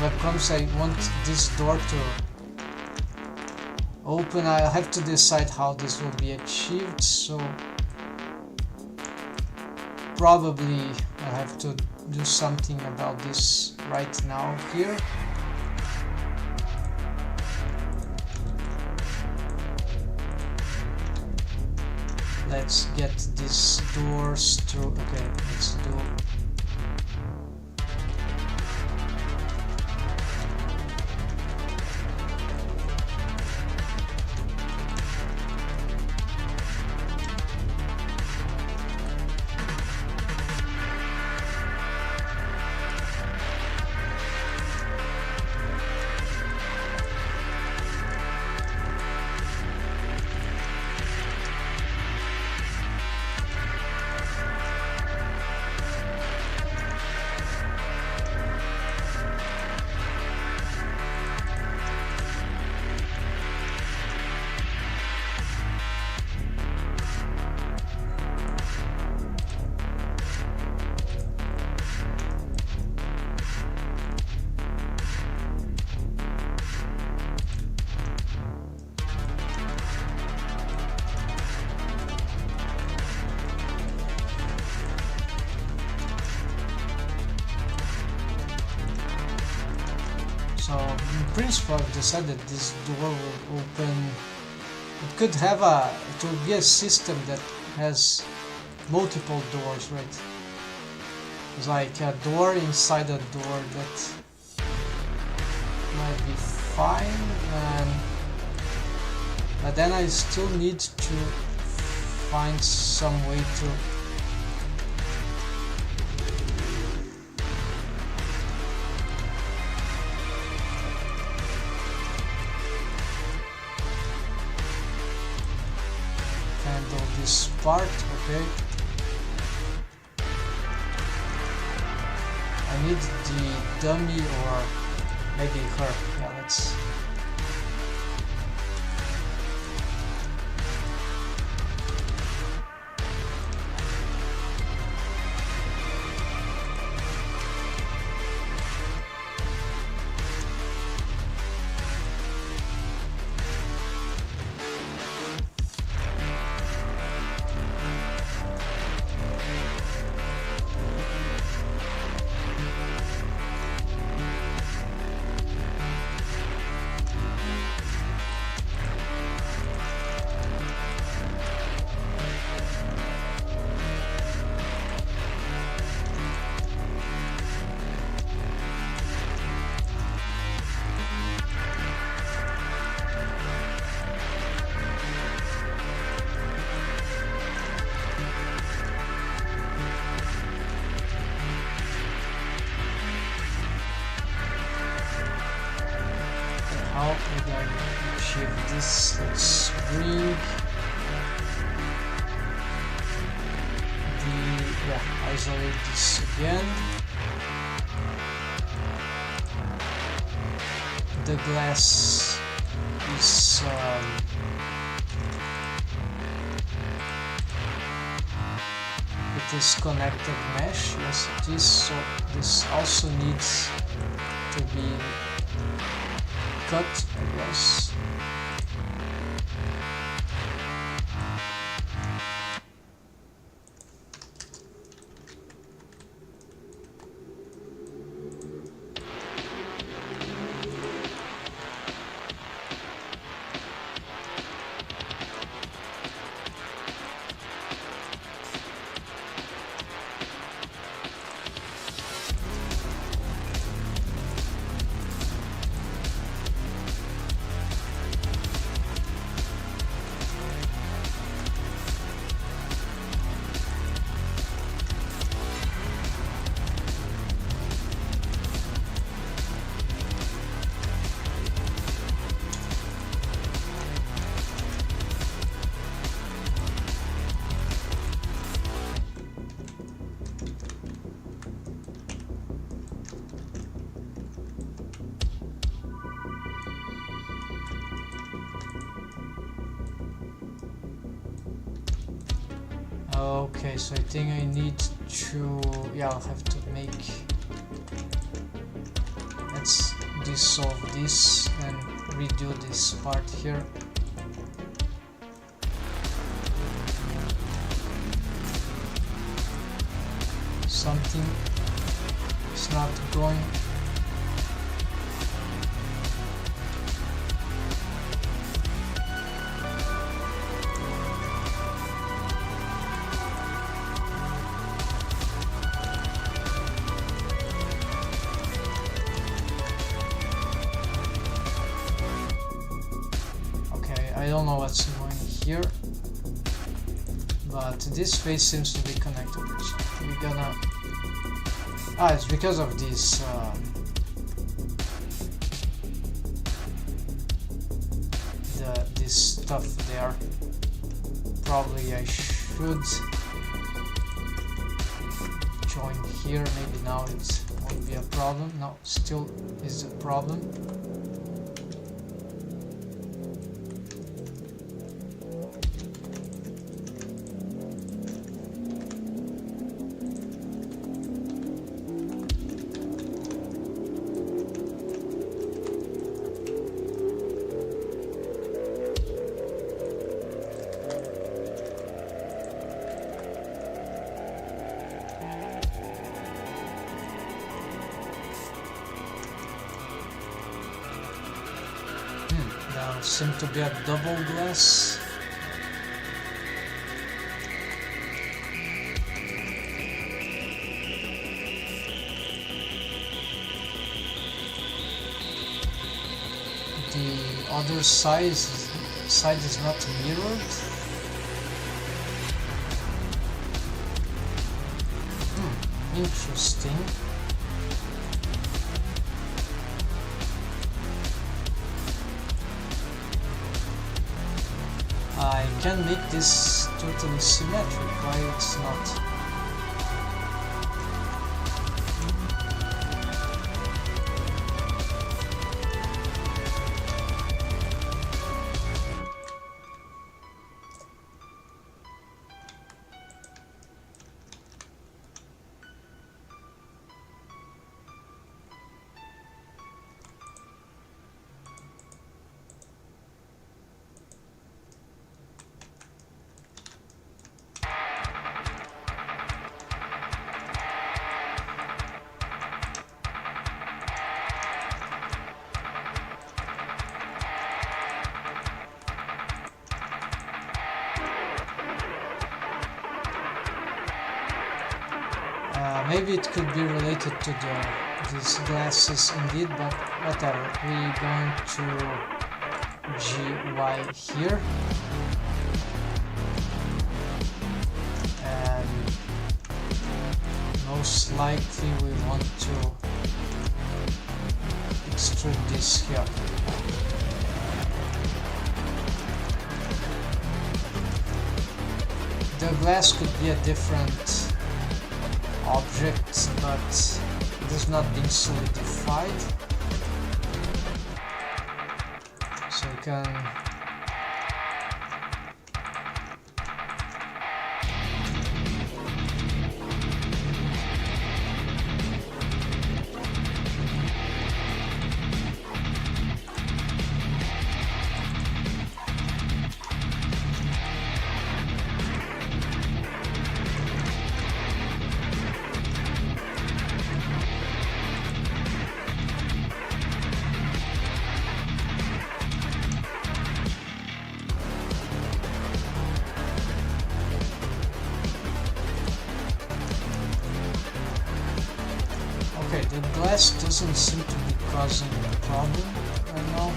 webcomics I want this door to open. I'll have to decide how this will be achieved, so probably I have to do something about this right now here. Let's get these doors through. Okay, let's do. So in principle I've decided this door will open. It could have it will be a system that has multiple doors, right? It's like a door inside a door. That might be fine, but then I still need to find some way to handle this part. Okay, I need the dummy or maybe her. Yeah, let's. let's bring isolate this again. The glass is it is connected mesh, yes it is, so this also needs to be cut, I guess. Okay, so I think I need to, I'll have to make, let's dissolve this and redo this part here. Something is not going. I don't know what's going here, but this face seems to be connected. So we're gonna. It's because of this. This stuff there. Probably I should join here. Maybe now it won't be a problem. No, still is a problem. Seem to be a double glass. The other side is not mirrored. Interesting. I can make this totally symmetric, why it's not? Maybe it could be related to these glasses indeed, but whatever. We're going to GY here, and most likely we want to extrude this here. the glass could be a different object, but it has not been solidified. So you can the glass doesn't seem to be causing a problem right now.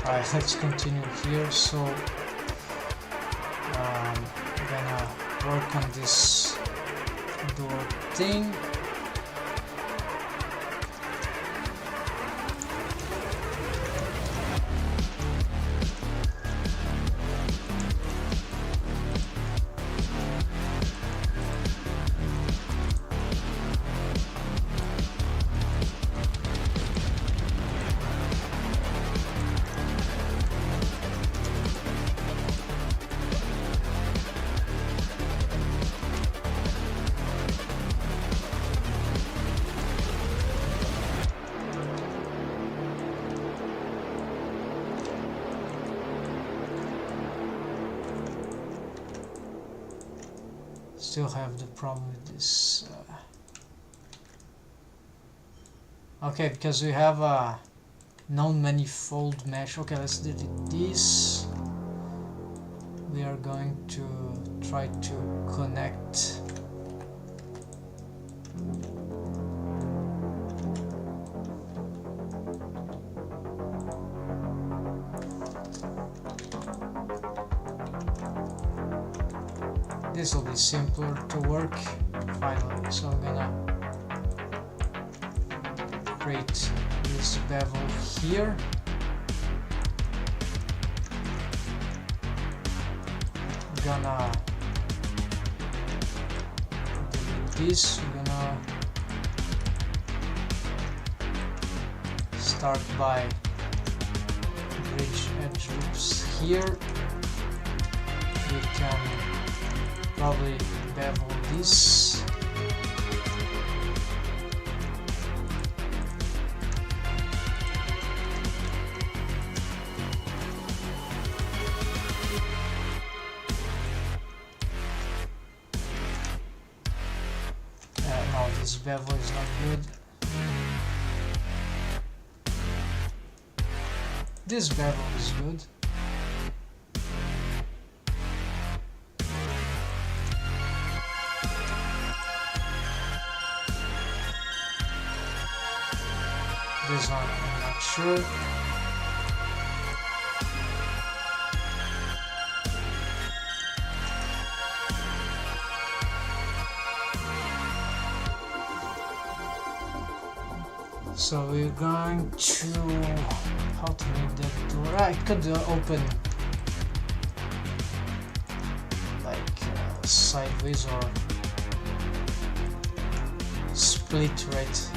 Alright, let's continue here. So I'm gonna work on this door thing. Still have the problem with this. Okay, because we have a non-manifold mesh. Okay, let's delete this. We are going to try to connect this. Will be simpler to work finally. So I'm gonna create this bevel here. I'm gonna delete this. We're gonna start by bridge edge loops here. We can probably bevel this. No, this bevel is not good. This bevel is good. This one, I'm not sure. So we're going to how to make that door. I could open like sideways or split, right?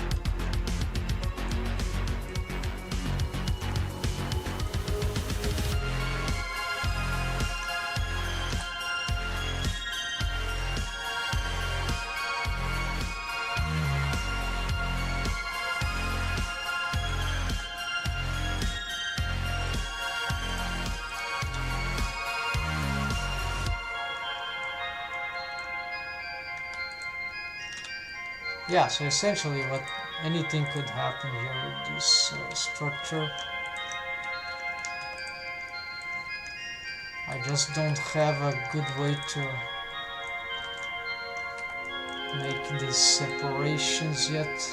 Yeah, so essentially what anything could happen here with this structure. I just don't have a good way to make these separations yet.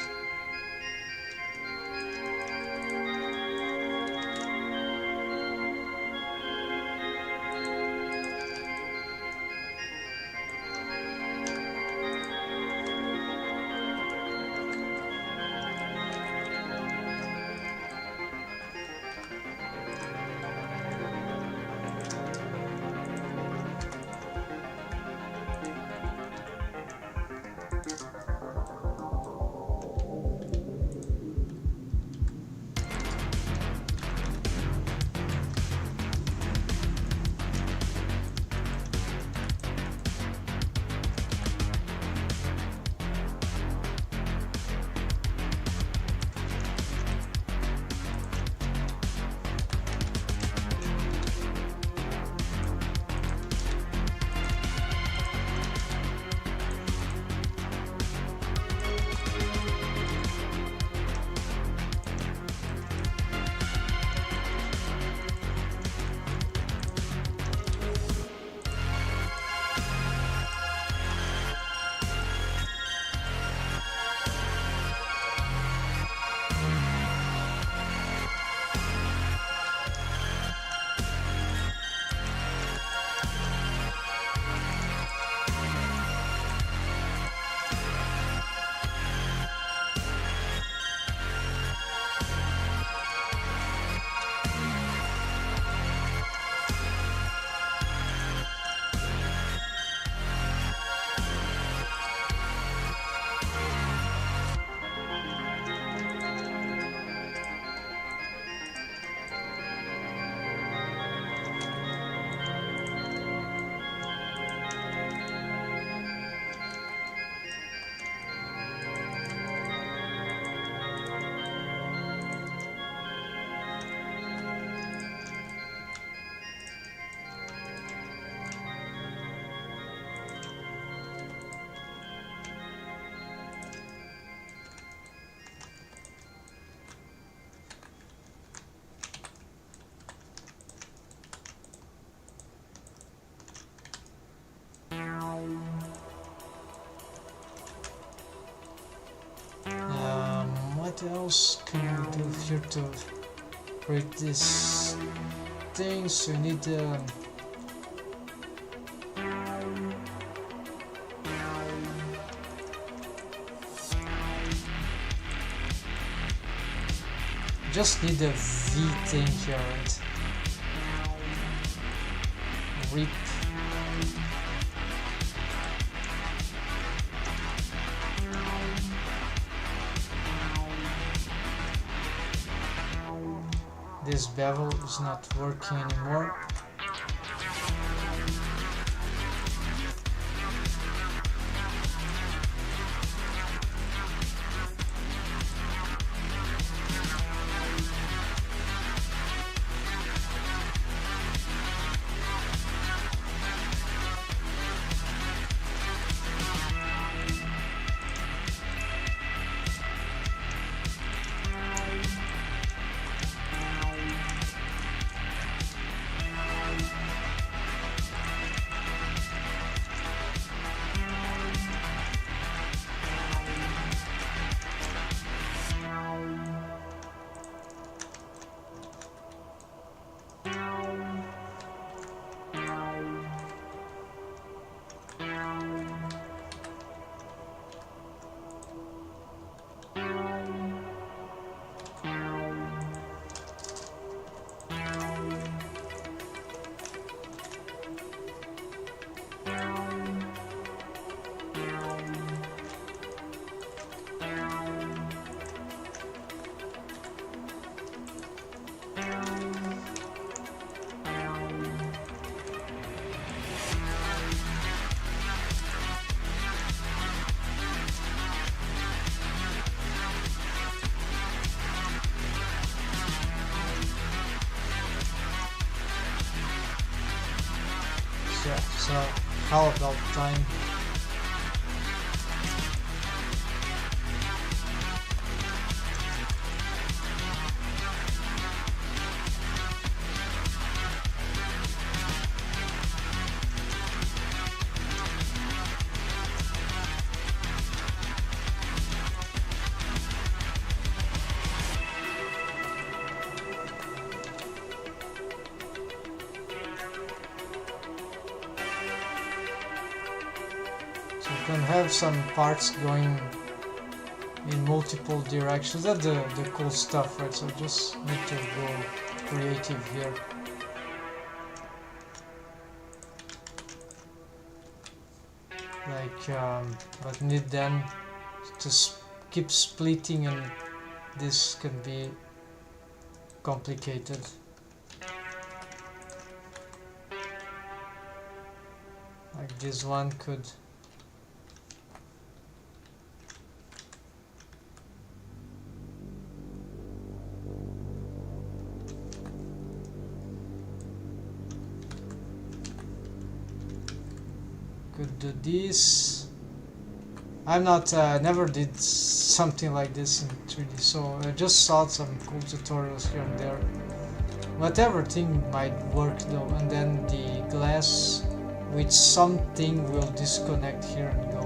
What else can we do here to create these things? We need just need a V thing here, right? Rip. This bevel is not working anymore. Yeah, so how about time? can have some parts going in multiple directions. That's the cool stuff, right? So just need to go creative here. Like, but need then to keep splitting, and this can be complicated. Like this one could do this. I'm not never did something like this in 3D, so I just saw some cool tutorials here and there, but everything might work though. And then the glass with something will disconnect here and go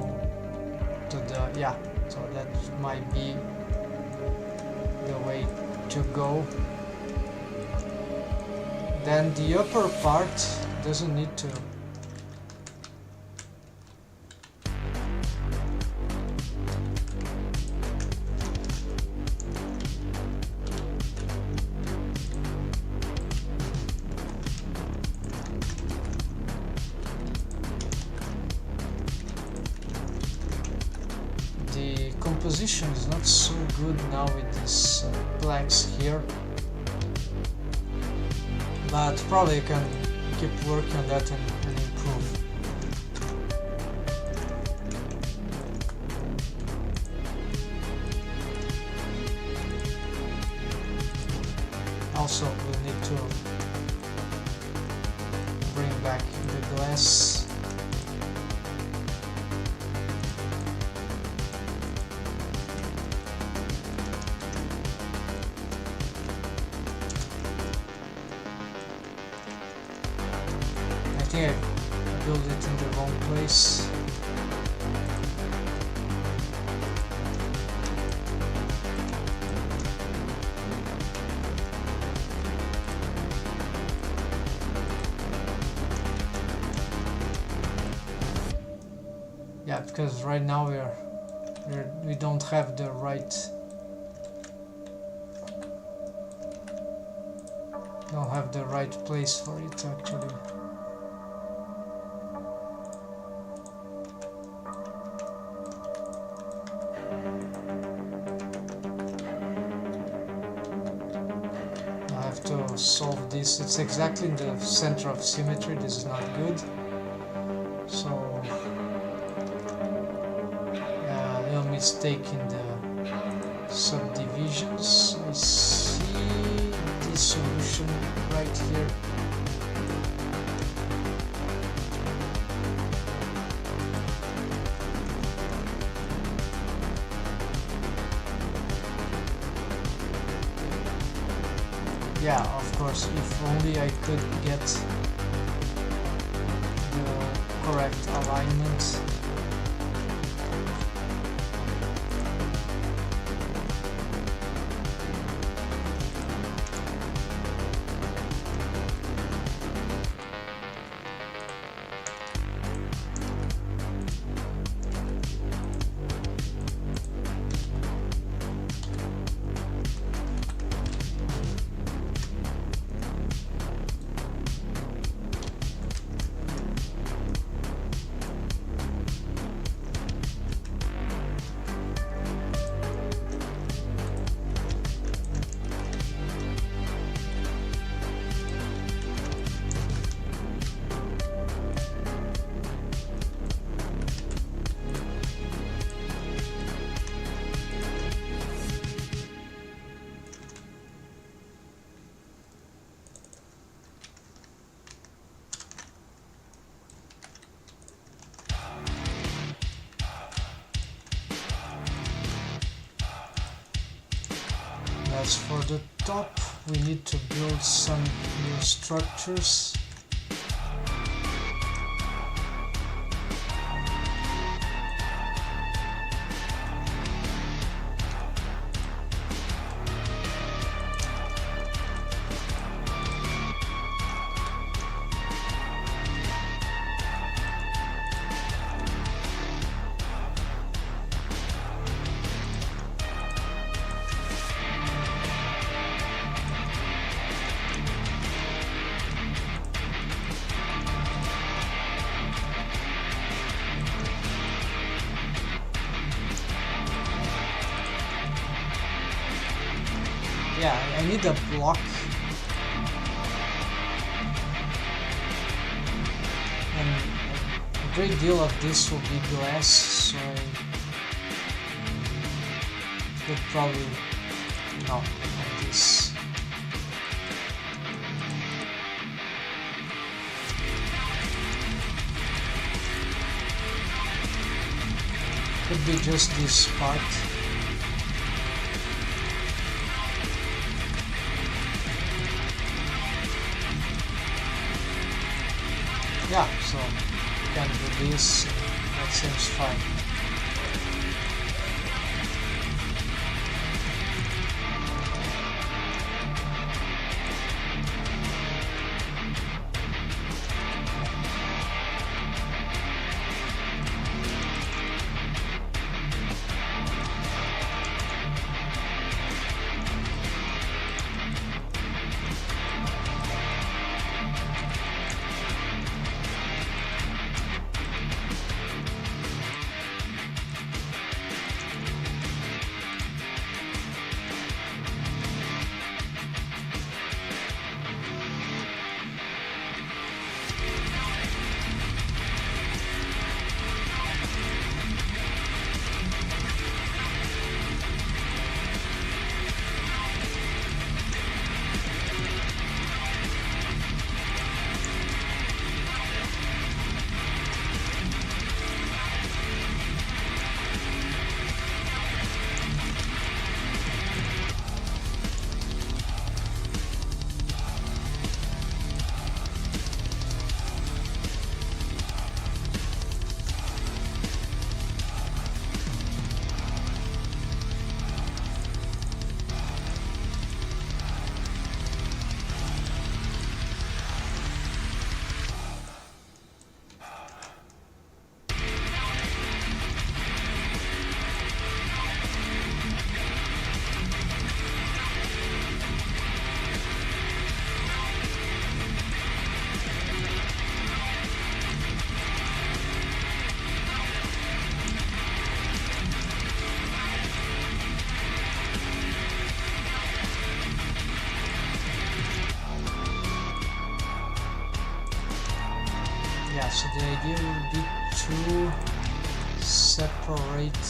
to the, yeah, so that might be the way to go. Then the upper part doesn't need to position is not so good now with these planks here, but probably you can keep working on that and improve. Also, we'll need to bring back the glass. I think I built it in the wrong place. Yeah, because right now we don't have the right, place for it actually. To solve this. It's exactly in the center of symmetry. This is not good. So little mistake in the subdivisions. I see this solution right here. Yeah, of course, if only I could get the correct alignment. As for the top, we need to build some new structures. yeah, I need a block. And a great deal of this will be glass, so I could probably like this. Could be just this part. Yeah, so you can do this, that seems fine. Yeah, so the idea will be to separate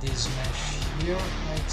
this mesh here, right?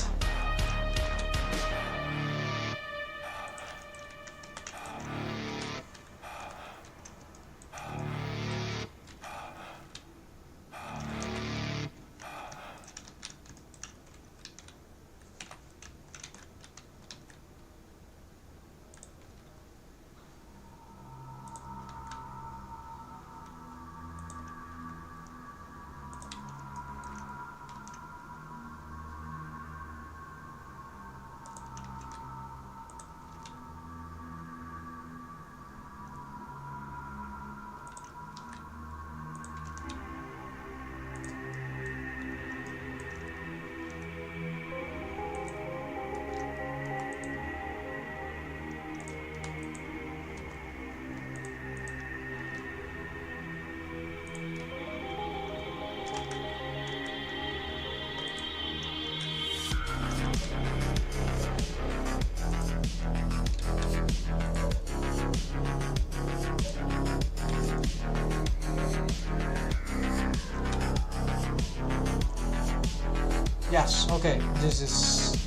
Yes, okay, this is...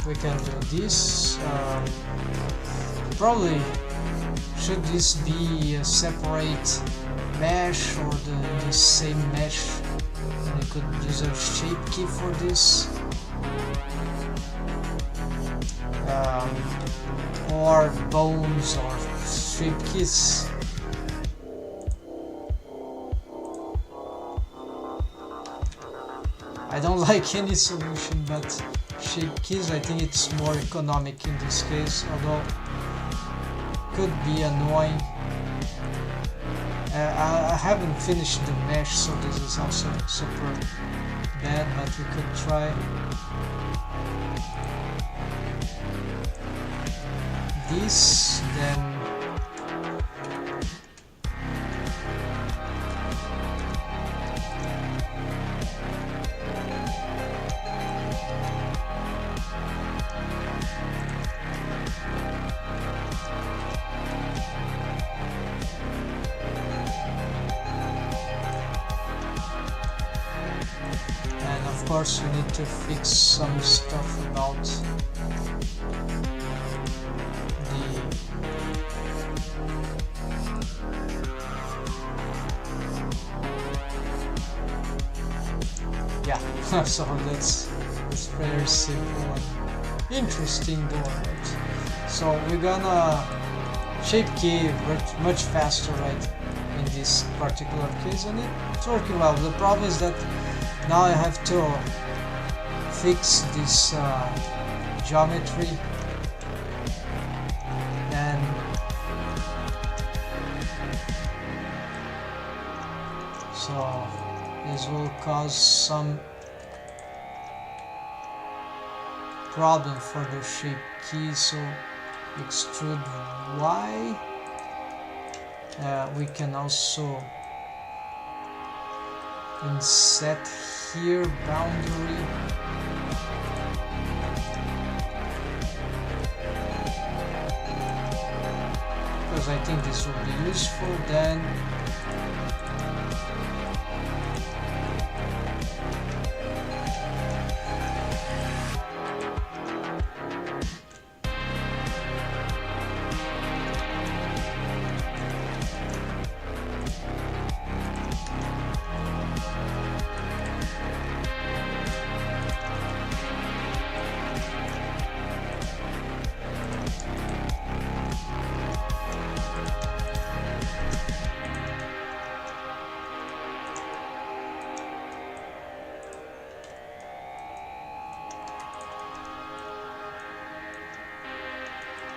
we can do this. Probably should this be a separate mesh or the same mesh? And you could use a shape key for this. Or bones or shape keys. I don't like any solution, but shape keys, I think it's more economic in this case, although could be annoying. I haven't finished the mesh, so this is also super bad, but we could try. this, then of course we need to fix some stuff about the yeah. So that's very simple and interesting door, right? So we're gonna shape key much faster, right, in this particular case, and it's working well. The problem is that now I have to fix this geometry, and so this will cause some problem for the shape key. So extrude Y, we can also inset here boundary, because I think this will be useful. Then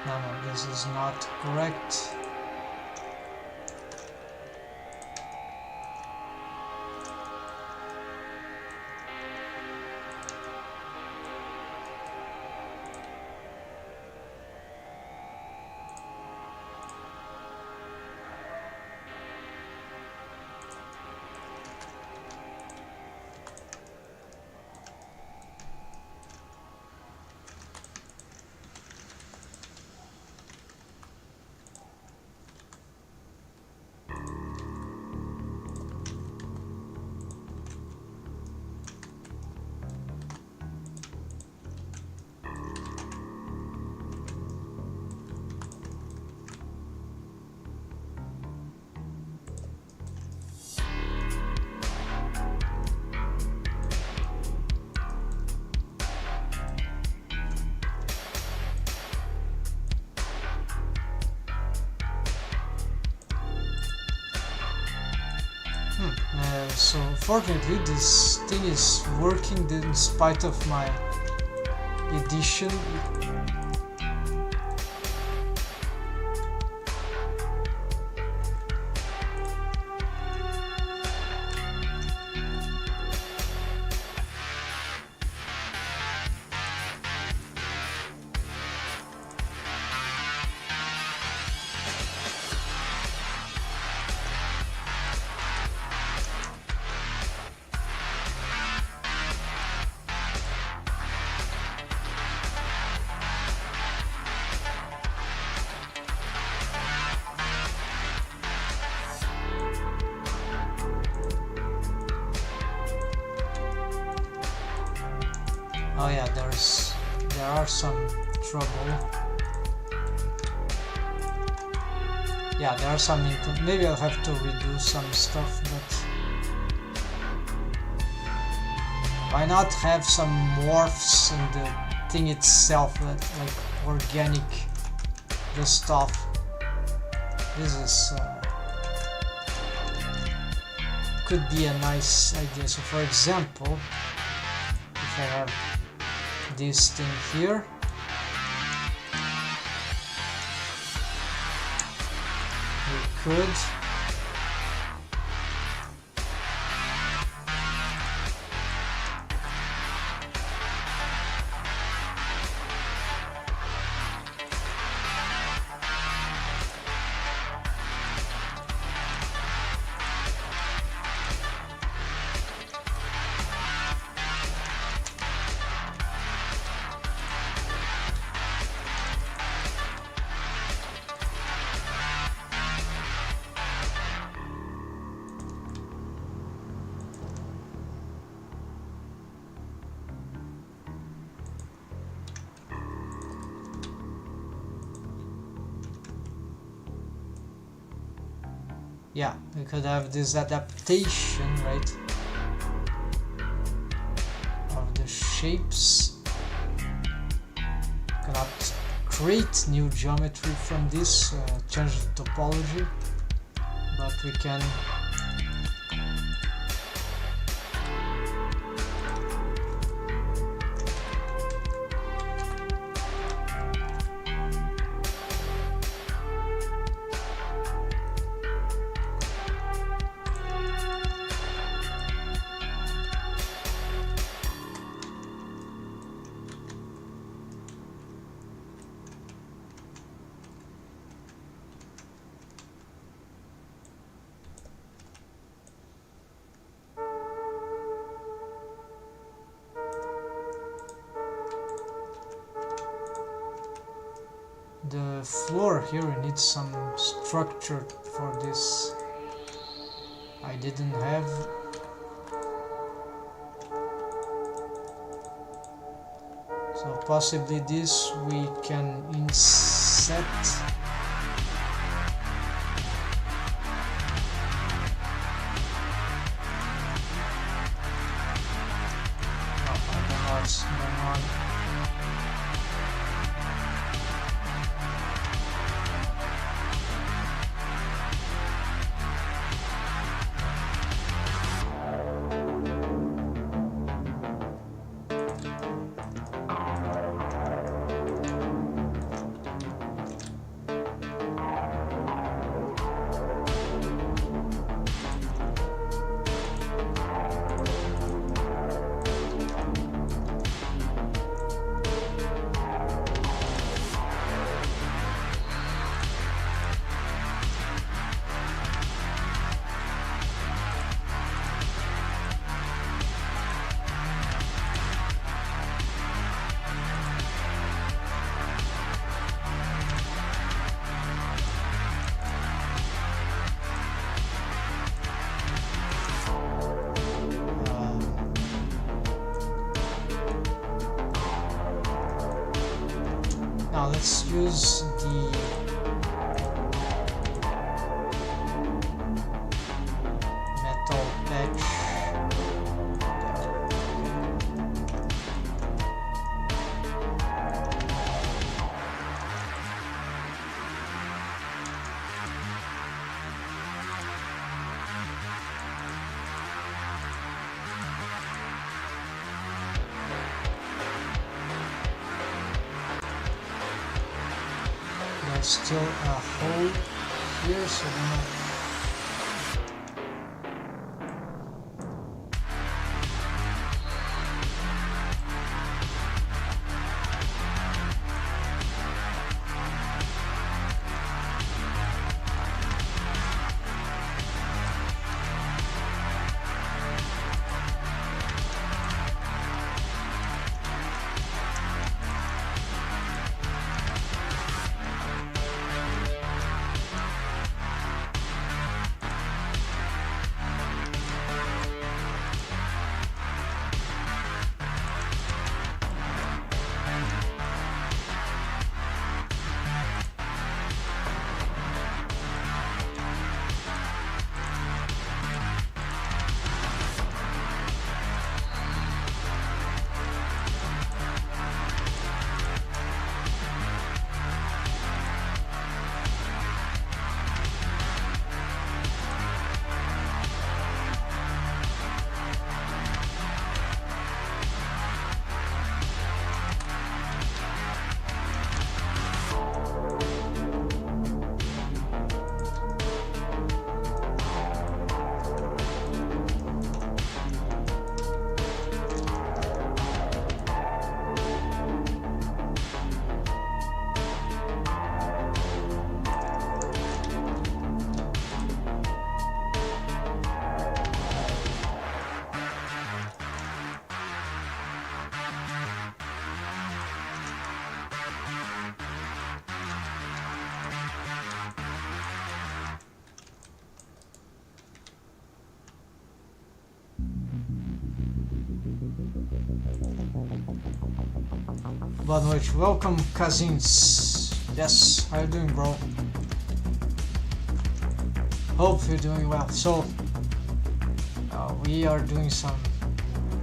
no, this is not correct. So fortunately this thing is working in spite of my edition. Oh yeah, there are some trouble. Yeah, there are some input. Maybe I'll have to redo some stuff, but why not have some morphs in the thing itself, like organic, the stuff. This is could be a nice idea. So for example, if I have this thing here, we could yeah, we could have this adaptation, right, of the shapes. Cannot create new geometry from this, change the topology, but we can the floor here needs some structure for this. I didn't have. So possibly this we can inset. Oh, I don't know what's going on. Now let's use the metal patch. There's still a hole here, so I'm Boa noite, welcome cousins. Yes, how you doing, bro? Hope you're doing well. So we are doing some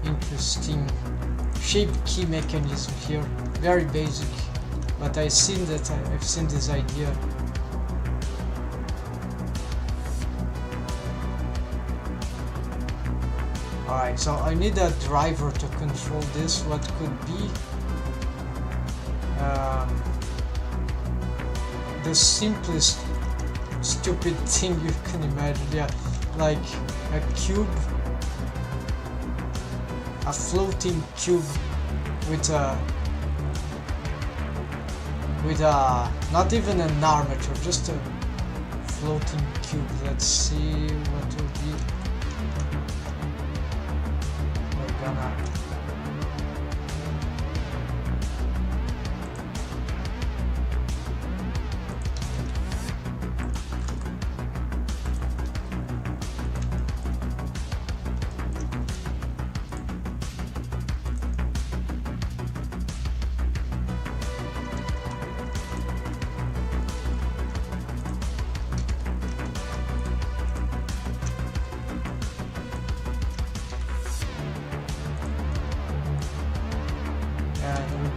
interesting shape key mechanism here, very basic, but I've seen this idea. Alright, so I need a driver to control this. What could be the simplest stupid thing you can imagine? Yeah, like a cube, a floating cube with a not even an armature, just a floating cube. Let's see what will be. We're gonna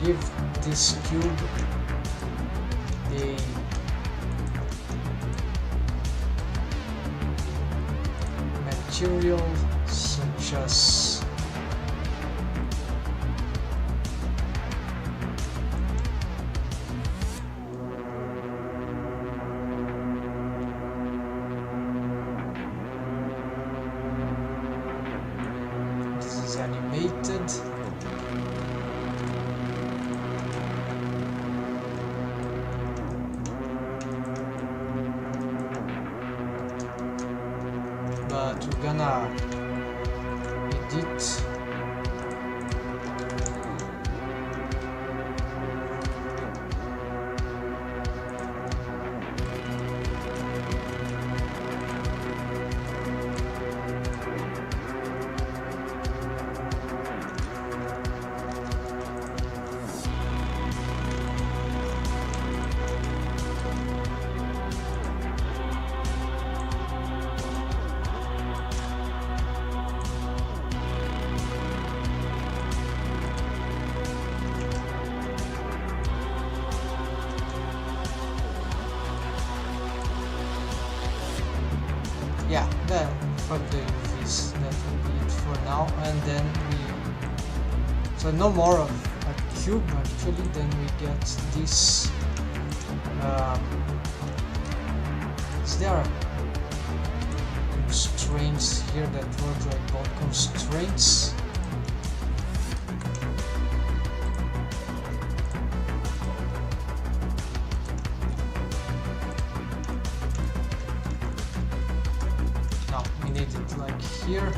give this cube a material such as this is animated. But we're gonna edit yeah, then fuck the UVs, that will be it for now. And then so no more of a cube actually, then we get this is there constraints here, that word I call constraints. Here,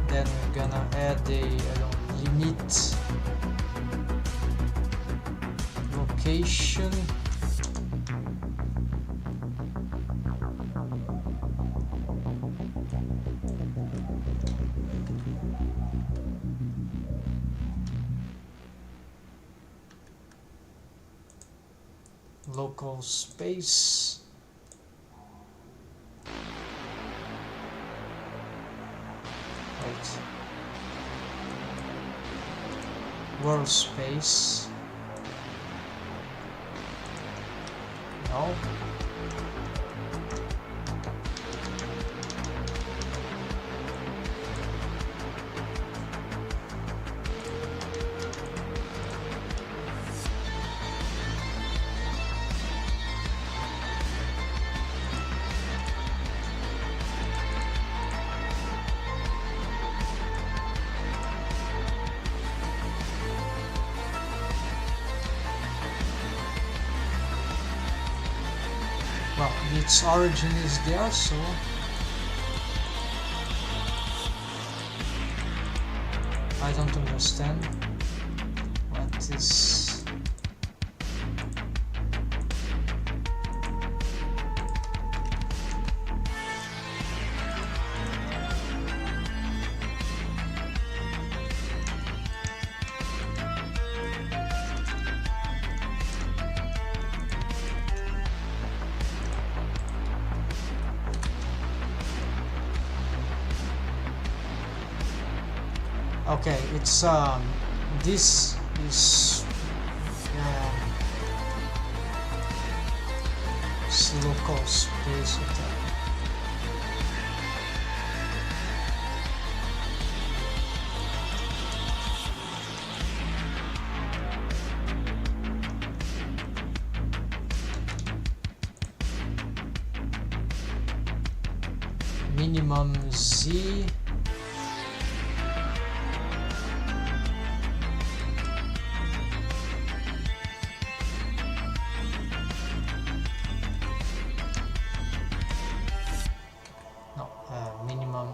then we're gonna add a limit location, local space. World space. No. Well, its origin is there, so I don't understand what is. Okay, it's this is local space attack. Minimum Z. No, minimum.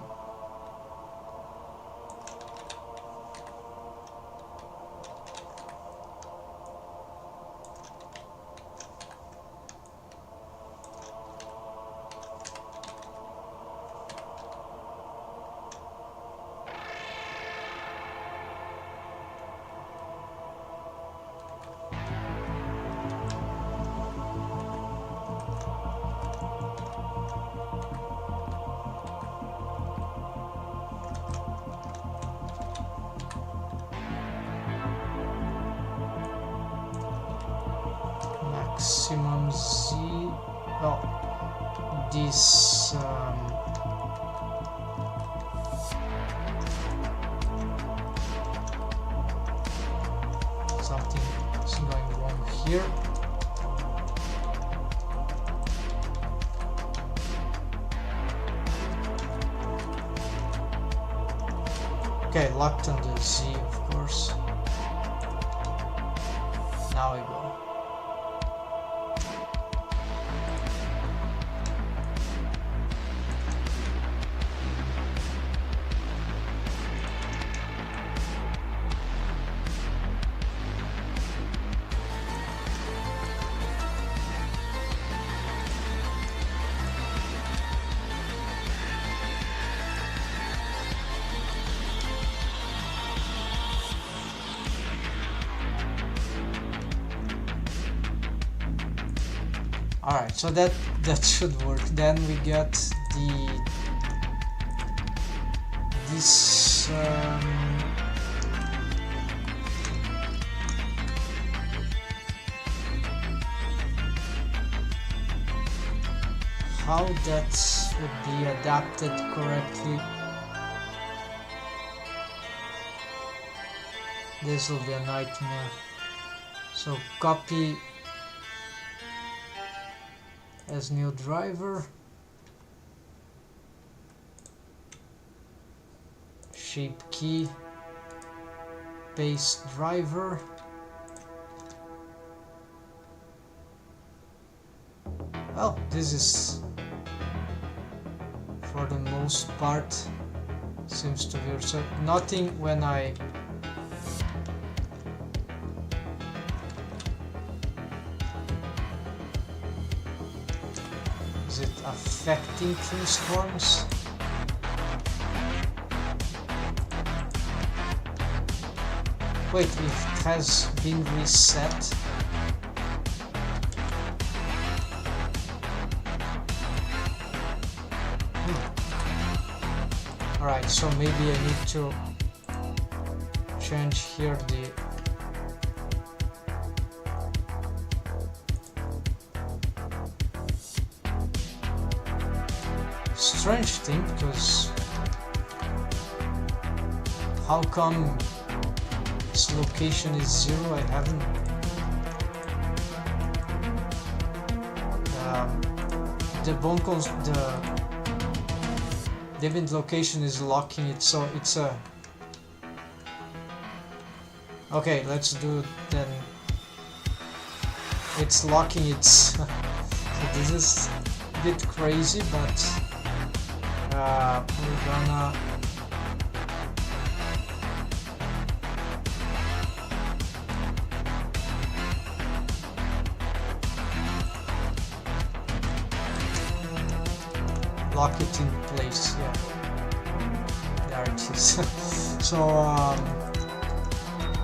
Maximum Z. Well, this something is going wrong here. Okay, locked on the Z, of course. Now we go. Alright, so that should work. Then we get this how that would be adapted correctly. This will be a nightmare. So copy as new driver, shape key, paste driver, well, this is for the most part seems to be so nothing when I is it affecting transforms? Wait, if it has been reset. Alright, so maybe I need to change here the strange thing, because how come its location is 0? I haven't the bone the event location is locking it, so it's a okay, let's do then it's locking it. So this is a bit crazy, but we're gonna lock it in place. Yeah, there it is. So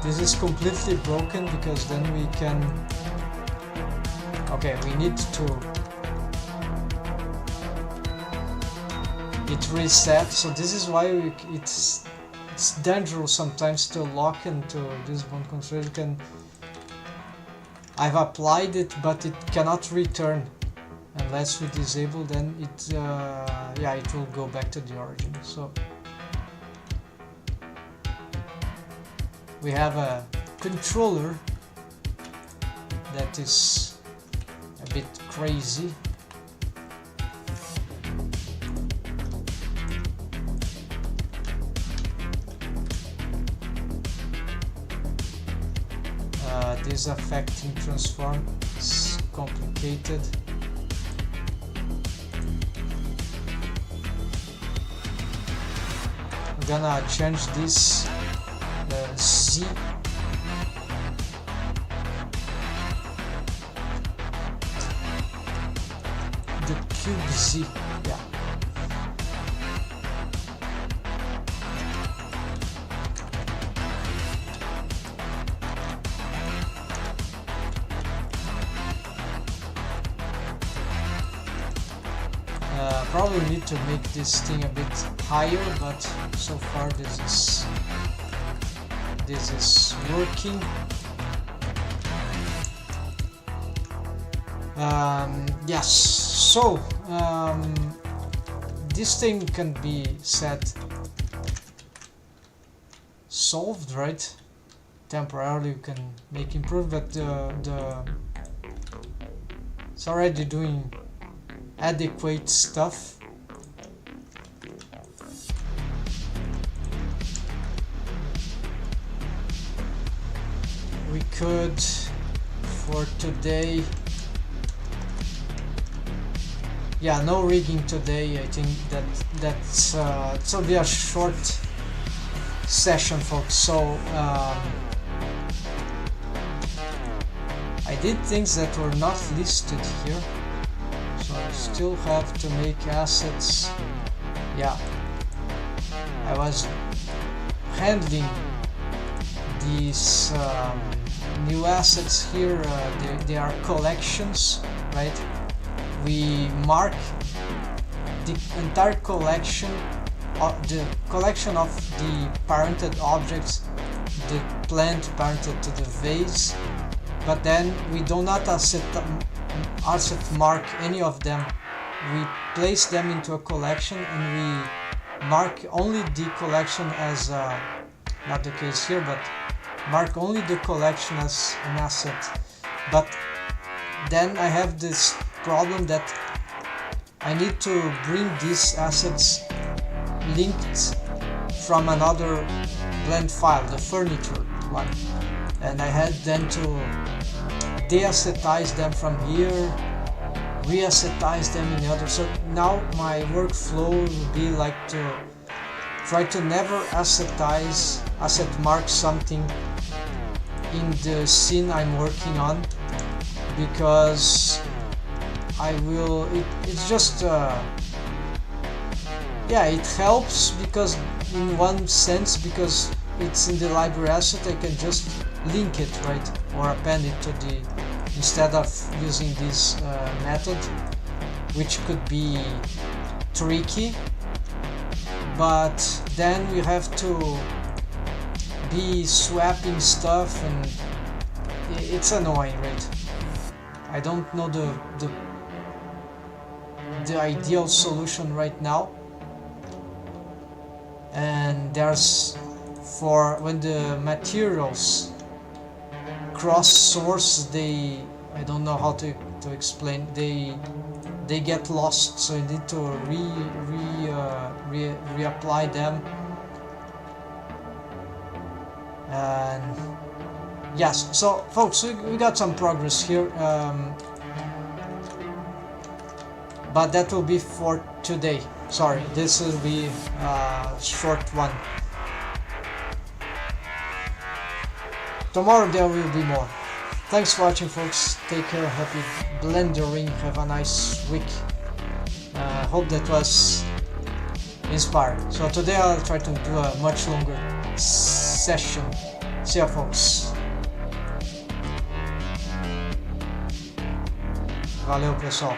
this is completely broken, because then we can okay, we need to it reset. So this is why it's it's dangerous sometimes to lock into this bone constraint. I've applied it, but it cannot return unless we disable. Then it yeah, it will go back to the origin. So we have a controller that is a bit crazy. This affecting transform is complicated. I'm gonna change this Z the cube Z, yeah. Probably need to make this thing a bit higher, but so far this is working. Yes, so this thing can be set solved, right? Temporarily you can make improvement, but it's already doing adequate stuff. We could, for today, yeah, no rigging today. I think that's it'll be a short session, folks. So I did things that were not listed here. So I still have to make assets. Yeah, I was handling these new assets here. They are collections, right? We mark the entire collection, the collection of the parented objects, the plant parented to the vase, but then we do not asset mark any of them. We place them into a collection and we mark only the collection as not the case here, but mark only the collection as an asset. But then I have this problem that I need to bring these assets linked from another blend file, the furniture one, and I had then to deassetize them from here, reassetize them in the other. So now my workflow will be like to try to never asset mark something in the scene I'm working on, because I will, it's just yeah, it helps because in one sense, because it's in the library asset, I can just link it, right, or append it to the, instead of using this method, which could be tricky. But then you have to be swapping stuff and it's annoying, right? I don't know the ideal solution right now. And there's, for when the materials cross source, they, I don't know how to explain, they get lost, so you need to reapply them. And yes, so folks, we got some progress here, but that will be for today. Sorry, this will be a short one. Tomorrow there will be more. Thanks for watching, folks. Take care, happy blendering, have a nice week. Hope that was inspiring. So today I'll try to do a much longer session. See ya, folks. Valeu, pessoal.